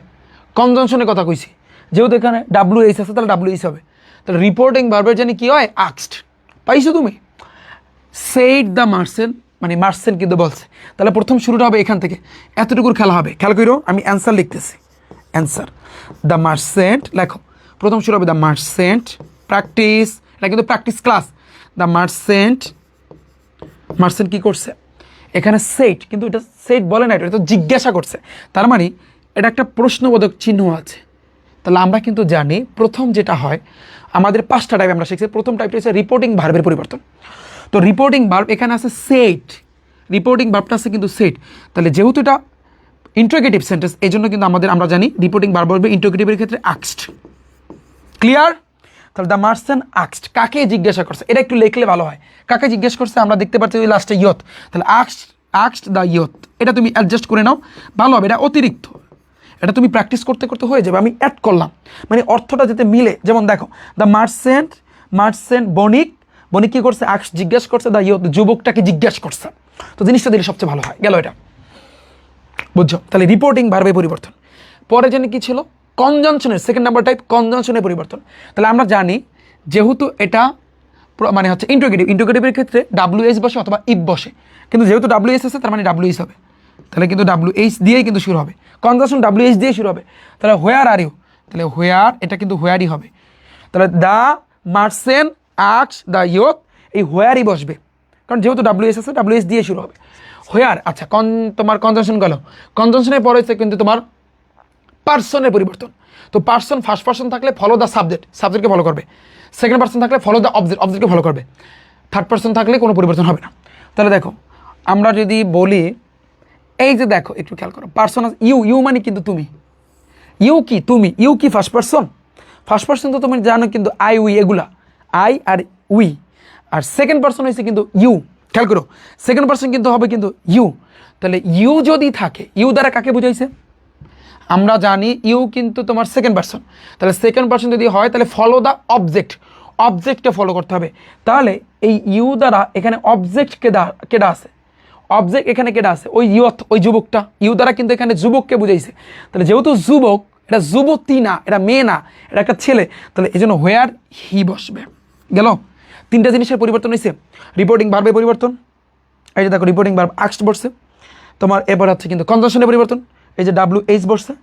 কনজাংশনের কথা কইছি, যেহেতু এখানে WH আছে তাহলে WH হবে। তাহলে রিপোর্টিং ভার্বের জানি কি হয়, আক্সড, পাইছো তুমি। সেইড দ্য মার্সেন্ট, মানে মার্সেন্ট কিন্তু বলছে, তাহলে প্রথম শুরুটা হবে এখান থেকে, এতটুকুর খেলা হবে। খেয়াল করো, আমি অ্যান্সার লিখতেছি, অ্যান্সার দ্য মার্সেন্ট লেখো, প্রথম শুরু হবে দ্য মার্সেন্ট, প্র্যাকটিস, এটা কিন্তু practice class. The merchant, merchant কী করছে এখানে, সেইট, কিন্তু এটা সেইট বলে না, এটা তো জিজ্ঞাসা করছে, তার মানে এটা একটা প্রশ্নবোধক চিহ্ন আছে। তাহলে আমরা কিন্তু জানি প্রথম যেটা হয়, আমাদের 5টা টাইপ আমরা শিখছি। প্রথম টাইপটা হচ্ছে রিপোর্টিং ভার্বের পরিবর্তন। তো রিপোর্টিং ভার্ব এখানে আছে সেইট, রিপোর্টিং ভার্বটা আছে কিন্তু সেইট। তাহলে যেহেতু এটা ইন্ট্রোগেটিভ সেন্টেন্স, এই জন্য কিন্তু আমরা জানি রিপোর্টিং ভার্ব হবে ইন্ট্রোগেটিভের ক্ষেত্রে আক্সড। ক্লিয়ার? তাহলে দ্য মার্সেন্ট আক্সড, কাকে জিজ্ঞাসা করছে, এটা একটু লিখলে ভালো হয়। কাকে জিজ্ঞেস করছে আমরা দেখতে পাচ্ছি ওই লাস্টে ইয়থ, তাহলে আক্সড দ্য ইয়থ, এটা তুমি অ্যাডজাস্ট করে নাও, ভালো হবে। এটা অতিরিক্ত, এটা তুমি প্র্যাকটিস করতে করতে হয়ে যাবে। আমি অ্যাড করলাম, মানে অর্থটা যাতে মিলে। যেমন দেখো, দ্য মার্সেন্ট, বণিক, বণিক কী করছে, আক্স জিজ্ঞেস করছে, দা ইয়ত যুবকটাকে জিজ্ঞেস করছে। তো জিনিসটা দিলে সবচেয়ে ভালো হয়, গেল এটা, বুঝছো? তাহলে রিপোর্টিং ভার্বে পরিবর্তন। পরে জানি কি ছিল, কনজাংশনের সেকেন্ড নাম্বার টাইপ কনজাংশনের পরিবর্তন। তাহলে আমরা জানি যেহেতু এটা মানে হচ্ছে ইন্টিগ্রেটিভের ক্ষেত্রে WH বসে অথবা ইফ বসে, কিন্তু যেহেতু WH আছে তার মানে WH হবে, তাহলে কিন্তু WH দিয়েই কিন্তু শুরু হবে, কনজাংশন WH দিয়ে শুরু হবে। তাহলে হোয়ার আর ইউ, তাহলে হোয়ার এটা কিন্তু হোয়ারই হবে। তাহলে দ্য মার্সেন আক্স দ্য ইয়ত, এই হোয়ারই বসবে, কারণ যেহেতু WH আছে WH দিয়ে শুরু হবে। হোয়ার, আচ্ছা তোমার কনজাংশন গেল, কনজাংশনের পরে হচ্ছে কিন্তু তোমার পার্সনের পরিবর্তন। তো পার্সন ফার্স্ট পার্সন থাকলে ফলো দ্য সাবজেক্ট, সাবজেক্টকে ফলো করবে। সেকেন্ড পার্সন থাকলে ফলো দ্য অবজেক্ট, অবজেক্টকে ফলো করবে। থার্ড পার্সন থাকলে কোনো পরিবর্তন হবে না। তাহলে দেখো আমরা যদি বলি, এই যে দেখো একটু খেয়াল করো, পার্সন ইউ মানে কিন্তু তুমি, ইউ কি তুমি, ইউ কি ফার্স্ট পার্সন, ফার্স্ট পার্সন তো তুমি জানো কিন্তু আই উই, এগুলা আই আর উই। আর সেকেন্ড পার্সন হয়েছে কিন্তু ইউ, খেয়াল করো সেকেন্ড পার্সন কিন্তু হবে কিন্তু ইউ। তাহলে ইউ যদি থাকে, ইউ দ্বারা কাকে বুঝাইছে, আমরা জানি ইউ কিন্তু তোমার সেকেন্ড পার্সন। তাহলে সেকেন্ড পার্সন যদি হয় তাহলে ফলো দ্য অবজেক্ট, অবজেক্টকে ফলো করতে হবে। তাহলে এই ইউ দ্বারা এখানে অবজেক্ট কেডা আছে, অবজেক্ট এখানে কেডা আছে, ওই ইয়থ, ওই যুবকটা, ইউ দ্বারা কিন্তু এখানে যুবককে বুঝাইছে। তাহলে যেহেতু যুবক, এটা যুবতী না, এটা মেয়ে না, এটা একটা ছেলে, তাহলে এই জন্য হোয়ার হি বসবে। গেল, তিনটা জিনিসের পরিবর্তন হয়েছে। রিপোর্টিং ভার্বে পরিবর্তন, এই যে দেখো রিপোর্টিং ভার্ব আক্সড বসছে তোমার, এবার হচ্ছে কিন্তু কনজাংশনের পরিবর্তন, এই যে WH বসছে,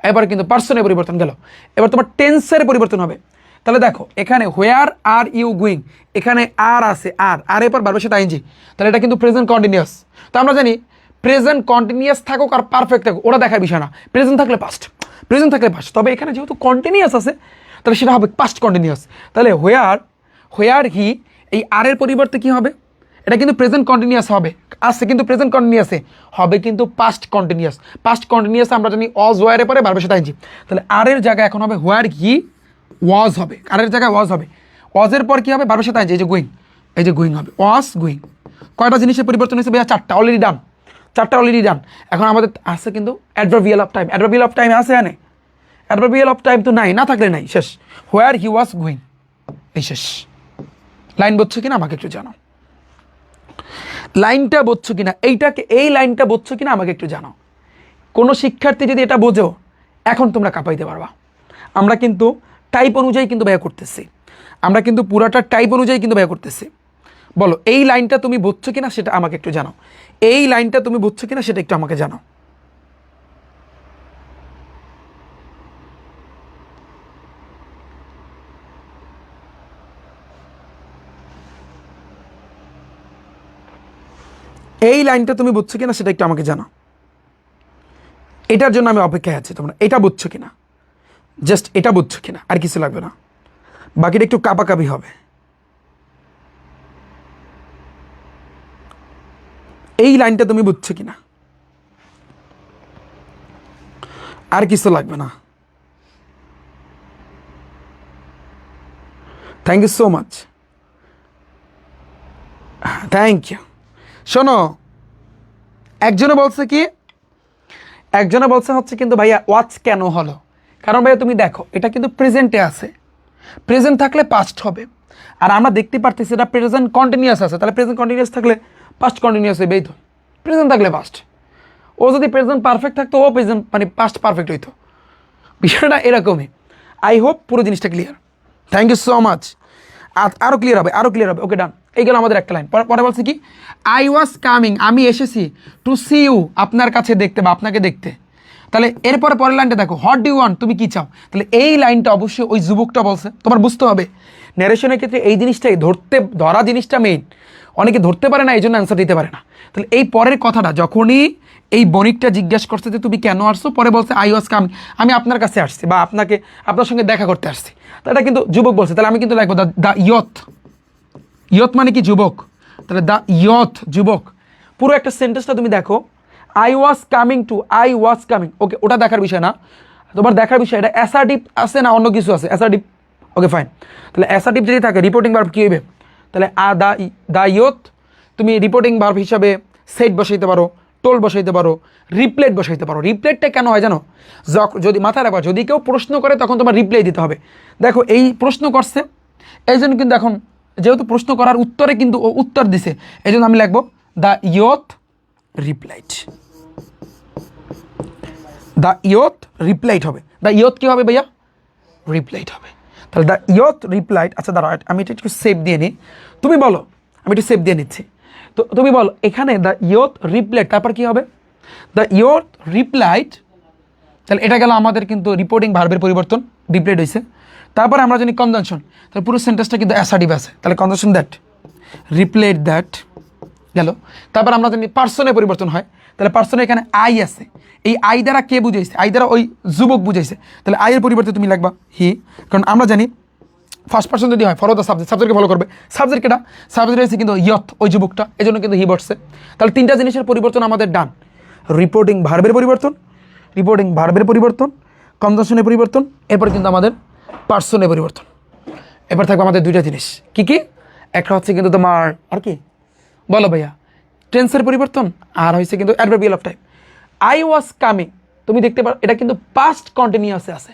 এবার কিন্তু পার্সনের পরিবর্তন গেল। এবার তোমার টেন্সের পরিবর্তন হবে। তাহলে দেখো এখানে হোয়ার আর ইউ গোয়িং, এখানে আর আছে, আর এরপর ভার্বের সাথে আইএনজি, তাহলে এটা কিন্তু প্রেজেন্ট কন্টিনিউয়াস। তো আমরা জানি প্রেজেন্ট কন্টিনিউয়াস থাকুক আর পারফেক্ট থাকুক ওটা দেখার বিষয় না, প্রেজেন্ট থাকলে পাস্ট, প্রেজেন্ট থাকলে পাস্ট। তবে এখানে যেহেতু কন্টিনিউয়াস আছে তাহলে সেটা হবে পাস্ট কন্টিনিউয়াস। তাহলে হোয়ার হি, এই আর এর পরিবর্তে কি হবে, এটা কিন্তু প্রেজেন্ট কন্টিনিউয়াস হবে, আসছে কিন্তু প্রেজেন্ট কন্টিনিউয়াসে হবে কিন্তু পাস্ট কন্টিনিউয়াস। পাস্ট কন্টিনিউয়াস আমরা জানি ওয়াজ ওয়ারে পরে ভার্বের সাথে আইএনজি, তাহলে আর এর জায়গায় এখন হবে হোয়ার হি ওয়াজ হবে, আর এর জায়গায় ওয়াজ হবে। ওয়াজের পর কি হবে, ভার্বের সাথে আইএনজি, এই যে গোয়িং, এই যে গোয়িং হবে, ওয়াজ গোয়িং। কয়টা জিনিসের পরিবর্তন হয়েছে ভাইয়া, চারটা অলরেডি ডান, চারটা অলরেডি ডান। এখন আমাদের আছে কিন্তু adverbial of time, adverbial of time আছে এখানে, অ্যাডভার্বিয়াল অফ টাইম তো নাই, না থাকলে নাই, শেষ। হোয়ার হি ওয়াজ গোয়িং, এই শেষ। লাইন বুঝছো কিনা আমাকে একটু জানাও, লাইনটা বুঝছো কিনা, এইটাকে এই লাইনটা বুঝছো কিনা আমাকে একটু জানাও। কোনো শিক্ষার্থী যদি এটা বোঝো এখন তোমরা কাঁপাইতে পারবা। আমরা কিন্তু টাইপ অনুযায়ী কিন্তু ব্যয় করতেছি, আমরা কিন্তু পুরাটা টাইপ অনুযায়ী কিন্তু ব্যয় করতেছি। বলো এই লাইনটা তুমি বুঝছো কিনা সেটা আমাকে একটু জানাও, এই লাইনটা তুমি বুঝছো কিনা সেটা একটু আমাকে জানাও। এই লাইনটা তুমি বুঝছো কিনা সেটা একটু আমাকে জানাও, এটার জন্য আমি অপেক্ষায় আছি। তোমরা এটা বুঝছো কিনা, জাস্ট এটা বুঝছো কিনা, আর কিছু লাগবে না, বাকিটা একটু কাপাকাপি হবে। এই লাইনটা তুমি বুঝছো কিনা, আর কিছু লাগবে না। Thank you so much, thank you. শোনো, একজনে বলছে কি, একজনে বলছে হচ্ছে কিন্তু ভাইয়া ওয়াচ কেন হলো, কারণ ভাইয়া তুমি দেখো এটা কিন্তু প্রেজেন্টে আছে, প্রেজেন্ট থাকলে পাস্ট হবে। আর আমরা দেখতে পারতেছি এটা প্রেজেন্ট কন্টিনিউয়াস আছে, তাহলে প্রেজেন্ট কন্টিনিউয়াস থাকলে পাস্ট কন্টিনিউয়াস হইবেই তো, প্রেজেন্ট থাকলে পাস্ট। ও যদি প্রেজেন্ট পারফেক্ট থাকতো ও প্রেজেন্ট মানে পাস্ট পারফেক্ট হইতো, বিষয়টা এরকমই। আই হোপ পুরো জিনিসটা clear, thank you so much. আরও ক্লিয়ার হবে, আরও ক্লিয়ার হবে। ওকে ডান, এই গেল আমাদের একটা লাইন। পরে বলছে কি, আই ওয়াজ কামিং, আমি এসেছি, টু সি ইউ, আপনার কাছে দেখতে বা আপনাকে দেখতে। তাহলে এরপরে পরের লাইনটা দেখো, হোয়াট ডু ইউ ওয়ান্ট, তুমি কি চাও। তাহলে এই লাইনটা অবশ্যই ওই যুবকটা বলছে, তোমার বুঝতে হবে ন্যারেশনের ক্ষেত্রে এই জিনিসটাই ধরা জিনিসটা মেইন। অনেকে ধরতে পারে না, এই জন্য অ্যান্সার দিতে পারে না। তাহলে এই পরের কথাটা যখনই এই বণিকটা জিজ্ঞেস করছে যে তুমি কেন আসছো, পরে বলছে আই ওয়াজ কামিং, আমি আপনার কাছে আসছি বা আপনার সঙ্গে দেখা করতে আসছি। তো এটা কিন্তু যুবক বলছে, তাহলে আমি কিন্তু লাগবো দ্য ইয়থ, ইয়থ মানে কি যুবক, তাহলে দ্য ইয়থ যুবক। পুরো একটা সেন্টেন্সটা তুমি দেখো, I was coming to, I was coming, okay ওটা দেখার বিষয় না, তোমার দেখার বিষয় এটা অ্যাসার্টিভ আছে না অন্য কিছু আছে, অ্যাসার্টিভ, ওকে ফাইন। তাহলে অ্যাসার্টিভ যদি থাকে রিপোর্টিং ভার্ব কী হবে, তাহলে দ্য ইয়থ তুমি রিপোর্টিং ভার্ব হিসাবে সেট বসাইতে পারো, টোল বসাইতে পারো, রিপ্লেট বসাইতে পারো। রিপ্লেটটা কেন হয় জানো, যদি মাথায় রাখবা যদি কেউ প্রশ্ন করে তখন তোমার রিপ্লাই দিতে হবে। দেখো এই প্রশ্ন করছে এই জন্য কিন্তু এখন যেহেতু প্রশ্ন করার উত্তরে কিন্তু ও উত্তর দিছে, এই জন্য আমি লিখবো the youth replied. The youth replied হবে, দ্য ইয়থ কী হবে ভাইয়া? রিপ্লাইড হবে। তাহলে দ্য ইয়থ রিপ্লাইড। আচ্ছা দাঁড়াও, আমি এটা একটু সেভ দিয়ে নিই, তুমি বলো। আমি একটু সেভ দিয়ে নিচ্ছি, তো তুমি বলো এখানে দ্য ইয়থ রিপ্লাইড, তারপর কী হবে? The youth replied. তাহলে এটা গেল আমাদের কিন্তু রিপোর্টিং ভার্বের পরিবর্তন, রিপ্লাইড হয়েছে। তারপরে আমরা জানি কনজাংশন, তাহলে পুরো সেন্টেন্সটা কিন্তু অ্যাসার্টিভ আছে, তাহলে কনজাংশন দ্যাট, রিপ্লাইড দ্যাট গেল। তারপর আমরা জানি পার্সনের পরিবর্তন হয়, তাহলে পার্সনে এখানে আই আছে, এই আই দ্বারা কে বুঝাইছে? আই দ্বারা ওই যুবক বুঝাইছে, তাহলে আইয়ের পরিবর্তে তুমি লিখবা হি, কারণ আমরা জানি ফার্স্ট পার্সন যদি হয় ফলো দ্য সাবজেক্ট, সাবজেক্টকে ফলো করবে। সাবজেক্ট কেটা? সাবজেক্ট হয়েছে কিন্তু ইয়থ, ওই যুবকটা, এই জন্য কিন্তু হি বসছে। তাহলে তিনটা জিনিসের পরিবর্তন আমাদের ডান, রিপোর্টিং ভার্বের পরিবর্তন, রিপোর্টিং ভার্বের পরিবর্তন, কনজাংশনের পরিবর্তন, এরপর কিন্তু আমাদের পার্সনের পরিবর্তন। এবার থাকবে আমাদের দুইটা জিনিস, কি কি? একটা হচ্ছে কিন্তু তোমার আর কি বলো ভাইয়া, টেন্সের পরিবর্তন, আর হয়েছে কিন্তু adverbial of time. I was coming, তুমি দেখতে পারো এটা কিন্তু পাস্ট কন্টিনিউয়াসে আছে।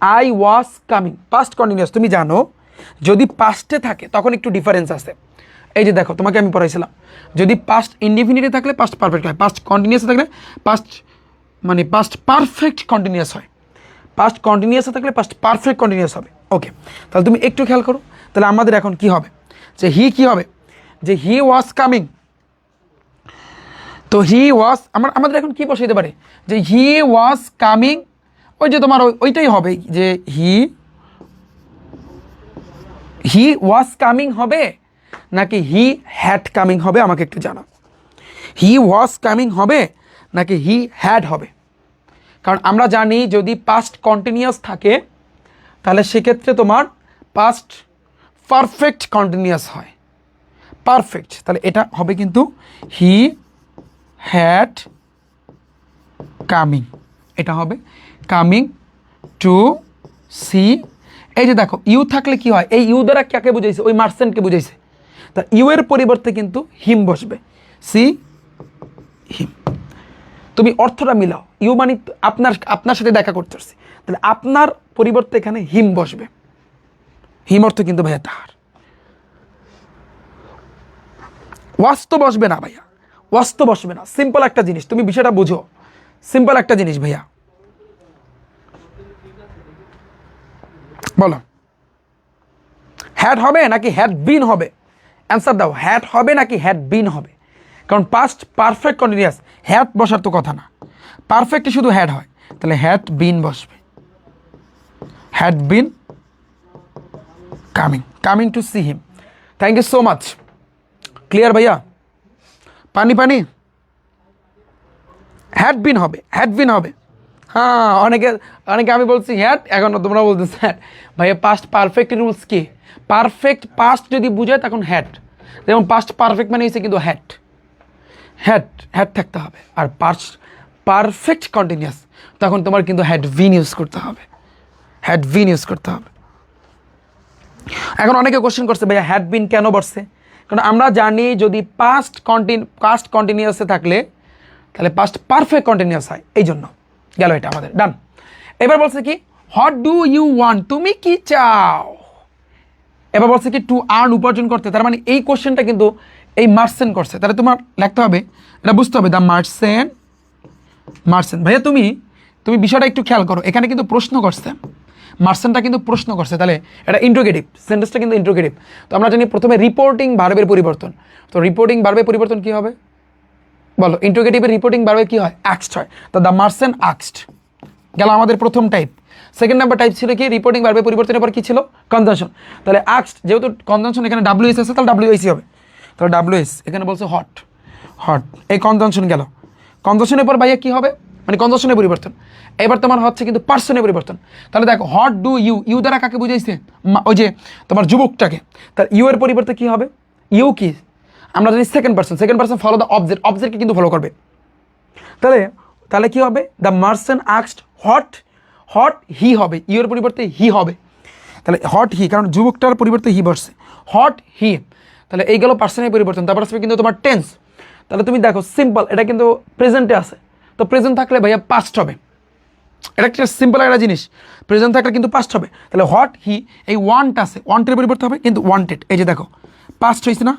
I was coming past continuous. তুমি জানো যদি পাস্টে থাকে তখন একটু ডিফারেন্স আছে। এই যে দেখো তোমাকে আমি পড়াইছিলাম, যদি পাস্ট ইনডিফিনিটে থাকলে পাস্ট পারফেক্ট হয়, পাস্ট কন্টিনিউয়াসে থাকলে পাস্ট মানে পাস্ট পারফেক্ট কন্টিনিউয়াস হয়, পাস্ট কন্টিনিউয়াসে থাকলে পাস্ট পারফেক্ট কন্টিনিউয়াস হবে। ওকে, তাহলে তুমি একটু খেয়াল করো, তাহলে আমাদের এখন কি হবে? যে হি কি হবে? যে হি ওয়াজ কামিং, তো হি ওয়াজ আমাদের এখন কি বসাইতে পারে? যে হি ওয়াজ কামিং, ওই যে তোমার ওইটাই হবে, যে হি ওয়াজ কামিং হবে নাকি হি হ্যাড কামিং হবে? আমাকে একটু জানাও, হি ওয়াজ কামিং হবে নাকি হি হ্যাড হবে? কারণ আমরা জানি যদি পাস্ট কন্টিনিউয়াস থাকে তাহলে সেক্ষেত্রে তোমার পাস্ট পারফেক্ট কন্টিনিউয়াস হয়, পারফেক্ট। তাহলে এটা হবে কিন্তু হি হ্যাড কামিং, এটা হবে কামিং টু সি। এই যে দেখো ইউ থাকলে কি হয়? এই ইউ দ্বারা কাকে বুঝাইছে? ওই মার্চেন্টকে বুঝাইছে, তা ইউ এর পরিবর্তে কিন্তু হিম বসবে, সি হিম। তুমি অর্থটা মিলাও, ইউ মানে আপনার সাথে দেখা করতে পারছি, তাহলে আপনার পরিবর্তে এখানে হিম বসবে। হিম অর্থ কিন্তু ভাইয়া তাহার। ওয়াজ তো বসবে না ভাইয়া, ওয়াজ তো বসবে না। সিম্পল একটা জিনিস, তুমি বিষয়টা বুঝো, সিম্পল একটা জিনিস ভাইয়া, বলো হ্যাড হবে নাকি হ্যাড বিন হবে? অ্যান্সার দাও, হ্যাড হবে নাকি হ্যাড বিন হবে? কারণ পাস্ট পারফেক্ট কন্টিনিউয়াস, হ্যাড বসার তো কথা না, পারফেক্টে শুধু হ্যাড হয়, তাহলে হ্যাড বিন বসবে, had been coming, coming to see him. Thank you so much. Clear ভাইয়া? পানি পানি, হ্যাড বিন হবে, হ্যাড বিন হবে। হ্যাঁ, অনেকে আমি বলছি হ্যাড, এখন তোমরা বলতেছ হ্যাড। ভাইয়া পাস্ট পারফেক্ট রুলস কি? পারফেক্ট পাস্ট যদি বুঝায় তখন হ্যাড, যেমন পাস্ট পারফেক্ট মানে হচ্ছে কিন্তু হ্যাড, হ্যাড হ্যাড থাকতে হবে। আর পাস্ট পারফেক্ট কন্টিনিউয়াস তখন তোমার কিন্তু হ্যাড বিন ইউজ করতে হবে, হ্যাড বিন ইউজ করতে হবে। এখন অনেকে কোশ্চেন করছে ভাইয়া হ্যাড বিন কেন বসছে? কারণ আমরা জানি যদি পাস্ট কন্টিনিউয়াসে থাকলে তাহলে পাস্ট পারফেক্ট কন্টিনিউয়াস হয়, এই জন্য গেল এটা আমাদের ডান। এবার বলছে কি হোয়াট ডু ইউ ওয়ান্ট, তুমি কি চাও? এবার বলছে কি টু আর্ন, উপার্জন করতে। তার মানে এই কোশ্চেনটা কিন্তু এই মার্চেন্ট করছে, তাহলে তোমার লিখতে হবে, এটা বুঝতে হবে দ্য মার্চেন্ট। ভাইয়া তুমি বিষয়টা একটু খেয়াল করো, এখানে কিন্তু প্রশ্ন করছে, মার্চেন্টটা কিন্তু প্রশ্ন করছে, তাহলে এটা ইন্ট্রোগেটিভ, সেন্টেন্সটা কিন্তু ইন্ট্রোগেটিভ। তো আমরা জানি প্রথমে রিপোর্টিং ভার্বের পরিবর্তন, তো রিপোর্টিং ভার্বের পরিবর্তন কি হবে বলো? ইন্ট্রোগেটিভের রিপোর্টিং ভার্বে কি হয়? আক্সড হয়, তো দ্য মার্চেন্ট আক্সড গেল আমাদের প্রথম টাইপ। সেকেন্ড নাম্বার টাইপ ছিল কি? রিপোর্টিং ভার্বের পরিবর্তনের পর কি ছিল? কনজাংশন। তাহলে আক্সড, যেহেতু কনজাংশন এখানে ডাব্লিউএস আছে তাহলে ডাব্লিউএসি হবে, তাহলে ডাব্লিউএস। এখানে বলছে হট, হট, এই কনজাংশন গেল। কনজাংশনের পর ভাইয়া কি হবে? মানে কনজাংশনের পরিবর্তন। এবার তোমার হচ্ছে কিন্তু পার্সনের পরিবর্তন। তাহলে দেখো হোয়াট ডু ইউ, ইউ দ্বারা কাকে বুঝাইছে? ওই যে তোমার যুবকটাকে। তার ইউ এর পরিবর্তে কি হবে? ইউ কি আমরা জানি second person follow the object, অবজেক্টকে কিন্তু ফলো করবে। তাহলে কি হবে? The merchant asked what he হবে, ইউ এর পরিবর্তে হি হবে, তাহলে হট হি, কারণ যুবকটার পরিবর্তে হি বসছে, হট হি। তাহলে এই গেল পার্সনের পরিবর্তন। তারপর আসবে কিন্তু তোমার টেন্স। তাহলে তুমি দেখো সিম্পল, এটা কিন্তু প্রেজেন্টে আছে, তো প্রেজেন্ট থাকলে ভাইয়া পাস্ট হবে, এটা একটা সিম্পল একটা জিনিস, প্রেজেন্ট থাকলে কিন্তু পাস্ট হবে। তাহলে হোয়াট হি, এই ওয়ান্ট আছে, ওয়ান্টের পরিবর্তে হবে কিন্তু ওয়ান্টেড, এই যে দেখো পাস্ট হয়েছে না,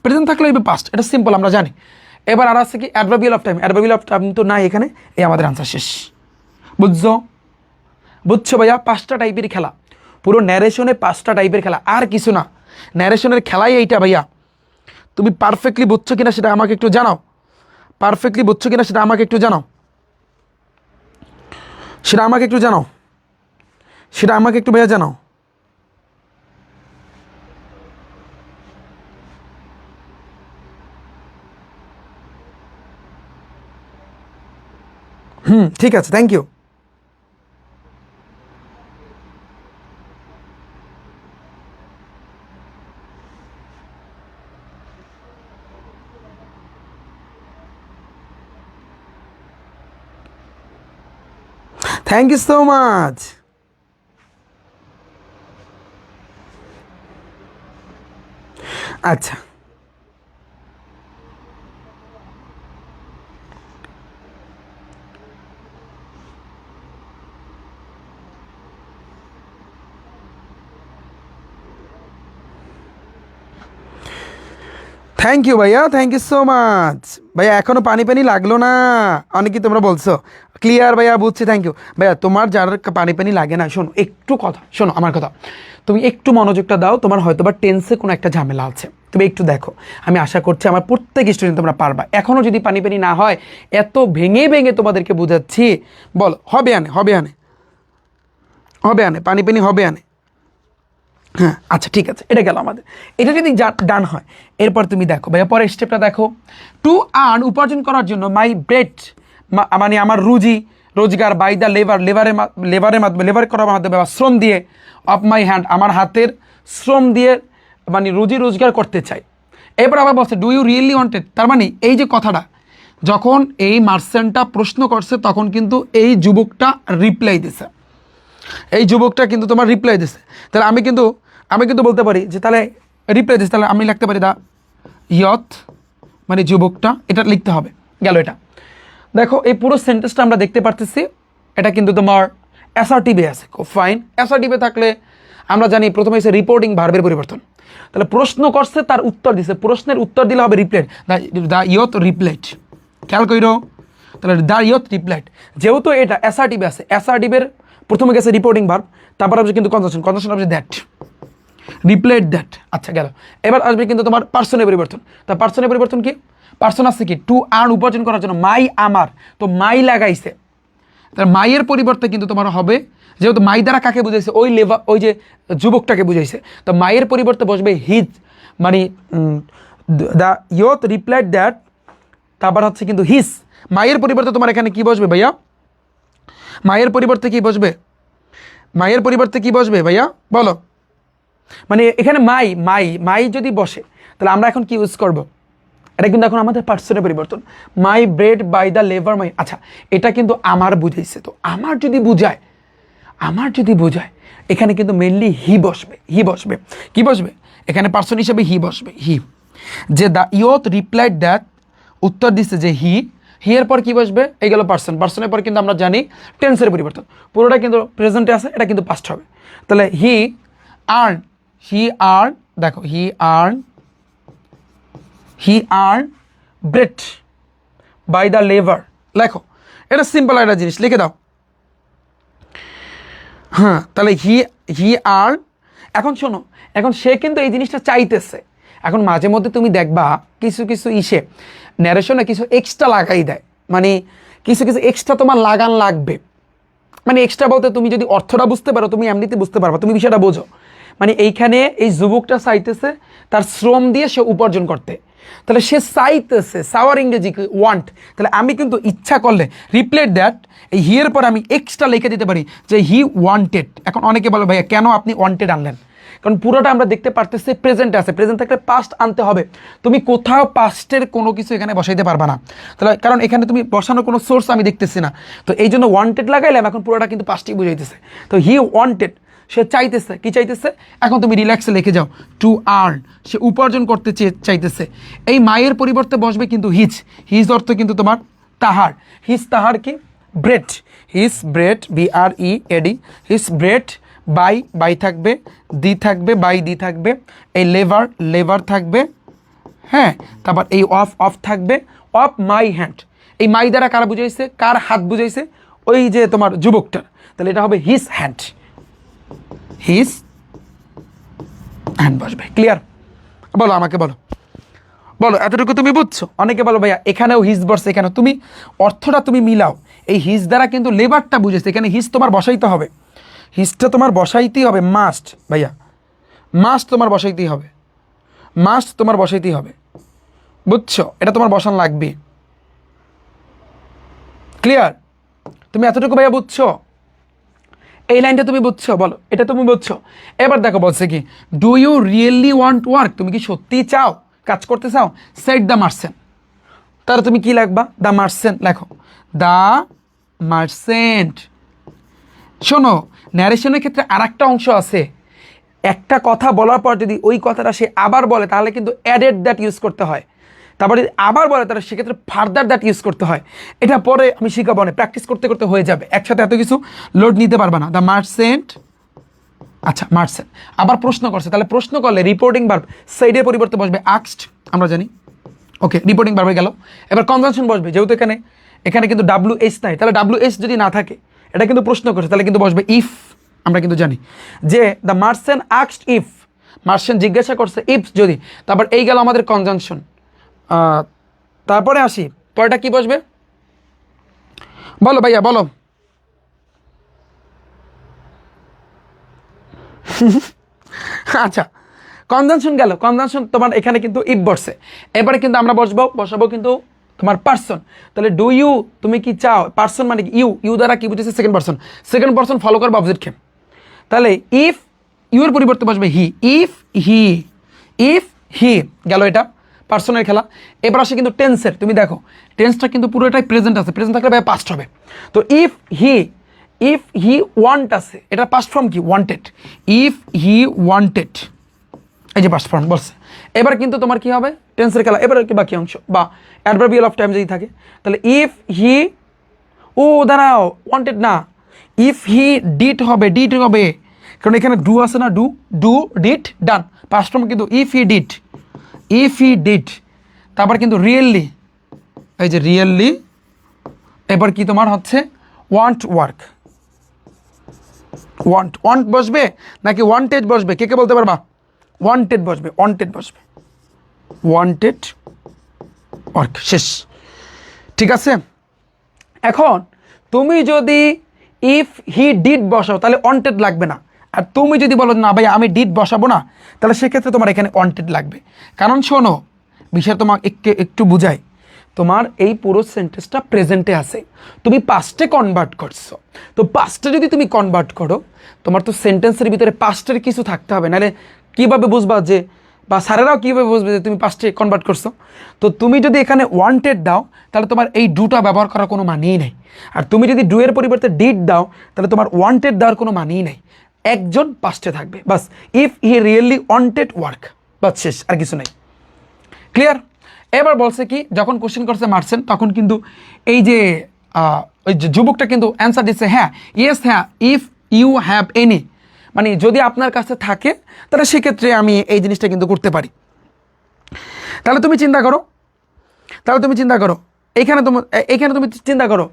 প্রেজেন্ট থাকলে হবে পাস্ট, এটা সিম্পল আমরা জানি। এবার আর আছে কি adverbial of time, adverbial of time তো নাই এখানে, এই আমাদের আনসার শেষ। বুঝছো ভাইয়া? 5টা টাইপের খেলা, পুরো ন্যারেশনে 5টা টাইপের খেলা, আর কিছু না। ন্যারেশনের খেলাই এইটা ভাইয়া। তুমি পারফেক্টলি বুঝছো কিনা সেটা আমাকে একটু জানাও, পারফেক্টলি বুঝছো কিনা সেটা আমাকে একটু জানাও, সেটা আমাকে একটু জানাও, সেটা আমাকে একটু ভাইয়া জানাও। ঠিক আছে, thank you. Thank you so much. আচ্ছা, থ্যাংক ইউ ভাইয়া, থ্যাংক ইউ সো মাচ। ভাইয়া এখনও পানি পানি লাগলো না অনেকেই তোমরা বলছো, ক্লিয়ার ভাইয়া, বুঝছি, থ্যাংক ইউ ভাইয়া। তোমার যার পানি পানি লাগে না, শোনো একটু কথা, শোনো আমার কথা, তুমি একটু মনোযোগটা দাও। তোমার হয়তো বা টেন্সে কোনো একটা ঝামেলা আছে, তুমি একটু দেখো। আমি আশা করছি আমার প্রত্যেক স্টুডেন্ট তোমরা পারবা। এখনও যদি পানি পানি না হয়, এত ভেঙে ভেঙে তোমাদেরকে বোঝাচ্ছি, বলো হবে আনে, হবে আনে, হবে আনে, পানি পানি হবে আনে। হ্যাঁ আচ্ছা ঠিক আছে, এটা গেল আমাদের। এটা যদি ডান হয়, এরপর তুমি দেখো ভাইয়া পরের স্টেপটা দেখো। টু আর্ন, উপার্জন করার জন্য, মাই ব্রেড মানে আমার রুজি রোজগার, বাই দ্য লেবার, লেবারের মাধ্যমে, লেবার করার মাধ্যমে বা শ্রম দিয়ে, অফ মাই হ্যান্ড আমার হাতের শ্রম দিয়ে মানে রুজি রোজগার করতে চাই। এরপর আবার বলছে ডু ইউ রিয়েলি ওয়ান্টেড, তার মানে এই যে কথাটা, যখন এই মার্সেন্টটা প্রশ্ন করছে তখন কিন্তু এই যুবকটা রিপ্লাই দিছে, এই যুবকটা কিন্তু তোমার রিপ্লাই দিছে। তাহলে আমি কিন্তু বলতে পারি যে তাহলে রিপ্লাই দিচ্ছে, তাহলে আমি লিখতে পারি দা ইয়থ মানে যুবকটা, এটা লিখতে হবে। গেল এটা। দেখো এই পুরো সেন্টেন্সটা আমরা দেখতে পারতেছি, এটা কিন্তু তোমার অ্যাসার্টিভে আছে, খুব ফাইন। অ্যাসার্টিভে থাকলে আমরা জানি প্রথমে এসে রিপোর্টিং ভার্বের পরিবর্তন। তাহলে প্রশ্ন করছে তার উত্তর দিছে, প্রশ্নের উত্তর দিলে হবে রিপ্লাইড, দা ইয়থ রিপ্লাইড। খেয়াল কইরো, তাহলে দা ইয়থ রিপ্লাইড, যেহেতু এটা অ্যাসার্টিভে আছে, অ্যাসার্টিভের প্রথমে গেছে রিপোর্টিং ভার্ব, তারপর আসবে কিন্তু কনজাংশন, কনজাংশন আসবে দ্যাট, রিপ্লাইড দ্যাট। আচ্ছা গেল। এবার আসবে কিন্তু তোমার পার্সনের পরিবর্তন। তা পার্সনের পরিবর্তন কি? পার্সন আছে কি টু আর্ন, উপার্জন করার জন্য, মাই আমার, তো মাই লাগাইছে, তাহলে মাইয়ের পরিবর্তে কিন্তু তোমার হবে, যেহেতু মাই দ্বারা কাকে বুঝাইছে, ওই লেবার, ওই যে যুবকটাকে বুঝাইছে, তো মাইয়ের পরিবর্তে বসবে হিজ, মানে দ্য ইয়থ রিপ্লাইড দ্যাট, তারপর হচ্ছে কিন্তু হিস। মাইয়ের পরিবর্তে তোমার এখানে কি বসবে ভাইয়া? মায়ের পরিবর্তে কি বসবে? মায়ের পরিবর্তে কি বসবে ভাইয়া বলো? মানে এখানে মাই মাই মাই যদি বসে, তাহলে আমরা এখন কি ইউজ করব? এটা কিন্তু এখন আমাদের পার্সনের পরিবর্তন, my bread by the labour my. আচ্ছা এটা কিন্তু আমার বুঝাইছে, তো আমার যদি বোঝায় এখানে কিন্তু মেনলি হি বসবে, হি বসবে। কি বসবে এখানে? পার্সন হিসেবে হি বসবে, হি। যে দ্য ইয়থ রিপ্লাইড দ্যাট, উত্তর দিচ্ছে যে হি, হি এর পর কি বসবে? এই গেল পার্সন, পার্সনের পর কিন্তু আমরা জানি টেন্সের পরিবর্তন, পুরোটা কিন্তু প্রেজেন্টে আছে, এটা কিন্তু পাস্ট হবে। তাহলে হি আর্ন, দেখো he earn bread by the labour, লেখো, এটা সিম্পল একটা জিনিস লিখে দাও। হ্যাঁ তাহলে হি আর্ন, এখন শোনো, এখন সে কিন্তু এই জিনিসটা চাইতেছে। এখন মাঝে মধ্যে তুমি দেখবা কিছু ইসে ন্যারেশনে কিছু এক্সট্রা লাগাই দেয়, মানে কিছু এক্সট্রা তোমার লাগান লাগবে। মানে এক্সট্রা বলতে তুমি যদি অর্থটা বুঝতে পারো, তুমি এমনিতে বুঝতে পারবা, তুমি বিষয়টা বোঝো। মানে এইখানে এই যুবকটা চাইতেছে তার শ্রম দিয়ে সে উপার্জন করতে, তাহলে সে চাইতেছে, সাওয়ার ইংরেজি ওয়ান্ট। তাহলে আমি কিন্তু ইচ্ছা করলে রিপ্লেট দ্যাট, এই হি এর পর আমি এক্সট্রা লিখে দিতে পারি যে হি ওয়ান্টেড। এখন অনেকে বলে ভাইয়া কেন আপনি ওয়ান্টেড আনলেন? কারণ পুরোটা আমরা দেখতে পারতেছি প্রেজেন্টে আছে, প্রেজেন্ট থাকলে পাস্ট আনতে হবে। তুমি কোথাও পাস্টের কোনো কিছু এখানে বসাইতে পারবা না, তাহলে কারণ এখানে তুমি বসানোর কোনো সোর্স আমি দেখতেছি না, তো এই জন্য ওয়ান্টেড লাগাইলাম। এখন পুরোটা কিন্তু পাস্টই বুঝাইতেছে, তো হি ওয়ান্টেড, সে চাইতেছে। কি চাইতেছে? এখন তুমি রিল্যাক্সে লিখে যাও টু আর্ন, সে উপার্জন করতে চাইতেছে। এই মায়ের পরিবর্তে বসবে কিন্তু হিজ, হিজ অর্থ কিন্তু তোমার তাহার, হিজ তাহার কি bread, his bread, BREAD, his bread, by থাকবে, দি থাকবে, বাই দি থাকবে, এই লেভার থাকবে, হ্যাঁ, তারপর এই অফ থাকবে, অফ মাই হ্যান্ড, এই মাই দ্বারা কারা বুঝাইছে, কার হাত বুঝাইছে, ওই যে তোমার যুবকটার, তাহলে এটা হবে হিজ হ্যান্ড, হিজ হ্যান্ড বসবে। ক্লিয়ার? বলো আমাকে, বলো এতটুকু তুমি বুঝছো? অনেকে বলো ভাইয়া এখানেও হিজ বসছে, এখানে তুমি অর্থটা তুমি মিলাও, এই হিজ দ্বারা কিন্তু লেবারটা বুঝেছে, এখানে হিজ তোমার বসাইতে হবে, হিজটা তোমার বসাইতেই হবে, মাস্ট ভাইয়া, মাস্ট তোমার বসাইতেই হবে, মাস্ট তোমার বসাইতেই হবে, বুঝছো? এটা তোমার বসান লাগবে। ক্লিয়ার? তুমি এতটুকু ভাইয়া বুঝছো? এই লাইনটা তুমি বুঝছো? বলো এটা তুমি বুঝছো? এবার দেখো বলছে কি, do you really want work, তুমি কি সত্যিই চাও, কাজ করতে চাও? সেট দ্য মার্সেন্ট, তাহলে তুমি কি লিখবা? দ্য মার্সেন্ট লেখো, দ্য মার্সেন্ট। শোনো, ন্যারেশনের ক্ষেত্রে আর একটা অংশ আছে, একটা কথা বলার পর যদি ওই কথাটা সে আবার বলে তাহলে কিন্তু অ্যাডেড দ্যাট ইউজ করতে হয়, তারপরে যদি আবার বলে তাহলে সেক্ষেত্রে ফার্দার দ্যাট ইউজ করতে হয়। এটা পরে আমি শিখাবো না, প্র্যাকটিস করতে করতে হয়ে যাবে, একসাথে এত কিছু লোড নিতে পারবে না। দ্য মার্সেন্ট, আচ্ছা মার্সেন্ট। আবার প্রশ্ন করছে, তাহলে প্রশ্ন করলে রিপোর্টিং ভার্ব সাইডের পরিবর্তে বসবে আক্সড, আমরা জানি। ওকে, রিপোর্টিং ভার্ব হয়ে গেল। এবার কনজাংশন বসবে, যেহেতু এখানে কিন্তু WH নাই, তাহলে WH যদি না থাকে, এটা কিন্তু প্রশ্ন করছে, তাহলে কিন্তু বসবে ইফ। আমরা কিন্তু জানি যে দ্য মার্সেন্ট আক্সড ইফ, মার্সেন্ট জিজ্ঞাসা করছে ইফ যদি, তারপর এই গেল আমাদের কনজাংশন। তারপরে আসি, পরেটা কি বসবে বলো ভাইয়া, বলো। আচ্ছা, কনজাংশন গেল, কনজাংশন তোমার এখানে কিন্তু ইফ বসছে, এবারে কিন্তু আমরা বসাবো কিন্তু তোমার পার্সন। তাহলে ডু ইউ, তুমি কি চাও, পার্সন মানে কি ইউ দ্বারা কি বুঝেছে, সেকেন্ড পার্সন ফলো করবে অবজেক্টকে। তাহলে ইফ ইউ এর পরিবর্তে বসবে হি, ইফ হি গেল, এটা পার্সনের খেলা। এবার আসে কিন্তু টেন্সের, তুমি দেখো টেন্সটা কিন্তু পুরোটাই প্রেজেন্ট আছে, প্রেজেন্ট থাকলে ভাই পাস্ট হবে। তো ইফ হি ওয়ান্ট আছে, এটা পাস্ট ফর্ম কি, ওয়ান্টেড, ইফ হি ওয়ান্টেড, এই যে পাস্ট ফর্ম বলছে। এবার কিন্তু তোমার কি হবে, টেন্সের খেলা। এবার কি বাকি অংশ বা অ্যাডভার্বিয়াল অফ টাইম যদি থাকে, তাহলে ইফ হি, ও দাঁড়াও, ওয়ান্টেড না, ইফ হি ডিড হবে, কারণ এখানে ডু আছে না, do did done, past form কিন্তু ইফ হি ডিড, তারপর কিন্তু রিয়েলি, এই যে রিয়েলি। এবার কি তোমার হচ্ছে ওয়ান্ট ওয়ার্ক, ওয়ান্ট বসবে নাকি ওয়ান্টেড বসবে, কে বলতে পারবা? ওয়ান্টেড বসবে, ওয়ান্টেড ওয়ার্ক, শেষ। ঠিক আছে, এখন তুমি যদি ইফ হি ডিড বসাও তাহলে ওয়ান্টেড লাগবে না, আর তুমি যদি বলো না ভাই আমি ডিড বসাবো না, তাহলে সেক্ষেত্রে তোমার এখানে ওয়ান্টেড লাগবে। কারণ শোনো, বিষয় তোমার একটু বুঝাই, তোমার এই পুরো সেন্টেন্সটা প্রেজেন্টে আছে, তুমি পাস্টে কনভার্ট করছো, তো পাস্টে যদি তুমি কনভার্ট করো, তোমার তো সেন্টেন্সের ভিতরে পাস্টের কিছু থাকতে হবে, নাহলে কীভাবে বুঝবা যে, বা স্যারেরাও কীভাবে বুঝবে যে তুমি পাস্টে কনভার্ট করছো। তো তুমি যদি এখানে ওয়ান্টেড দাও তাহলে তোমার এই ডুটা ব্যবহার করার কোনো মানেই নেই, আর তুমি যদি ডু এর পরিবর্তে ডিড দাও তাহলে তোমার ওয়ান্টেড দেওয়ার কোনো মানেই নেই, একজন পাস্টে থাকবে বাস। If he really wanted work, বাস, শেষ, আর কিছু নেই। ক্লিয়ার? এবার বলছে কি, যখন কোশ্চেন করছে মার্সেন্ট তখন কিন্তু এই যে ওই যে যুবকটা কিন্তু অ্যান্সার দিচ্ছে হ্যাঁ, ইয়েস হ্যাঁ, ইফ ইউ হ্যাভ এনি, মানে যদি আপনার কাছে থাকে তাহলে সেক্ষেত্রে আমি এই জিনিসটা কিন্তু করতে পারি। তাহলে তুমি চিন্তা করো, এইখানে তুমি চিন্তা করো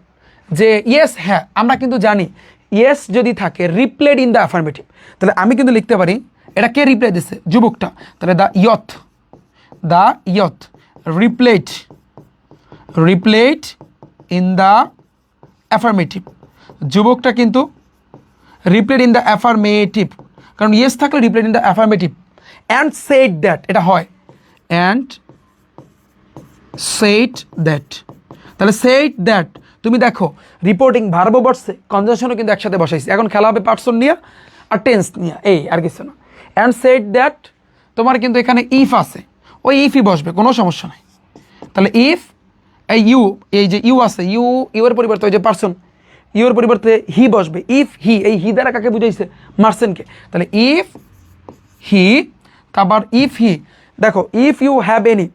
যে ইয়েস হ্যাঁ, আমরা কিন্তু জানি ইয়েস যদি থাকে রিপ্লেড ইন দ্য অ্যাফার্মেটিভ, তাহলে আমি কিন্তু লিখতে পারি এটা কে রিপ্লাই দিচ্ছে, যুবকটা, তাহলে the youth replied in the affirmative, যুবকটা কিন্তু রিপ্লেড ইন দ্য অ্যাফার্মেটিভ, কারণ ইয়েস থাকলে replied in the affirmative, and said that, এটা হয় অ্যান্ড সেড দ্যাট। তাহলে সেড দ্যাট তুমি দেখো রিপোর্টিং ভার্বও বসছে, কনজাংশনও কিন্তু একসাথে বসাইছি, এখন খেলা হবে পার্সন নিয়ে আর টেন্স নিয়ে, এই আর কিছু না। অ্যান্ড সেড দ্যাট তোমার কিন্তু এখানে ইফ আছে, ওই ইফই বসবে, কোনো সমস্যা নাই। তাহলে ইফ এই যে ইউ আছে, ইউ এর পরিবর্তে ওই যে পার্সন, ইউর পরিবর্তে হি বসবে, ইফ হি, এই হি দ্বারা কাকে বুঝাইছে, মার্সেন্টকে। তাহলে ইফ হি, তারপর ইফ হি, দেখো ইফ ইউ হ্যাভ এনি,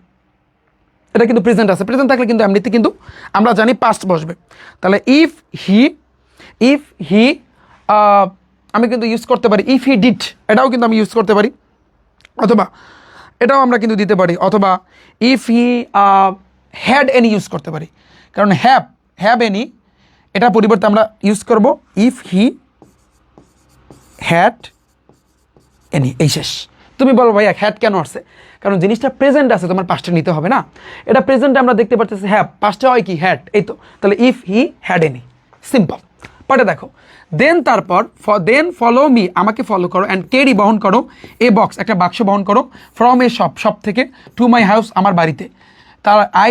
এটা কিন্তু প্রেজেন্ট আছে, প্রেজেন্ট থাকলে কিন্তু এমনিতে কিন্তু আমরা জানি পাস্ট বসবে। তাহলে ইফ হি আমি কিন্তু ইউজ করতে পারি ইফ হি ডিড, এটাও কিন্তু আমি ইউজ করতে পারি, অথবা এটাও আমরা কিন্তু দিতে পারি, অথবা if he had any use করতে পারি, কারণ হ্যাভ এনি এটা পরিবর্তে আমরা ইউজ করব ইফ হি হ্যাড এনি, এই শেষ। তুমি বলো ভাইয়া হ্যাড কেন আসছে? কারণ জিনিসটা প্রেজেন্ট আছে, তোমার পাস্টে নিতে হবে না। এটা প্রেজেন্টে আমরা দেখতে পাচ্ছি হ্যাভ, পাস্টে হয় কি হ্যাড, এই তো। তাহলে if he had any, simple. পাটে দেখো, দেন তারপর দেন ফলো মি, আমাকে ফলো করো, অ্যান্ড ক্যারি বহন করো, এ বক্স একটা বাক্স বহন করো, ফ্রম এ শপ থেকে, টু মাই হাউস আমার বাড়িতে। তার আই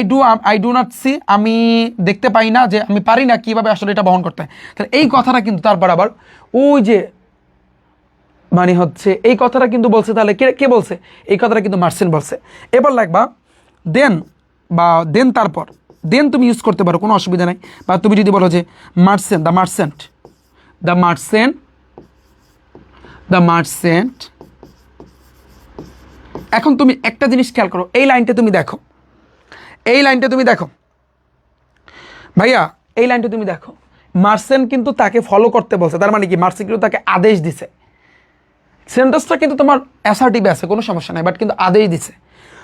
ডু নট সি, আমি দেখতে পাই না, যে আমি পারি না কীভাবে আসলে এটা বহন করতে হয়। তাহলে এই কথাটা কিন্তু তারপর আবার ওই যে মানে হচ্ছে এই কথাটা কিন্তু বলছে, তাহলে কে বলছে এই কথাটা? কিন্তু মার্সেন্ট বলছে। এবার লাগবা দেন, বা দেন তারপর, দেন তুমি ইউজ করতে পারো, কোনো অসুবিধা নেই। বা তুমি যদি বলো যে মার্সেন্ট, দ্য মার্সেন্ট। এখন তুমি একটা জিনিস খেয়াল করো, এই লাইনটা তুমি দেখো, ভাইয়া এই লাইনটা তুমি দেখো, মার্সেন্ট কিন্তু তাকে ফলো করতে বলছে, তার মানে কি মার্সেন্ট কিন্তু তাকে আদেশ দিছে। সেন্টেন্সটা কিন্তু তোমার অ্যাসার্টিভ আছে, কোনো সমস্যা নাই, বাট কিন্তু আদেশ দিছে।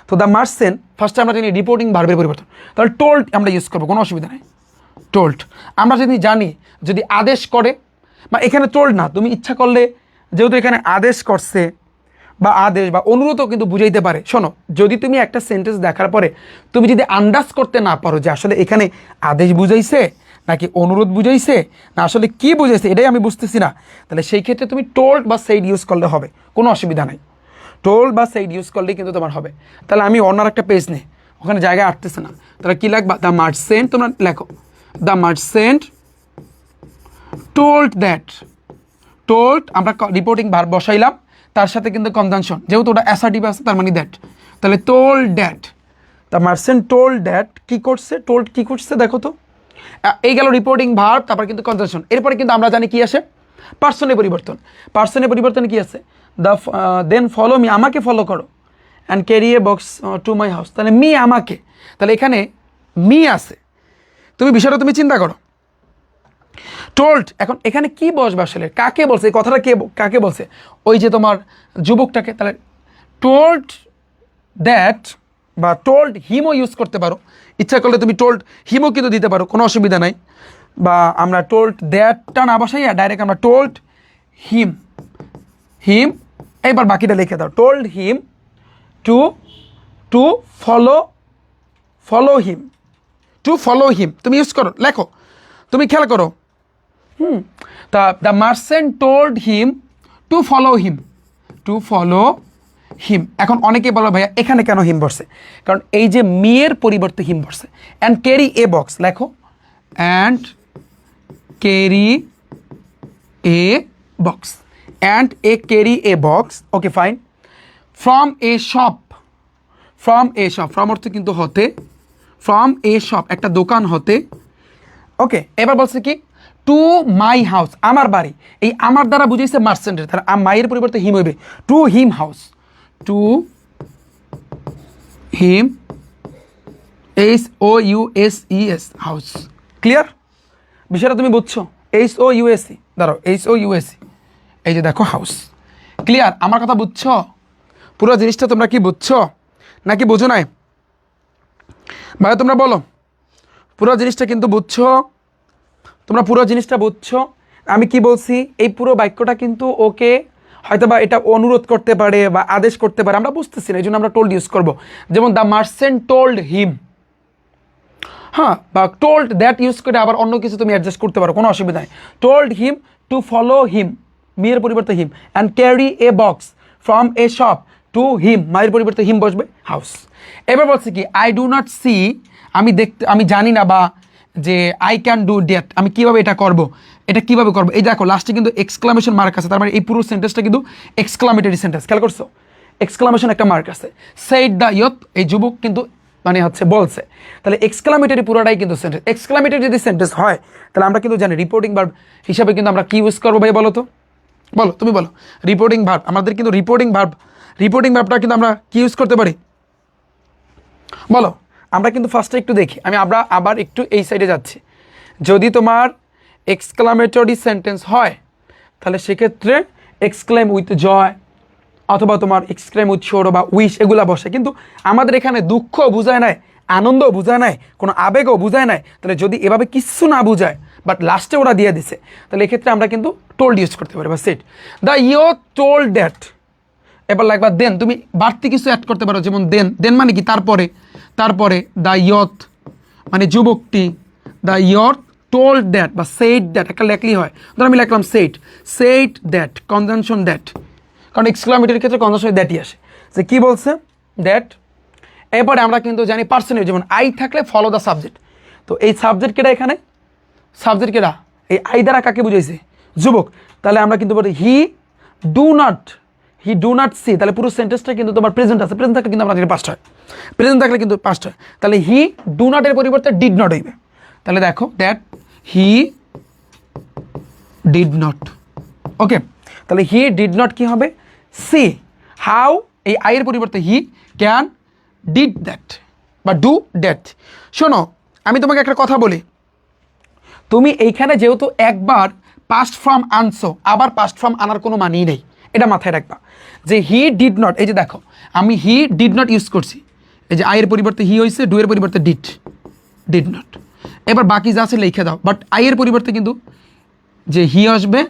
তো দ্য মার্সেন্ট, ফার্স্টে আমরা জানি রিপোর্টিং ভার্বের পরিবর্তন, তাহলে টোল্ড আমরা ইউজ করবো, কোনো অসুবিধা নেই। টোল্ড আমরা যদি জানি, যদি আদেশ করে, বা এখানে টোল্ড না, তুমি ইচ্ছা করলে যেহেতু এখানে আদেশ করছে বা আদেশ বা অনুরোধও কিন্তু বুঝাইতে পারে। শোনো, যদি তুমি একটা সেন্টেন্স দেখার পরে তুমি যদি আন্দাজ করতে না পারো যে আসলে এখানে আদেশ বুঝাইছে নাকি অনুরোধ বুঝাইছে, না আসলে কি বুঝাইছে এটাই আমি বুঝতেছি না, তাহলে সেই ক্ষেত্রে তুমি টোল্ড বা সেইড ইউজ করলে হবে, কোনো অসুবিধা নাই। টোল্ড বা সেইড ইউজ করলেই কিন্তু তোমার হবে। তাহলে আমি অন্য একটা পেজ নেই, ওখানে জায়গায় আটতেছে না, তাহলে কী লাগবা? দ্য মার্চেন্ট, তোমরা লেখো the merchant told that. Told আমরা রিপোর্টিং ভার্ব বসাইলাম, তার সাথে কিন্তু কনজাংশন, যেহেতু ওটা অ্যাসার্টিভ আছে তার মানে দ্যাট। তাহলে told that, the merchant told that, কী করছে? টোল্ড কী করছে দেখো তো, এই গেল রিপোর্টিং ভার্ব, তারপর কিন্তু কনজাংশন। এরপরে কিন্তু আমরা জানি কি আসে? পার্সনের পরিবর্তন। পার্সনের পরিবর্তন কি আছে? দেন ফলো মি, আমাকে ফলো করো, and carry a box to my house. তাহলে মি, আমাকে, তাহলে এখানে মি আছে। তুমি বিষয়টা তুমি চিন্তা করো, টোল্ড, এখন এখানে কি বসবে আসলে? কাকে বলছে এই কথাটা? কাকে বলছে? ওই যে তোমার যুবকটাকে। তাহলে টোল্ড দ্যাট বা টোল্ড হিমও ইউজ করতে পারো, ইচ্ছা করলে তুমি টোল্ড হিমও কিন্তু দিতে পারো, কোনো অসুবিধা নাই। বা আমরা টোল্ড দ্যাটটা না বসাইয়া ডাইরেক্ট আমরা টোল্ড হিম, এইবার বাকিটা লিখে দাও, টোল্ড হিম টু ফলো হিম, তুমি ইউজ করো, লেখো, তুমি খেয়াল করো। তা the merchant told him to follow হিম। এখন অনেকে বলো ভাইয়া এখানে কেন হিম বসছে? কারণ এই যে মিয়ের পরিবর্তে হিম বসছে। অ্যান্ড ক্যারি এ বক্স, লেখো and carry a box, carry a box, okay fine. From a shop, from অর্থ কিন্তু হতে, ফ্রম এ শপ একটা দোকান হতে, ওকে। এবার বলছে কি? টু মাই হাউস, আমার বাড়ি। এই আমার দ্বারা বুঝেছে মার্চেন্টের, তাহলে মাইয়ের পরিবর্তে হিম হইবে, to him house, to him, HOUSES house. Clear? বিষয়টা তুমি বুঝছো? HOUSE, দাঁড়াও, HOUSE, এই যে দেখো হাউস। ক্লিয়ার? আমার কথা বুঝছো? পুরো জিনিসটা তোমরা কি বুঝছো নাকি বুঝো নাই? ভাই তোমরা বলো, পুরো জিনিসটা কিন্তু বুঝছো? তোমরা পুরো জিনিসটা বুঝছো? আমি কি বলছি, এই পুরো বাক্যটা কিন্তু ওকে হয়তো বা এটা অনুরোধ করতে পারে বা আদেশ করতে পারে, আমরা বুঝতেছি না, এই জন্য আমরা টোল্ড ইউজ করবো। যেমন দ্য মার্চেন্ট টোল্ড হিম, হ্যাঁ, বা টোল্ড দ্যাট ইউজ করে আবার অন্য কিছু তুমি অ্যাডজাস্ট করতে পারো, কোনো অসুবিধা নেই। Told him to follow him, মিয়ের পরিবর্তে him, and carry a box from a shop to him, মায়ের পরিবর্তে হিম বসবে, হাউস। এবার বলছে কি? আই ডু নট সি, আমি জানি না, বা যে আই ক্যান ডু দ্যাট, আমি কীভাবে এটা করবো, এই দেখো লাস্টে কিন্তু এক্সক্লামেশন মার্ক আছে, তার মানে এই পুরো সেন্টেন্সটা কিন্তু এক্সক্লামেটরি সেন্টেন্স, খেয়াল করছো? এক্সক্লামেশন একটা মার্ক আছে। সেইড দ্য ইয়থ, এই যুবক কিন্তু মানে হচ্ছে বলছে, তাহলে এক্সক্লামেটরি পুরোটাই কিন্তু সেন্টেন্স। এক্সক্লামেটরি যদি সেন্টেন্স হয় তাহলে আমরা কিন্তু জানি রিপোর্টিং ভার্ব হিসাবে কিন্তু আমরা কি ইউজ করবো ভাই? বলো তো, বলো, তুমি বলো। রিপোর্টিং ভার্ব, আমাদের কিন্তু রিপোর্টিং ভার্বটা কিন্তু আমরা কি ইউজ করতে পারি? বলো, আমরা কিন্তু ফার্স্টে একটু দেখি, আমি আবার একটু এই সাইডে যাচ্ছি। যদি তোমার এক্সক্লামেটরি সেন্টেন্স হয় তাহলে সেক্ষেত্রে এক্সক্লেম উইথ জয় অথবা তোমার এক্সক্লেম উইথ শোর বা উইশ এগুলা বসে। কিন্তু আমাদের এখানে দুঃখ বোঝায় নাই, আনন্দ বোঝায় নাই, কোনো আবেগও বোঝায় নাই। তাহলে যদি এভাবে কিচ্ছু না বোঝায় বাট লাস্টে ওরা দিয়ে দিছে, তাহলে এক্ষেত্রে আমরা কিন্তু টোল্ড ইউজ করতে পারি বা set. The you told that, এবার লাগবা দেন, তুমি বাড়তি কিছু অ্যাড করতে পারো, যেমন দেন। দেন মানে কি তারপরে, দ্য ইয়থ মানে যুবকটি, দ্য ইয়থ টোল্ড দ্যাট বা সেইড দ্যাট একটা লেখলেই হয়। ধর আমি লিখলাম সেইড দ্যাট, কনজাংশন দ্যাট, কারণ এক্সক্লামেটরির ক্ষেত্রে কনজাংশন দ্যাটই আসে। যে কী বলছে দ্যাট। এরপরে আমরা কিন্তু জানি পার্সনের, যেমন আই থাকলে ফলো দ্য সাবজেক্ট। তো এই সাবজেক্ট কেটা, এখানে সাবজেক্ট কেটা, এই আই দ্বারা কাকে বুঝাইছে, যুবক। তাহলে আমরা কিন্তু বলি হি ডু নট সি, তাহলে পুরো সেন্টেন্সটা কিন্তু তোমার প্রেজেন্ট আছে। প্রেজেন্ট থাকলে কিন্তু আমরা পাস্ট হয়, প্রেজেন্ট থাকলে কিন্তু পাস্ট হয়। তাহলে হি ডু নটের পরিবর্তে ডিড নট হইবে। তাহলে দেখো দ্যাট হি ডিড নট, ওকে। তাহলে হি ডিড নট কি হবে, সি হাউ, এই আইয়ের পরিবর্তে হি ক্যান ডিড দ্যাট বা ডু দ্যাট। শোনো আমি তোমাকে একটা কথা বলি, তুমি এইখানে যেহেতু একবার পাস্ট ফর্ম আনছো, আবার পাস্ট ফর্ম আনার কোনো মানেই নেই, এটা মাথায় রাখবা। যে হি ডিড নট, এই যে দেখো আমি হি ডিড নট ইউজ করছি, এই যে আইয়ের পরিবর্তে হি হয়েছে, ডু এর পরিবর্তে ডিড নট। এবার বাকি যা আছে লিখে দাও, বাট আইয়ের পরিবর্তে কিন্তু যে হি আসবে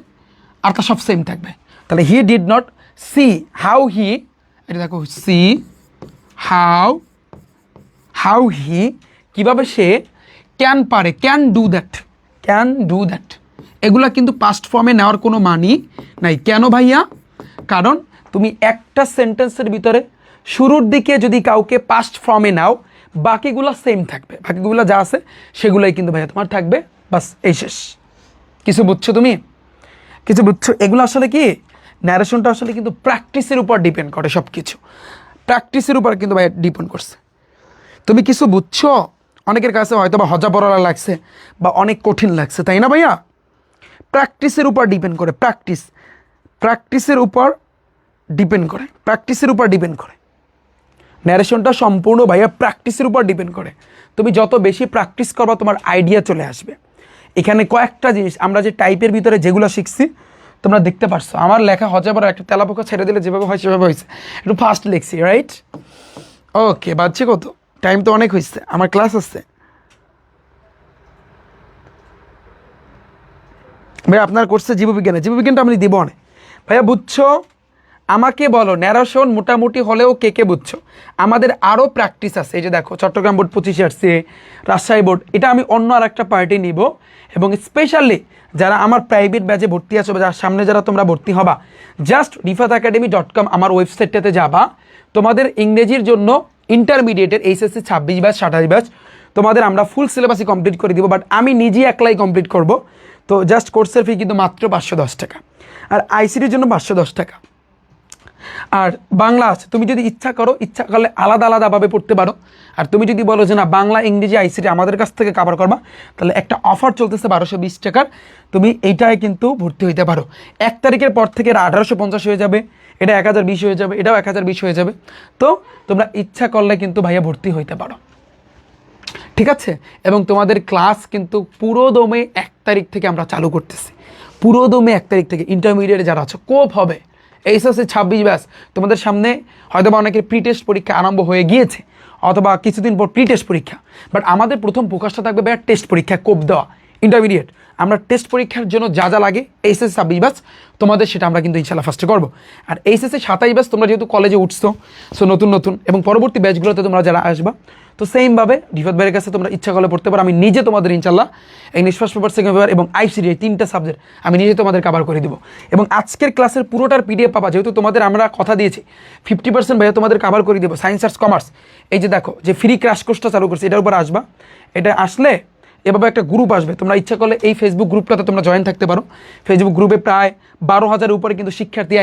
আর তা সব সেম থাকবে। তাহলে he did not C how he, এটা দেখো সি হাউ হি, কীভাবে সে ক্যান পারে, ক্যান ডু দ্যাট। এগুলা কিন্তু পাস্ট ফর্মে নেওয়ার কোনো মানি নাই। কেন ভাইয়া? কারণ তুমি একটা সেন্টেন্সের ভিতরে শুরুর দিকে যদি কাউকে পাস্ট ফর্মে নাও, বাকিগুলো সেম থাকবে, বাকিগুলো যা আছে সেগুলোই কিন্তু ভাইয়া তোমার থাকবে, বাস এই শেষ। কিছু বুঝছো তুমি? কিছু বুঝছো? এগুলো আসলে কি, ন্যারেশনটা আসলে কিন্তু প্র্যাকটিসের উপর ডিপেন্ড করে, সব কিছু প্র্যাকটিসের উপর কিন্তু ভাইয়া ডিপেন্ড করছে। তুমি কিছু বুঝছো, অনেকের কাছে হয়তো বা হজা পড়া লাগছে বা অনেক কঠিন লাগছে, তাই না ভাইয়া? প্র্যাকটিসের উপর ডিপেন্ড করে, প্র্যাকটিসের উপর ডিপেন্ড করে ন্যারেশনটা সম্পূর্ণ ভাইয়া প্র্যাকটিসের উপর ডিপেন্ড করে। তুমি যত বেশি প্র্যাকটিস করবা তোমার আইডিয়া চলে আসবে। এখানে কয়েকটা জিনিস আমরা যে টাইপের ভিতরে যেগুলো শিখছি তোমরা দেখতে পারছো, আমার লেখা হজা পড়া একটা তেলাপোকা ছেড়ে দিলে যেভাবে হয় সেভাবে হয়েছে, একটু ফাস্ট লিখছি, রাইট? ওকে, বাজছে কত? টাইম তো অনেক হয়েছে, আমার ক্লাস আসছে। ভাই আপনার কোর্সে জীববিজ্ঞানটা আমি দিব অনেক। ভাইয়া বুঝছো? আমাকে বলো ন্যারেশন মোটামুটি হলেও কে বুঝছো? আমাদের আরও প্র্যাকটিস আছে। এই যে দেখো চট্টগ্রাম বোর্ড 25 আসছে, রাজশাহী বোর্ড, এটা আমি অন্য আর একটা পার্টি নিব। এবং স্পেশালি যারা আমার প্রাইভেট ব্যাচে ভর্তি আছো, যার সামনে যারা তোমরা ভর্তি হবা, জাস্ট rifatacademy.com আমার ওয়েবসাইটটাতে যাবা। তোমাদের ইংরেজির জন্য ইন্টারমিডিয়েটের এইচএসসি 26 ব্যাচ 27 ব্যাচ তোমাদের আমরা ফুল সিলেবাসই কমপ্লিট করে দিব, বাট আমি নিজেই একলাই কমপ্লিট করব। তো জাস্ট কোর্সের ফি কিন্তু মাত্র 510 টাকা, আর আইসিটির জন্য 510 টাকা। আর বাংলা আছে, তুমি যদি ইচ্ছা করলে আলাদাভাবে পড়তে পারো। আর তুমি যদি বলো যে না বাংলা ইংরেজি আইসিটি আমাদের কাছ থেকে কভার করবা, তাহলে একটা অফার চলতেছে 1220 টাকার, তুমি এইটায় কিন্তু ভর্তি হইতে পারো। 1 তারিখের পর থেকে এটা 1850 হয়ে যাবে, এটা 1020 হয়ে যাবে, এটাও 1020 হয়ে যাবে। তো তোমরা ইচ্ছা করলে কিন্তু ভাইয়া ভর্তি হইতে পারো, ঠিক আছে? এবং তোমাদের ক্লাস কিন্তু পুরো দমে 1 তারিখ থেকে আমরা চালু করতেছি, পুরো দমে 1 তারিখ থেকে। ইন্টারমিডিয়েটে যারা আছে কোপ হবে, এইচএসসি 26 ব্যাচ তোমাদের সামনে হয়তো বা অনেকের প্রি টেস্ট পরীক্ষা আরম্ভ হয়ে গিয়েছে, অথবা কিছুদিন পর প্রি টেস্ট পরীক্ষা। বাট আমাদের প্রথম ফোকাসটা থাকবে ভাইয়া টেস্ট পরীক্ষা, কোপ দেওয়া ইন্টারমিডিয়েট। আমরা টেস্ট পরীক্ষার জন্য যা লাগে এইচএসসি 26 ব্যাচ তোমাদের সেটা আমরা কিন্তু ইনশাল্লাহ ফার্স্টে করবো। আর এইচএসসি 27 ব্যাচ তোমরা যেহেতু কলেজে উঠছো, সো নতুন এবং পরবর্তী ব্যাচগুলোতে তোমরা যারা আসবা, তো সেমভাবে রিফাত ভাইয়ের কাছে তোমরা ইচ্ছা করলে পড়তে পারো। আমি নিজে তোমাদের ইনশাল্লাহ English first paper, second paper এবং আইসিটি এই 3টা সাবজেক্ট আমি নিজে তোমাদের কভার করে দিব। এবং আজকের ক্লাসের পুরোটার পিডিএফ পাবা, যেহেতু তোমাদের আমরা কথা দিয়েছি 50% ভাইয়া তোমাদের কভার করে দেবো সায়েন্স আর্টস কমার্স। এই যে দেখো যে ফ্রি ক্র্যাশ কোর্সটা চালু করছি, এটার উপর আসবা। এটা আসলে এভাবে একটা গ্রুপ আসবে, তোমরা ইচ্ছা করলে এই ফেসবুক গ্রুপটাতে তোমরা জয়েন থাকতে পারো। ফেসবুক গ্রুপে প্রায় 12,000-এর উপরে কিন্তু শিক্ষার্থী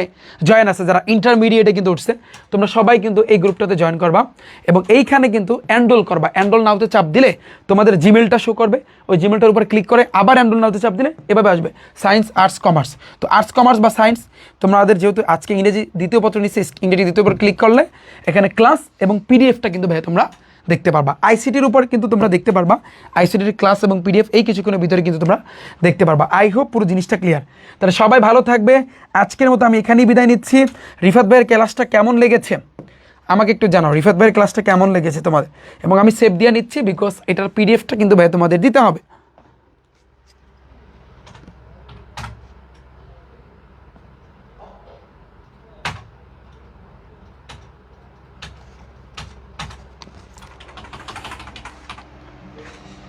জয়েন আছে, যারা ইন্টারমিডিয়েটে কিন্তু উঠছে। তোমরা সবাই কিন্তু এই গ্রুপটাতে জয়েন করবা এবং এইখানে কিন্তু এনরোল করবা। এনরোল নাওতে চাপ দিলে তোমাদের জিমেলটা শো করবে, ওই জিমেলটার উপর ক্লিক করে আবার এনরোল নাওতে চাপ দিলে এভাবে আসবে সায়েন্স আর্টস কমার্স। তো আর্টস কমার্স বা সায়েন্স তোমাদের যেহেতু আজকে ইংরেজি দ্বিতীয় পত্র নিচ্ছে, ইংরেজি দ্বিতীয় পত্র ক্লিক করলে এখানে ক্লাস এবং পিডিএফটা কিন্তু ভাই তোমরা দেখতে পারবা। আইসিটির উপর কিন্তু তোমরা দেখতে পারবা, আইসিটির ক্লাস এবং পিডিএফ এই কিছুক্ষণের ভিতরে কিন্তু তোমরা দেখতে পারবা। আই হোপ পুরো জিনিসটা ক্লিয়ার। তাহলে সবাই ভালো থাকবে। আজকের মতো আমি এখানেই বিদায় নিচ্ছি। রিফাত ভাইয়ের ক্লাসটা কেমন লেগেছে আমাকে একটু জানাও, রিফাত ভাইয়ের ক্লাসটা কেমন লেগেছে তোমাদের। এবং আমি সেভ দিয়ে নিচ্ছি, বিকজ এটার পিডিএফটা কিন্তু ভাই তোমাদের দিতে হবে।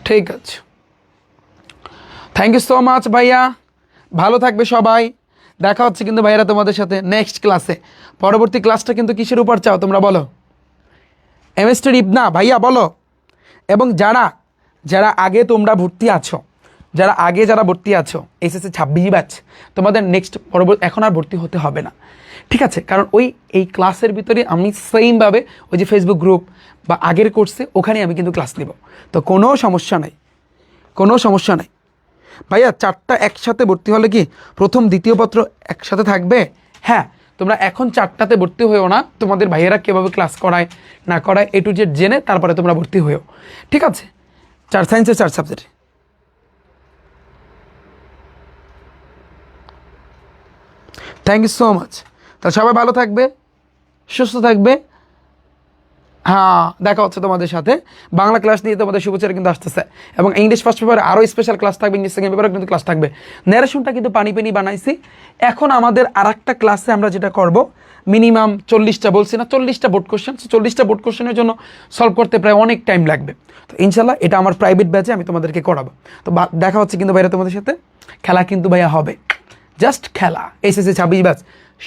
ঠিক আছে, থ্যাংক ইউ সো মাচ ভাইয়া, ভালো থাকবে সবাই। দেখা হচ্ছে কিন্তু ভাইয়ারা তোমাদের সাথে নেক্সট ক্লাসে। পরবর্তী ক্লাসটা কিন্তু কিসের উপর চাও তোমরা বলো? এমএসটির ইবনা ভাইয়া বলো। এবং যারা যারা আগে তোমরা ভর্তি আছো, যারা ভর্তি আছো এসএসসি 26 ব্যাচ, তোমাদের নেক্সট পরবর্তী এখন আর ভর্তি হতে হবে না, ঠিক আছে? কারণ এই ক্লাসের ভিতরে আমি সেমভাবে ওই যে ফেসবুক গ্রুপ বা আগের কোর্সে ওখানে আমি কিন্তু ক্লাস নেব, তো কোনো সমস্যা নাই ভাইয়া। 4টা একসাথে ভর্তি হলে কি প্রথম দ্বিতীয় পত্র একসাথে থাকবে? হ্যাঁ, তোমরা এখন 4টাতে ভর্তি হয়েও না, তোমাদের ভাইয়েরা কীভাবে ক্লাস করায় না করায় A to Z জেনে তারপরে তোমরা ভর্তি হয়েও, ঠিক আছে? 4 সায়েন্সের 4 সাবজেক্টে। Thank you so much. তাহলে সবাই ভালো থাকবে, সুস্থ থাকবে। হ্যাঁ, দেখা হচ্ছে তোমাদের সাথে। বাংলা ক্লাস নিয়ে তোমাদের শুভেচ্ছা কিন্তু আসতেছে, এবং ইংলিশ ফার্স্ট পেপারে আরও স্পেশাল ক্লাস থাকবে, ইংলিশ সেকেন্ড পেপারে কিন্তু ক্লাস থাকবে। ন্যারেশনটা কিন্তু পানি বানাইছি। এখন আমাদের আর একটা ক্লাসে আমরা যেটা করব, মিনিমাম 40টা বলছি না, 40টা বোর্ড কোশ্চেন, 40টা বোর্ড কোশ্চেনের জন্য সলভ করতে প্রায় অনেক টাইম লাগবে। তো ইনশাল্লাহ এটা আমার প্রাইভেট ব্যাচে আমি তোমাদেরকে করাবো। তো দেখা হচ্ছে কিন্তু ভাইয়া তোমাদের সাথে। খেলা কিন্তু ভাইয়া হবে, জাস্ট খেলা। এসএসসি 26 ব্যাচ,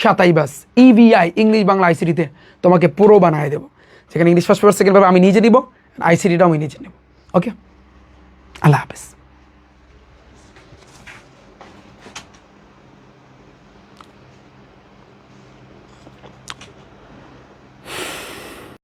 27 ব্যাচ, ইভিআই ইংলিশ বাংলা আইসিটিতে তোমাকে পুরো বানিয়ে দেবো, যেখানে English first paper second paper আমি নিজে নিব, আইসিটিটাও আমি নিজে নেব। ওকে, আল্লাহ হাফেজ।